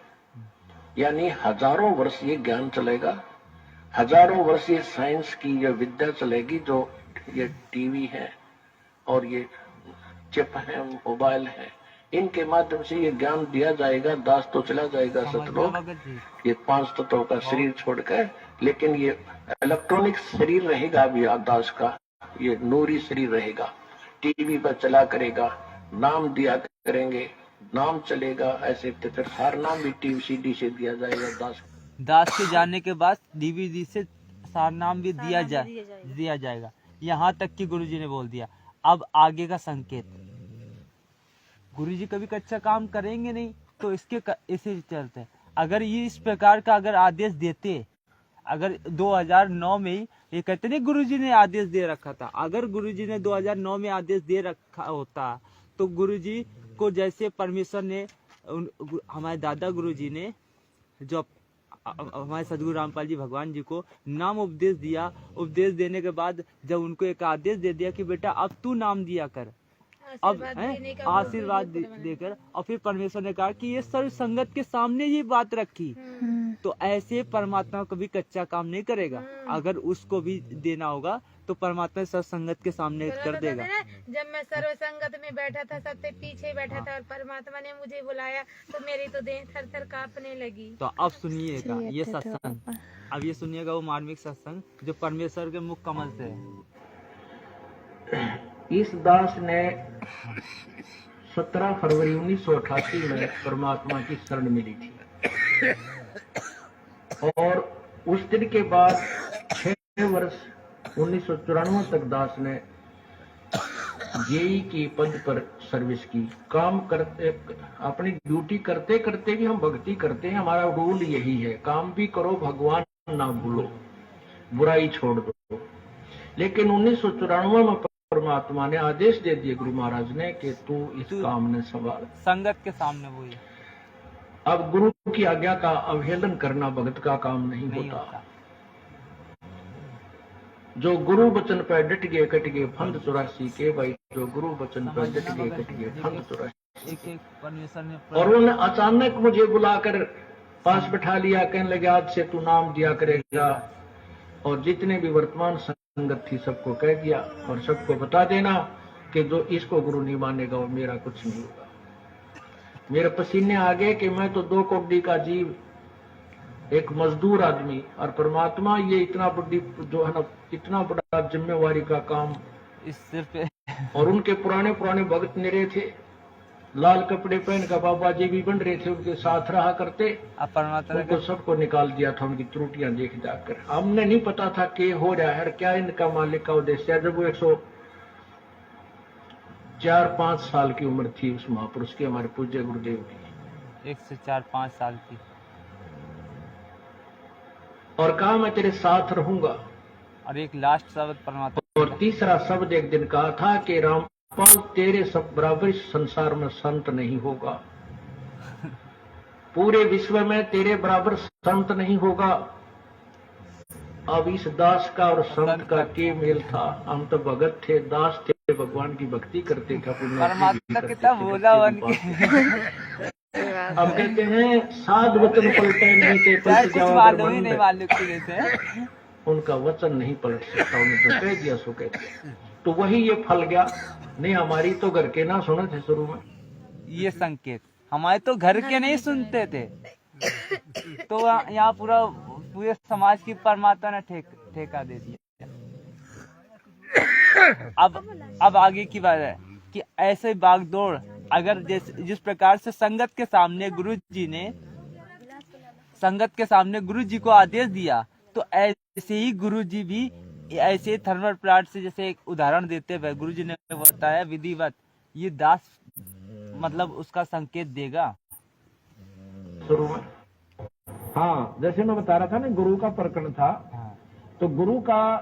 यानी हजारों वर्ष ये ज्ञान चलेगा, हजारों वर्ष ये साइंस की ये विद्या चलेगी। जो ये टीवी है और ये चिप है, मोबाइल है, इनके माध्यम से ये ज्ञान दिया जाएगा। दास तो चला जाएगा सतलोक, ये 5 तत्वों का शरीर छोड़कर, लेकिन ये इलेक्ट्रॉनिक शरीर रहेगा भी दास का, ये नूरी शरीर रहेगा। टीवी पर चला करेगा, नाम दिया करेंगे, नाम चलेगा। ऐसे तो फिर हर नाम भी टीवी सीडी से दिया जाएगा। दास के जाने के बाद डीवीडी से सार नाम भी दिया जाएगा। यहाँ तक कि गुरुजी ने बोल दिया। अब आगे का संकेत, गुरुजी कभी कच्चा काम करेंगे नहीं, तो इसे चलते। अगर ये इस प्रकार का अगर आदेश देते, अगर 2009 में ही ये कहते नहीं गुरुजी ने आदेश दे रखा था, अगर गुरुजी ने 2009 में आदेश दे रखा होता तो गुरुजी को जैसे परमेश्वर ने हमारे दादा गुरुजी ने जो हमारे सदगुरु रामपाल जी भगवान जी को नाम उपदेश दिया, उपदेश देने के बाद जब उनको एक आदेश दे दिया कि बेटा अब तू नाम दिया कर, अब आशीर्वाद देकर, और फिर परमेश्वर ने कहा कि ये सर्व संगत के सामने ये बात रखी, तो ऐसे परमात्मा कभी कच्चा काम नहीं करेगा। अगर उसको भी देना होगा तो परमात्मा सर्व संगत के सामने कर देगा। जब मैं सर्व संगत में बैठा था, सबसे पीछे बैठा था और परमात्मा ने मुझे बुलाया तो मेरी तो देह थर थर कांपने लगी। तो अब सुनिएगा ये सत्संग, अब ये सुनिएगा वो मार्मिक सत्संग जो परमेश्वर के मुख कमल से है। इस दास ने 17 फरवरी 1988 में परमात्मा की शरण मिली थी, और उस दिन के बाद 6 वर्ष 1994 तक दास ने जेई की पद पर सर्विस की। काम करते, अपनी ड्यूटी करते करते भी हम भक्ति करते हैं। हमारा रूल यही है, काम भी करो, भगवान ना भूलो, बुराई छोड़ दो। लेकिन 1994 में परमात्मा ने आदेश दे दिए गुरु महाराज ने कि तू इस काम ने संभाल, संगत के सामने वो है। अब गुरु की आज्ञा का अवहेलन करना भगत का काम नहीं होता। जो गुरु वचन पर डट गए कट गए फंद 84 के भाई, जो गुरु वचन पर डट गए कट गए फंद 84। परमेश्वर ने और उन्होंने अचानक मुझे बुलाकर पास बैठा लिया, कहने लगे आज से तू नाम दिया करेगा, और जितने भी वर्तमान संगत थी सबको कह दिया, और सबको बता देना कि जो इसको गुरु नहीं मानेगा वो मेरा कुछ नहीं होगा। मेरे पसीने आ गए कि मैं तो 2 कौड़ी का जीव, एक मजदूर आदमी, और परमात्मा ये इतना बड़ी जो है ना, इतना बड़ा जिम्मेवारी का काम इस सिर पे। और उनके पुराने भक्त निरे थे, लाल कपड़े पहन कर बाबा जी भी बन रहे थे, उनके साथ रहा करते। परमात्मा उनको सबको निकाल दिया था, उनकी त्रुटियां देख जाकर। हमने नहीं पता था कि हो रहा है, क्या इनका मालिक का उद्देश्य है। जब वो 104-5 साल की उम्र थी उस महापुरुष की, हमारे पूज्य गुरुदेव की, 1 से 4-5 साल की, और कहा मैं तेरे साथ रहूंगा। और एक लास्ट शब्द परमात्मा, और तीसरा शब्द एक दिन कहा था कि रामपाल तेरे सब बराबर इस संसार में संत नहीं होगा, पूरे विश्व में तेरे बराबर संत नहीं होगा। अब इस दास का और संत का के मेल था। हम तो भगत थे, दास थे, भगवान की भक्ति करते थे, अपनी परमात्मा कितना भोला बन के अब कहते हैं साध वचन पलटे नहीं थे, पलट कुछ जाओ मालूम ही नहीं मालूम की जैसे उनका वचन नहीं पलट सकता, उन्हें जो कह दिया सो कह दिया। तो वही ये फल गया। नहीं हमारी तो घर के ना सुने थे शुरू में, ये संकेत हमारे तो घर के नहीं सुनते थे, तो यहाँ पूरे समाज की परमात्मा ने ठेका दे दिया। अब आगे की बात है कि ऐसे बागदौड़ अगर जिस प्रकार से संगत के सामने गुरु जी को आदेश दिया, तो ऐसे ही गुरु जी भी ऐसे थर्मल प्लांट से, जैसे एक उदाहरण देते हुए गुरु जी ने बताया विधिवत, ये दास मतलब उसका संकेत देगा शुरू में। हाँ, जैसे मैं बता रहा था ना, गुरु का प्रकरण था। तो गुरु का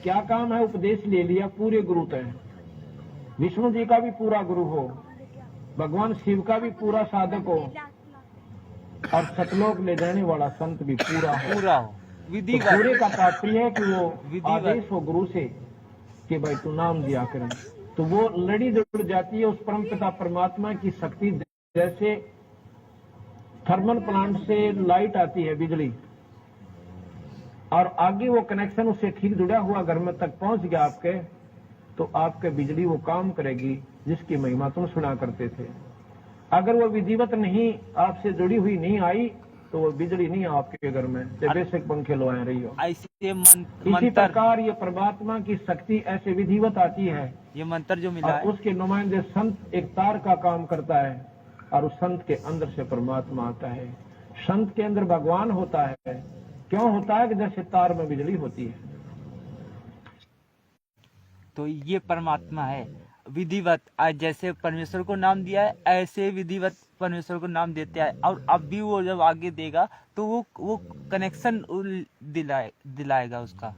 क्या काम है? उपदेश ले लिया, पूरे गुरु तय। विष्णु जी का भी पूरा गुरु हो, भगवान शिव का भी पूरा साधक हो, और सतलोक ले जाने वाला संत भी पूरा हो। विधि तो पूरे का तात्पर्य है कि वो आदेश हो गुरु से कि भाई तू नाम दिया करें, तो वो लड़ी जुड़ जाती है उस परम पिता परमात्मा की शक्ति। जैसे थर्मल प्लांट से लाइट आती है, बिजली, और आगे वो कनेक्शन उससे ठीक जुड़ा हुआ घर में तक पहुंच गया आपके, तो आपके बिजली वो काम करेगी जिसकी महिमा तुम सुना करते थे। अगर वो विधिवत नहीं आपसे जुड़ी हुई नहीं आई, तो वो बिजली नहीं आपके घर में, बेशक पंखे लगा रही हो। इसी प्रकार ये परमात्मा की शक्ति ऐसे विधिवत आती है। ये मंत्र जो मिला है, उसके नुमाइंदे संत एक तार का काम करता है, और उस संत के अंदर से परमात्मा आता है। संत के अंदर भगवान होता है। क्यों होता है? कि जैसे तार में बिजली होती है। तो ये परमात्मा है विधिवत। आज जैसे परमेश्वर को नाम दिया है, ऐसे विधिवत परमेश्वर को नाम देते हैं। और अब भी वो जब आगे देगा तो वो कनेक्शन दिलाएगा उसका।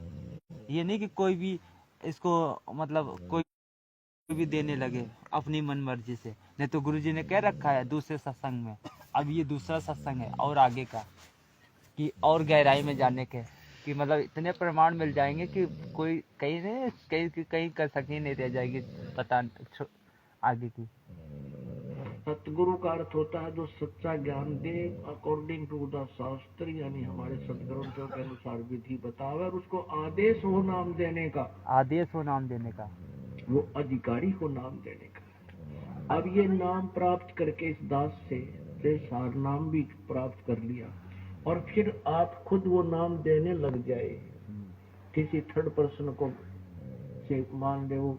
ये नहीं कि कोई भी इसको मतलब कोई भी देने लगे अपनी मन मर्जी से। नहीं तो गुरुजी ने कह रखा है दूसरे सत्संग में, अब ये दूसरा सत्संग है और आगे का, कि और गहराई में जाने के, कि मतलब इतने प्रमाण मिल जाएंगे कि कोई कहीं कसक ही नहीं रह जाएगी पता आगे की। सतगुरु का अर्थ होता है जो सच्चा ज्ञान दे अकॉर्डिंग टू द शास्त्र, यानी हमारे सदग्रंथों के अनुसार विधि बतावे, और उसको आदेश हो नाम देने का। वो अधिकारी को नाम देने का। अब ये नाम प्राप्त करके इस दास से सार नाम भी प्राप्त कर लिया, और फिर आप खुद वो नाम देने लग जाए। किसी थर्ड पर्सन को से मान ले वो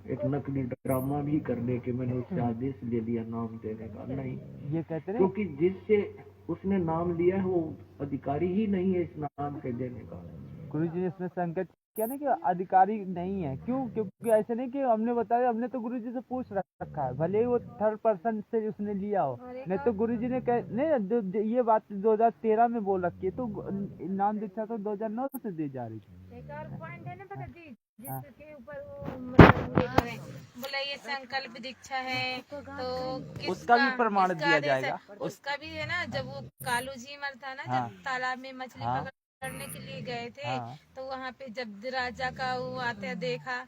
एक नकली ड्रामा भी कर ले कि मैंने उससे आदेश ले लिया नाम देने का। नहीं, ये कहते हैं क्योंकि जिससे उसने नाम लिया है वो अधिकारी ही नहीं है इस नाम के देने का। गुरुजी ने इसमें संकेत किया ना कि अधिकारी नहीं है। क्यों? क्योंकि ऐसे नहीं कि हमने बताया, हमने तो गुरुजी से पूछ रखा है, भले ही वो थर्ड पर्सन से उसने लिया हो। नहीं तो गुरुजी ने नहीं, ये बात 2013 में बोल रखी है, तो नाम दीक्षा तो 2009 से दी जा रही थी। एक और पॉइंट है ना पता जी, जिसके ऊपर वो मतलब ये करें, बोला ये संकल्प दीक्षा है, तो उसका भी प्रमाण दिया जाएगा। उसका भी है ना। जब वो कालू जी मर था ना, जब तालाब में मछली पकड़ने के लिए गए थे, तो वहाँ पे जब राजा का वो आते देखा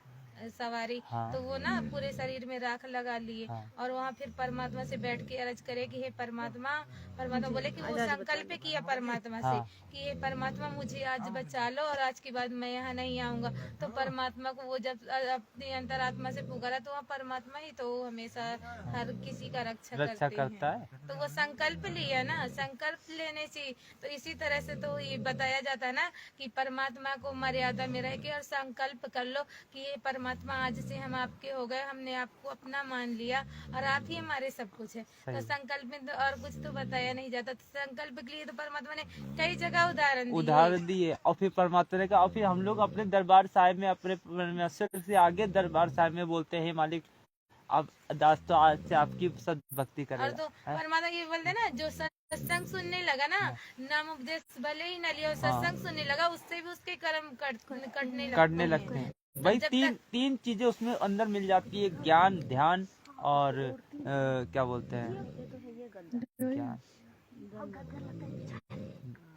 सवारी, तो वो ना पूरे शरीर में राख लगा लिए, और वहाँ फिर परमात्मा से बैठ के अर्ज करे कि हे परमात्मा बोले कि वो संकल्प किया परमात्मा से कि हे परमात्मा मुझे आज बचा लो, और आज के बाद मैं यहाँ नहीं आऊंगा। तो परमात्मा को वो जब अपनी अंतरात्मा से पुकारा, तो वहाँ परमात्मा ही तो हमेशा हर किसी का रक्षा करता है। तो वो संकल्प लिया ना, संकल्प लेने से तो इसी तरह से तो ये बताया जाता है ना कि परमात्मा को मर्यादा में रह के और संकल्प कर लो कि ये परमात्मा आज से हम आपके हो गए, हमने आपको अपना मान लिया, और आप ही हमारे सब कुछ है। तो संकल्प में तो और कुछ तो बताया नहीं जाता। तो संकल्प के लिए तो परमात्मा ने कई जगह उदाहरण दिए, और फिर परमात्मा ने कहा, और फिर हम लोग अपने दरबार साहिब में अपने परमेश्वर से आगे दरबार साहिब में बोलते हैं मालिक अब दास तो आज से आपकी सब भक्ति करेगा। और तो परमात्मा ये बोलते ना, जो सत्संग सुनने लगा ना, नाम उपदेश भले ही न लिया, सत्संग सुनने लगा, उससे भी उसके कर्म कटने लगते हैं। भाई तीन चीजें उसमें अंदर मिल जाती है, ज्ञान, ध्यान और क्या बोलते हैं,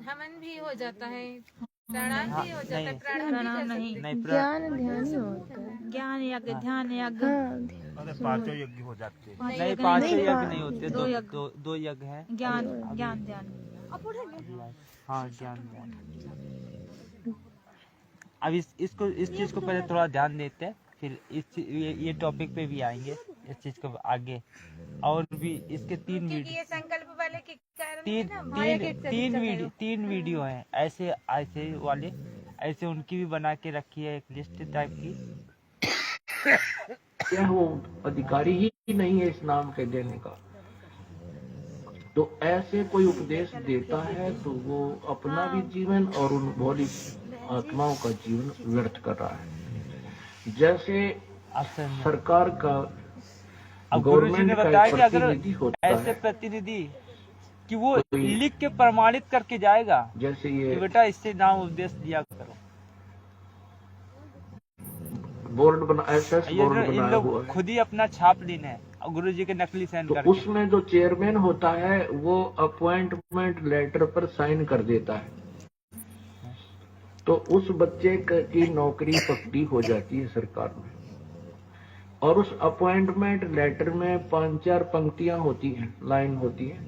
हमन भी हो जाता है। प्रणाम नहीं, ज्ञान ध्यान ही होता है। ज्ञान यज्ञ, ध्यान यज्ञ, हाँ, पांचों यज्ञ हो जाते हैं। पांच नहीं, यज्ञ पांचों नहीं, यज्ञ नहीं होते, दो यज्ञ। दो यज्ञ हैं। ज्ञान ज्ञान ध्यान। हाँ, ज्ञान ध्यान। अब इस चीज को पहले थोड़ा ध्यान देते हैं, फिर ये टॉपिक पे भी आएंगे, इस चीज को आगे। और भी इसके तीन वीडियो हैं ऐसे वाले, ऐसे उनकी भी बना के रखी है एक लिस्ट टाइप की। क्या वो अधिकारी ही नहीं है इस नाम के देने का? तो ऐसे कोई उपदेश देता है तो वो अपना भी जीवन और उन भोली आत्माओं का जीवन व्यर्थ कर रहा है। जैसे सरकार का, अब गुरु जी ने बताया कि अगर प्रतिनिधि होता ऐसे है, प्रतिनिधि कि वो लिख के प्रमाणित करके जाएगा, जैसे कि ये बेटा इससे नाम उपदेश दिया करो। बोर्ड बना, एसएस बोर्ड इन बनाया लोग हुआ है, खुद ही अपना छाप लेना है और गुरु जी के नकली साइन तो करके। उसमें जो चेयरमैन होता है वो अपॉइंटमेंट लेटर पर साइन कर देता है, तो उस बच्चे की नौकरी पक्की हो जाती है सरकार में। और उस अपॉइंटमेंट लेटर में 5-4 पंक्तियां होती हैं, लाइन होती है,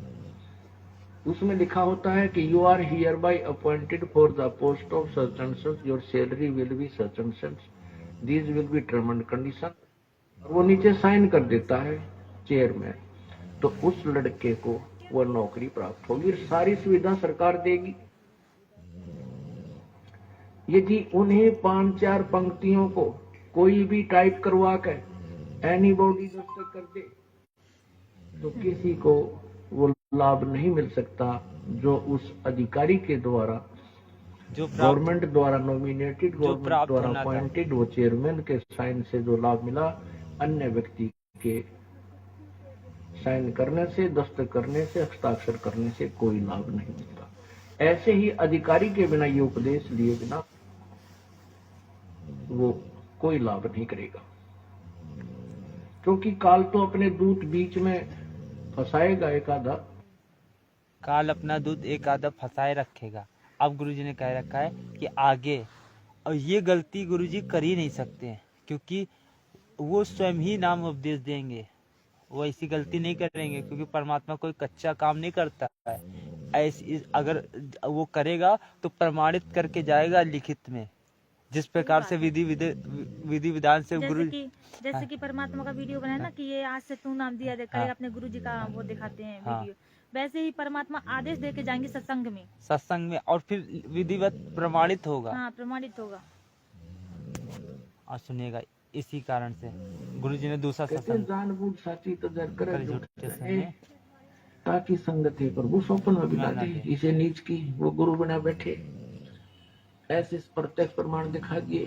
उसमें लिखा होता है कि you are here by appointed for the post of such and such, your salary will be such and such, these will be term and condition. वो नीचे साइन कर देता है चेयरमैन, तो उस लड़के को वो नौकरी प्राप्त होगी, सारी सुविधा सरकार देगी। यदि उन्हें 5-4 पंक्तियों को कोई भी टाइप करवा कर एनीबॉडी दस्तखत कर दे तो किसी को वो लाभ नहीं मिल सकता जो उस अधिकारी के द्वारा, जो गवर्नमेंट द्वारा नॉमिनेटेड, गवर्नमेंट प्राप्त द्वारा होना था। अपॉइंटेड वो चेयरमैन के साइन से जो लाभ मिला, अन्य व्यक्ति के साइन करने से, दस्तखत करने से, हस्ताक्षर करने से कोई लाभ नहीं मिलता। ऐसे ही अधिकारी के बिना ये उपदेश लिए बिना वो कोई लाभ नहीं करेगा, क्योंकि काल तो अपने दूत बीच में फंसाएगा एक आधा। काल अपना दूध एक आधा फंसाए रखेगा। अब गुरुजी ने कह रखा है कि आगे, और ये गलती गुरुजी कर ही नहीं सकते हैं, क्योंकि वो स्वयं ही नाम उपदेश देंगे, वो ऐसी गलती नहीं करेंगे, क्योंकि परमात्मा कोई कच्चा काम नहीं करता है। ऐसी अगर वो करेगा तो प्रमाणित करके जाएगा लिखित में, जिस प्रकार से विधि विधान से गुरु, जैसे कि परमात्मा का वीडियो बनाया ना कि ये आज से तू नाम दिया दे, कल अपने गुरु जी का वो दिखाते हैं वीडियो, वैसे ही परमात्मा आदेश दे के जाएंगे सत्संग में, और फिर विधिवत प्रमाणित होगा। हाँ, प्रमाणित होगा। और सुनिएगा, इसी कारण से गुरु जी ने दूसरा सत्संग जानबूझ साची तो दर करे झूठे से ताकि संगति प्रभु स्वप्न में बिताते, इसे नीच की वो गुरु बना बैठे, ऐसे प्रत्यक्ष प्रमाण दिखा दिए,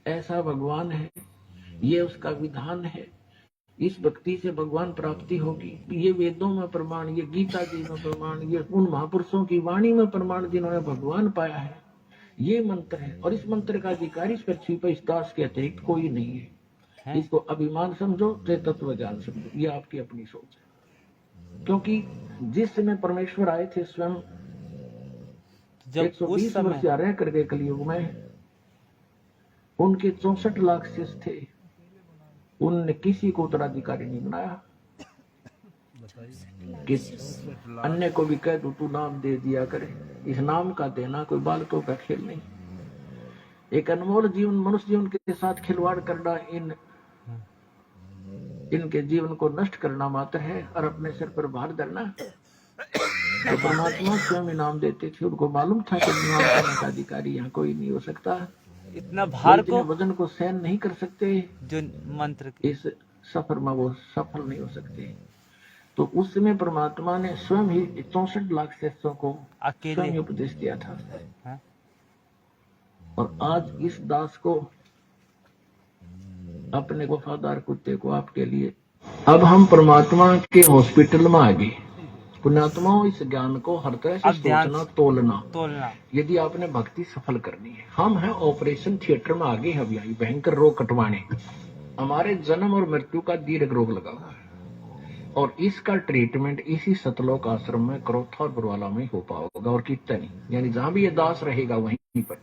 ऐसा भगवान है, ये उसका विधान है, इस भक्ति से भगवान प्राप्ति होगी, ये वेदों में प्रमाण, ये गीता जी में प्रमाण, ये उन महापुरुषों की वाणी में प्रमाण जिन्होंने भगवान पाया है, ये मंत्र है। और इस मंत्र का अधिकारी इस पृथ्वी पर इस दास के अतिरिक्त कोई नहीं है। इसको अभिमान समझो, तत्व ज्ञान समझो, ये आपकी अपनी सोच है। क्योंकि जिस समय परमेश्वर आए थे स्वयं, जब 120 वर्ष रह करके कलयुग में, उनके 64 लाख शिष्य थे, उनने किसी को उत्तराधिकारी नहीं बनाया। कि अन्य को भी कह दो तू नाम दे दिया करे, इस नाम का देना कोई बालकों का खेल नहीं। एक अनमोल जीवन, मनुष्य जीवन के साथ खिलवाड़ करना, इनके जीवन को नष्ट करना मात्र है, और अपने सिर पर भार धरना। तो परमात्मा स्वयं इनाम देते थे, उनको मालूम था कि नाम करने का अधिकारी यहाँ कोई नहीं हो सकता। इतना भार को, वजन को सहन नहीं कर सकते, जो मंत्र इस सफर में वो सफल नहीं हो सकते। तो उस समय परमात्मा ने स्वयं ही 64 लाख शिष्यों को स्वयं उपदेश दिया था। है? और आज इस दास को, अपने वफादार कुत्ते को आपके लिए, अब हम परमात्मा के हॉस्पिटल में आ गए। पुण्यात्माओं, इस ज्ञान को हर तरह से सोचना, तोलना। यदि आपने भक्ति सफल करनी है, हम हैं ऑपरेशन थिएटर में आगे हैं, अभी भयंकर रोग कटवाने। हमारे जन्म और मृत्यु का दीर्घ रोग लगा हुआ है, और इसका ट्रीटमेंट इसी सतलोक आश्रम में, क्रोथा और बरवाला में हो पाओगा, और कितना नहीं। यानी जहां भी ये दास रहेगा वहीं पर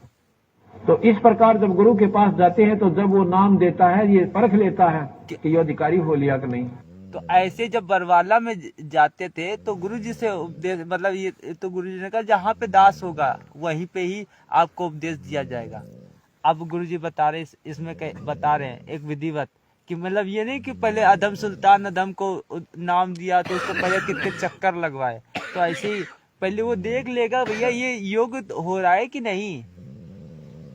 तो इस प्रकार जब गुरु के पास जाते हैं तो जब वो नाम देता है ये परख लेता है कि ये अधिकारी हो लिया कि नहीं। तो ऐसे जब बरवाला में जाते थे तो गुरुजी से उपदेश, मतलब ये तो गुरुजी ने कहा जहाँ पे दास होगा वहीं पे ही आपको उपदेश दिया जाएगा। अब गुरुजी बता रहे इसमें बता रहे हैं एक विधिवत कि मतलब ये नहीं कि पहले अधम सुल्तान अधम को नाम दिया तो उसको पहले कितने चक्कर लगवाए, तो ऐसे ही पहले वो देख लेगा भैया ये योग हो रहा है कि नहीं,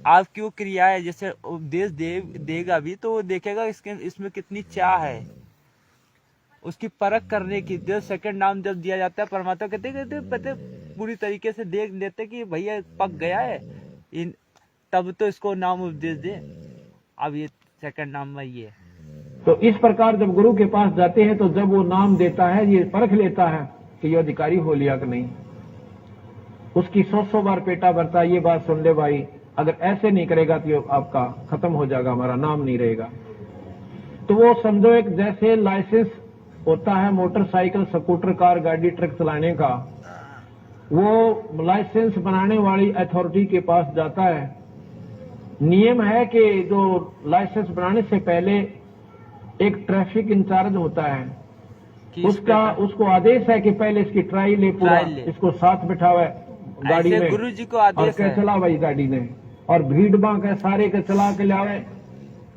आपकी वो क्रिया है। जैसे उपदेश देगा भी तो वो देखेगा इसमें कितनी चाह है, उसकी परख करने की। जो सेकंड नाम जब दिया जाता है परमात्मा कहते पूरी तरीके से देख लेते कि भैया पक गया है तब तो इसको नाम उपदेश दे। अब ये सेकंड नाम में ये, तो इस प्रकार जब गुरु के पास जाते हैं तो जब वो नाम देता है ये परख लेता है कि ये अधिकारी हो लिया कि नहीं। उसकी 100 बार पेटा भरता है, ये बात सुन ले भाई, अगर ऐसे नहीं करेगा तो आपका खत्म हो जाएगा, हमारा नाम नहीं रहेगा। तो वो समझो एक जैसे लाइसेंस होता है मोटरसाइकिल स्कूटर कार गाड़ी ट्रक चलाने का, वो लाइसेंस बनाने वाली अथॉरिटी के पास जाता है। नियम है कि जो लाइसेंस बनाने से पहले एक ट्रैफिक इंचार्ज होता है, उसको आदेश है कि पहले इसकी ट्रायल ले, पूरा इसको साथ बिठावे गाड़ी में, गुरुजी को आदेश और क्या चला भाई गाड़ी ने, और भीड़ बांक है सारे के चला के लावे,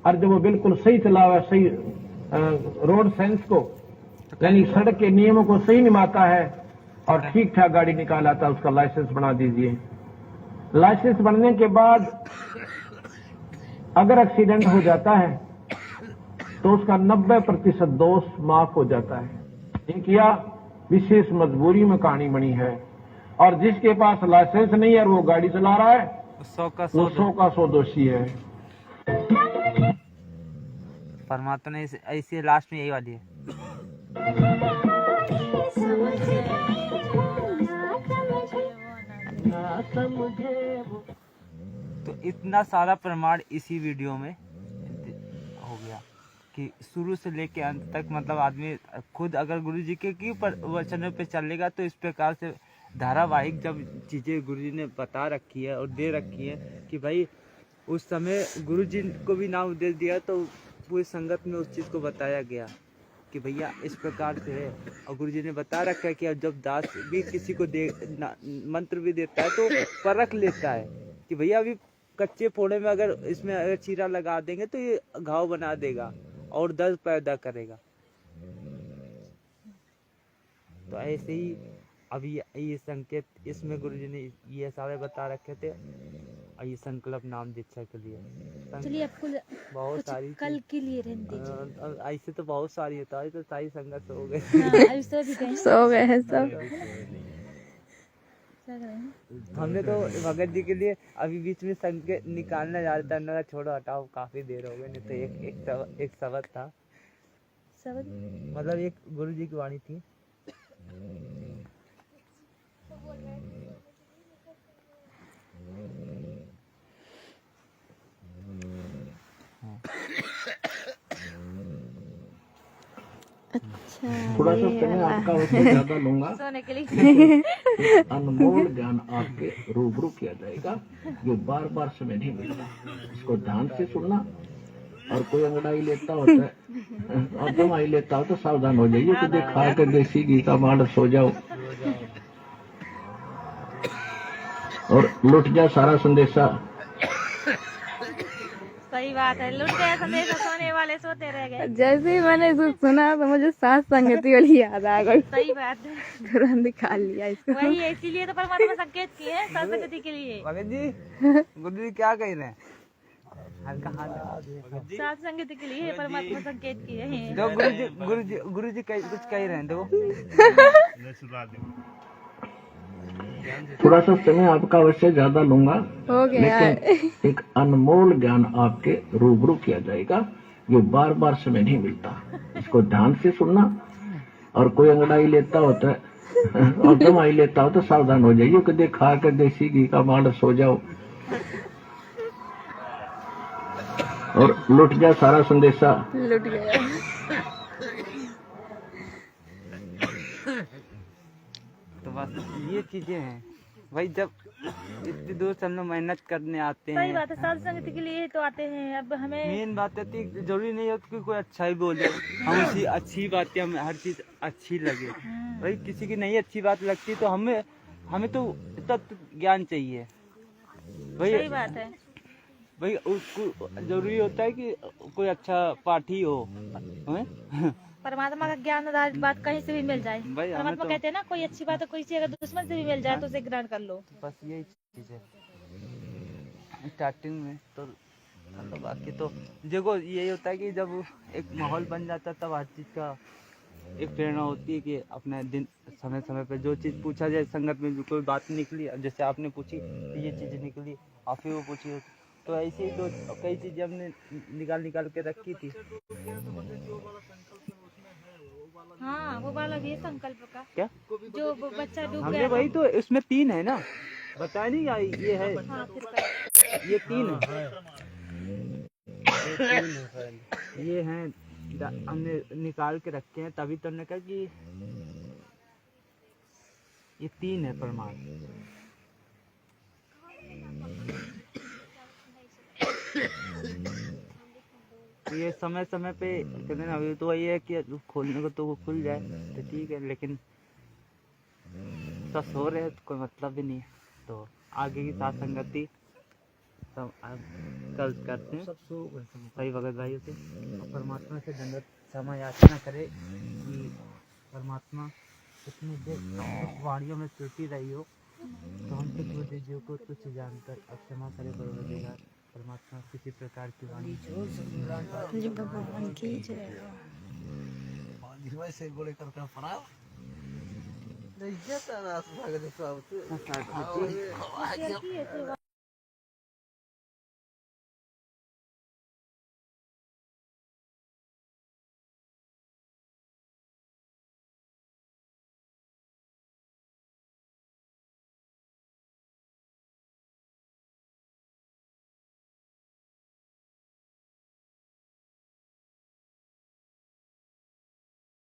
और जब वो बिल्कुल सही चलावे, सही रोड सेंस को यानी सड़क के नियमों को सही निभाता है और ठीक ठाक गाड़ी निकाल आता है, उसका लाइसेंस बना दीजिए। लाइसेंस बनने के बाद अगर एक्सीडेंट हो जाता है तो उसका 90% दोष माफ हो जाता है। एक या विशेष मजबूरी में कहानी बनी है, और जिसके पास लाइसेंस नहीं है और वो गाड़ी चला रहा है वो 100 का 100 दोषी है। परमात्मा ने ऐसे लास्ट में यही वाली है। तो इतना सारा प्रमाण इसी वीडियो में हो गया कि शुरू से लेके अंत तक, मतलब आदमी खुद अगर गुरुजी के वचनों पे चलेगा तो इस प्रकार से धारावाहिक जब चीजें गुरुजी ने बता रखी है और दे रखी है कि भाई उस समय गुरुजी को भी नाम उपदेश दिया तो पूरी संगत में उस चीज को बताया गया कि भैया इस प्रकार से है। और गुरुजी ने बता रखा है कि अब जब दास भी किसी को मंत्र भी देता है तो परख लेता है कि भैया अभी कच्चे फोड़े में अगर इसमें अगर चीरा लगा देंगे तो ये घाव बना देगा और दर्द पैदा करेगा। तो ऐसे ही अभी ये संकेत इसमें गुरुजी ने ये सारे बता रखे थे, और ये संकल्प नाम दीक्षा के लिए। चलिए आपको बहुत सारी कल के लिए रहने दीजिए। ऐसे तो बहुत सारी होता है, तो सारी संगत हो गए, सो गए हैं सब। हमने तो भगत जी के लिए अभी बीच में संकेत निकालना जा रहा था, छोड़ो हटाओ काफी देर हो गई। नहीं तो एक शब्द था, मतलब एक गुरु जी की वाणी थी। थोड़ा सा समय आपका उससे ज्यादा लूंगा, अनमोल ज्ञान आपके रूबरू किया जाएगा जो बार बार समय नहीं मिलता। इसको ध्यान से सुनना, और कोई अंगड़ाई लेता होता है और दवाई लेता हो तो सावधान हो जाइए, तो देखा कर देसी घी का मांडस हो जाओ और लुट जा सारा संदेशा। सही बात है, लुट गया संदेशा, सोने वाले सोते रह गए। जैसे ही मैंने इसको सुना तो मुझे सास संगति वाली याद आ गई। सही बात है, तुरंत निकाल लिया इसको। वही है, इसीलिए तो परमात्मा संकेत किए हैं संगति के लिए। भगत जी गुरु जी क्या कह रहे हैं? साथ संगति के लिए परमात्मा संकेत किए हैं। जो गुरु जी कुछ कह रहे हैं दो। थोड़ा सा समय आपका अवश्य ज्यादा लूंगा, हो गया, लेकिन एक अनमोल ज्ञान आपके रूबरू किया जाएगा जो बार बार समय नहीं मिलता। इसको ध्यान से सुनना, और कोई अंगड़ाई लेता होता है और दवाई लेता हो तो सावधान हो जाइए, कि खा कर देसी घी का मांडस हो जाओ और लुट जा सारा संदेशा। लुट गया। तो बस ये चीजें हैं भाई जब इतनी दूर से हम लोग मेहनत करने आते सही हैं, बात है, साधु संगति के लिए ही तो आते हैं। अब हमें मेन बात है कि जरूरी नहीं है कि कोई अच्छा ही बोले, हम उसी अच्छी बातें, हमें हर चीज अच्छी लगे। भाई किसी की नहीं अच्छी बात लगती तो हमें तो तत्व ज्ञान चाहिए। भाई सही बात है। भाई उसको जरूरी होता है कि कोई अच्छा पाठी हो, हैं? परमात्मा का ज्ञान आधारित बात कहीं से भी मिल जाए। भाई हमें परमात्मा तो कहते हैं ना, कोई अच्छी बात है, कोई चीज अगर दुश्मन से भी मिल जाए तो उसे ग्रहण कर लो। बस यही चीज है स्टार्टिंग में तो। बाकी तो देखो यही होता है कि जब एक माहौल बन जाता है तब हर चीज का एक प्रेरणा होती है कि अपने दिन समय समय पे जो चीज पूछा जाए, संगत में जो कोई बात निकली, अब जैसे आपने पूछी तो ये चीज निकली, आप ही वो पूछी, तो ऐसे ही तो कई चीजें हमने निकाल के रखी थी। हाँ, वो वाला भी है संकल्प का, क्या जो बच्चा डूब हमने गया। वही तो, इसमें 3 है ना, बताया नहीं ये है, हाँ, फिर कर। ये 3 है, ये हैं हमने निकाल के रखे हैं, तभी तो हमने कहा कि ये 3 है प्रमाण। ये समय समय पे कहते ना, अभी तो वही है कि खोलने को तो वो खुल जाए तो ठीक है, लेकिन सब सो रहे हैं तो कोई मतलब भी नहीं है। तो आगे की साथ संगति सब कल करते हैं सही भगत भाइयों से, और परमात्मा से दंडवत क्षमा याचना करे कि परमात्मा इतनी देर वाणियों में त्रुटि रही हो तो हम तो छोटे जीव को तुच्छ जानकर अब क्षमा करे परवरदिगार। परमात्मा किसी प्रकार की वाणी भगवान की जय।